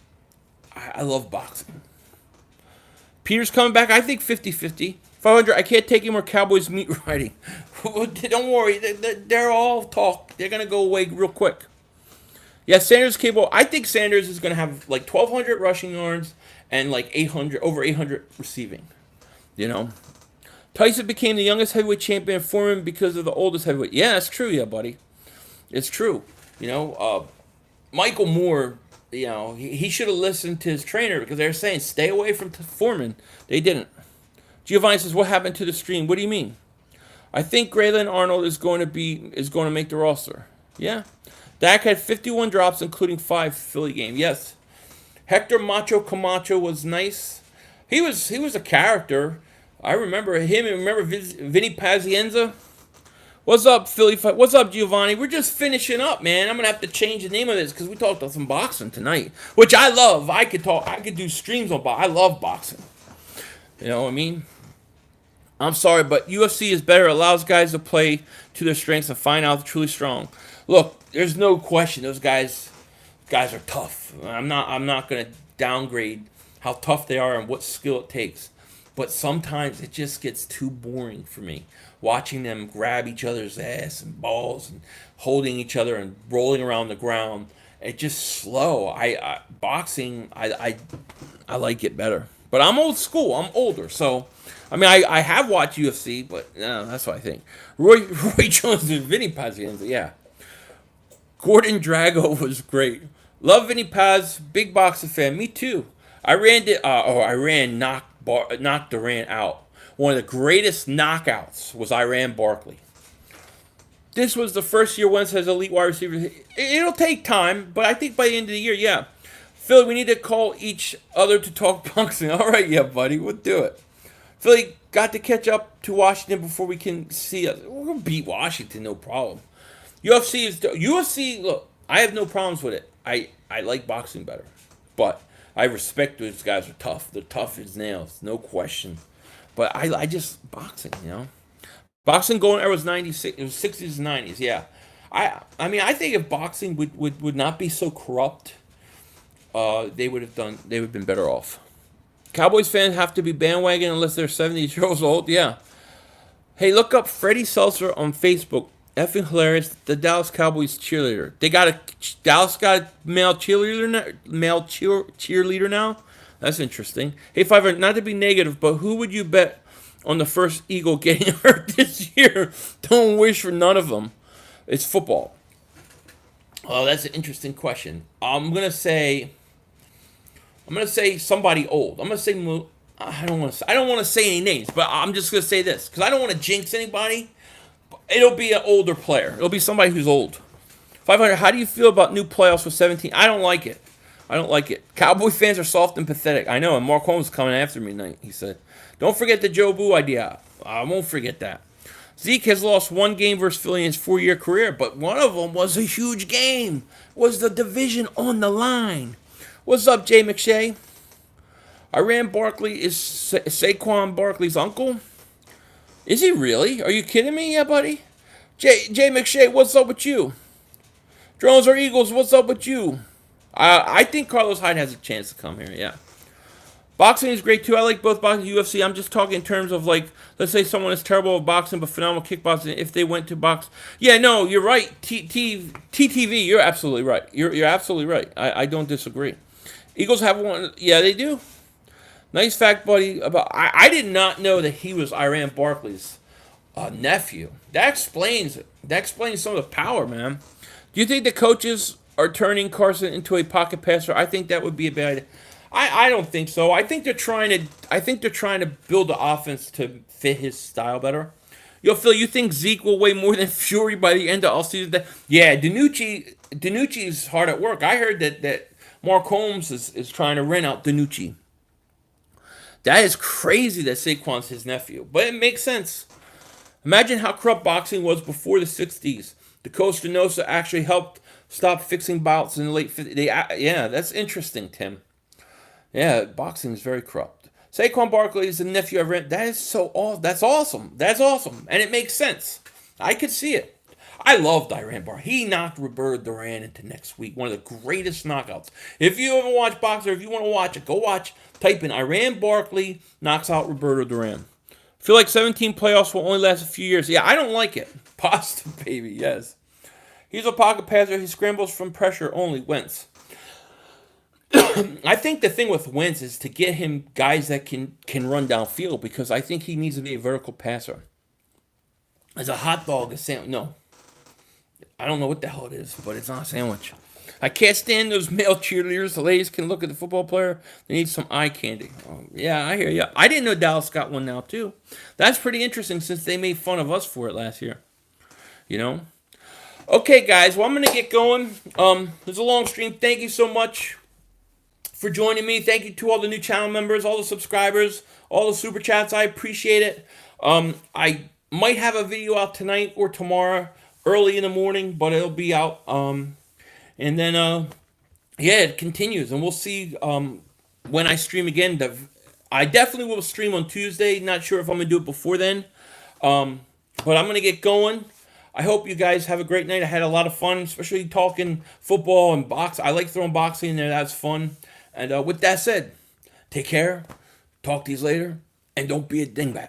I love boxing. Peter's coming back. I think 50-50. 500, I can't take any more Cowboys meat riding. Don't worry. They're all talk. They're going to go away real quick. Yeah, Sanders cable. I think Sanders is going to have like 1,200 rushing yards and like over 800 receiving. Tyson became the youngest heavyweight champion, Foreman because of the oldest heavyweight. Yeah, that's true, yeah, buddy. It's true. Michael Moore, he should have listened to his trainer because they were saying stay away from Foreman. They didn't. Giovanni says, what happened to the stream? What do you mean? I think Grayland Arnold is going to make the roster. Yeah. Dak had 51 drops, including 5 Philly games. Yes. Hector Macho Camacho was nice. He was a character. I remember him. Remember Vinny Pazienza? What's up, Philly Fight? What's up, Giovanni? We're just finishing up, man. I'm gonna have to change the name of this because we talked about some boxing tonight, which I love. I could do streams on boxing. I love boxing. You know what I mean? I'm sorry, but UFC is better. It allows guys to play to their strengths and find out truly strong. Look, there's no question those guys are tough. I'm not gonna downgrade how tough they are and what skill it takes. But sometimes it just gets too boring for me. Watching them grab each other's ass and balls and holding each other and rolling around the ground. It's just slow. Boxing, I like it better. But I'm old school. I'm older. So, I mean, I have watched UFC, but that's what I think. Roy Jones and Vinny Paz, yeah. Gordon Drago was great. Love Vinny Paz, big boxing fan. Me too. Knocked Durant out. One of the greatest knockouts was Iran Barkley. This was the first year Wentz has elite wide receivers. It'll take time, but I think by the end of the year, yeah. Philly, we need to call each other to talk boxing. All right, yeah, buddy, we'll do it. Philly got to catch up to Washington before we can see us. We're gonna beat Washington, no problem. UFC. Look, I have no problems with it. I like boxing better, but I respect those guys are tough. They're tough as nails, no question. But I just boxing, you know. Boxing golden era was 96. It was 60s and 90s. Yeah, I mean I think if boxing would not be so corrupt, they would have been better off. Cowboys fans have to be bandwagon unless they're 70 years old. Yeah. Hey, look up Freddie Seltzer on Facebook. Effing hilarious. The Dallas Cowboys cheerleader. Dallas got a male cheerleader now. That's interesting. Hey, Fiverr, not to be negative, but who would you bet on the first Eagle getting hurt this year? Don't wish for none of them. It's football. Oh, that's an interesting question. I'm gonna say somebody old. I'm gonna say I don't want to say any names, but I'm just gonna say this because I don't want to jinx anybody. It'll be an older player. It'll be somebody who's old. 500. How do you feel about new playoffs for 17? I don't like it. Cowboy fans are soft and pathetic. I know, and Mark Holmes is coming after me tonight, he said. Don't forget the Joe Boo idea. I won't forget that. Zeke has lost one game versus Philly in his 4-year career, but one of them was a huge game. Was the division on the line. What's up, Jay McShay? Iran Barkley is Saquon Barkley's uncle? Is he really? Are you kidding me? Yeah, buddy. Jay McShay, what's up with you? Drones or Eagles, what's up with you? I think Carlos Hyde has a chance to come here, yeah. Boxing is great, too. I like both boxing and UFC. I'm just talking in terms of, like, let's say someone is terrible at boxing but phenomenal kickboxing if they went to box. Yeah, no, you're right. TTV, you're absolutely right. You're absolutely right. I don't disagree. Eagles have one. Yeah, they do. Nice fact, buddy. I did not know that he was Iran Barkley's nephew. That explains it. That explains some of the power, man. Do you think the coaches are turning Carson into a pocket passer? I think that would be a bad idea. I don't think so. I think they're trying to build the offense to fit his style better. Yo, Phil, you think Zeke will weigh more than Fury by the end of all season? Yeah, Danucci's hard at work. I heard that Mark Holmes is trying to rent out Danucci. That is crazy that Saquon's his nephew, but it makes sense. Imagine how corrupt boxing was before the 60s. The Costa Nostra actually helped stop fixing bouts in the late 50s. Yeah, that's interesting, Tim. Yeah, boxing is very corrupt. Saquon Barkley is the nephew of Rent. That is so awesome. That's awesome. That's awesome. And it makes sense. I could see it. I loved Iran Barkley. He knocked Roberto Duran into next week. One of the greatest knockouts. If you ever watch boxing, or if you want to watch it, go watch. Type in Iran Barkley knocks out Roberto Duran. Feel like 17 playoffs will only last a few years. Yeah, I don't like it. Pasta, baby, yes. He's a pocket passer. He scrambles from pressure only. Wentz. I think the thing with Wentz is to get him guys that can run downfield because I think he needs to be a vertical passer. As a hot dog, a sandwich. No. I don't know what the hell it is, but it's not a sandwich. I can't stand those male cheerleaders. The ladies can look at the football player. They need some eye candy. Oh, yeah, I hear you. I didn't know Dallas got one now, too. That's pretty interesting since they made fun of us for it last year. You know? Okay, guys. Well, I'm going to get going. There's a long stream. Thank you so much for joining me. Thank you to all the new channel members, all the subscribers, all the super chats. I appreciate it. I Might have a video out tonight or tomorrow, early in the morning, but it'll be out. And then yeah, it continues, and we'll see when I stream again. I definitely will stream on Tuesday. Not sure if I'm gonna do it before then, but I'm gonna get going. I hope you guys have a great night. I had a lot of fun, especially talking football and box. I like throwing boxing in there. That's fun. And with that said, take care. Talk to you later, and don't be a dingbat.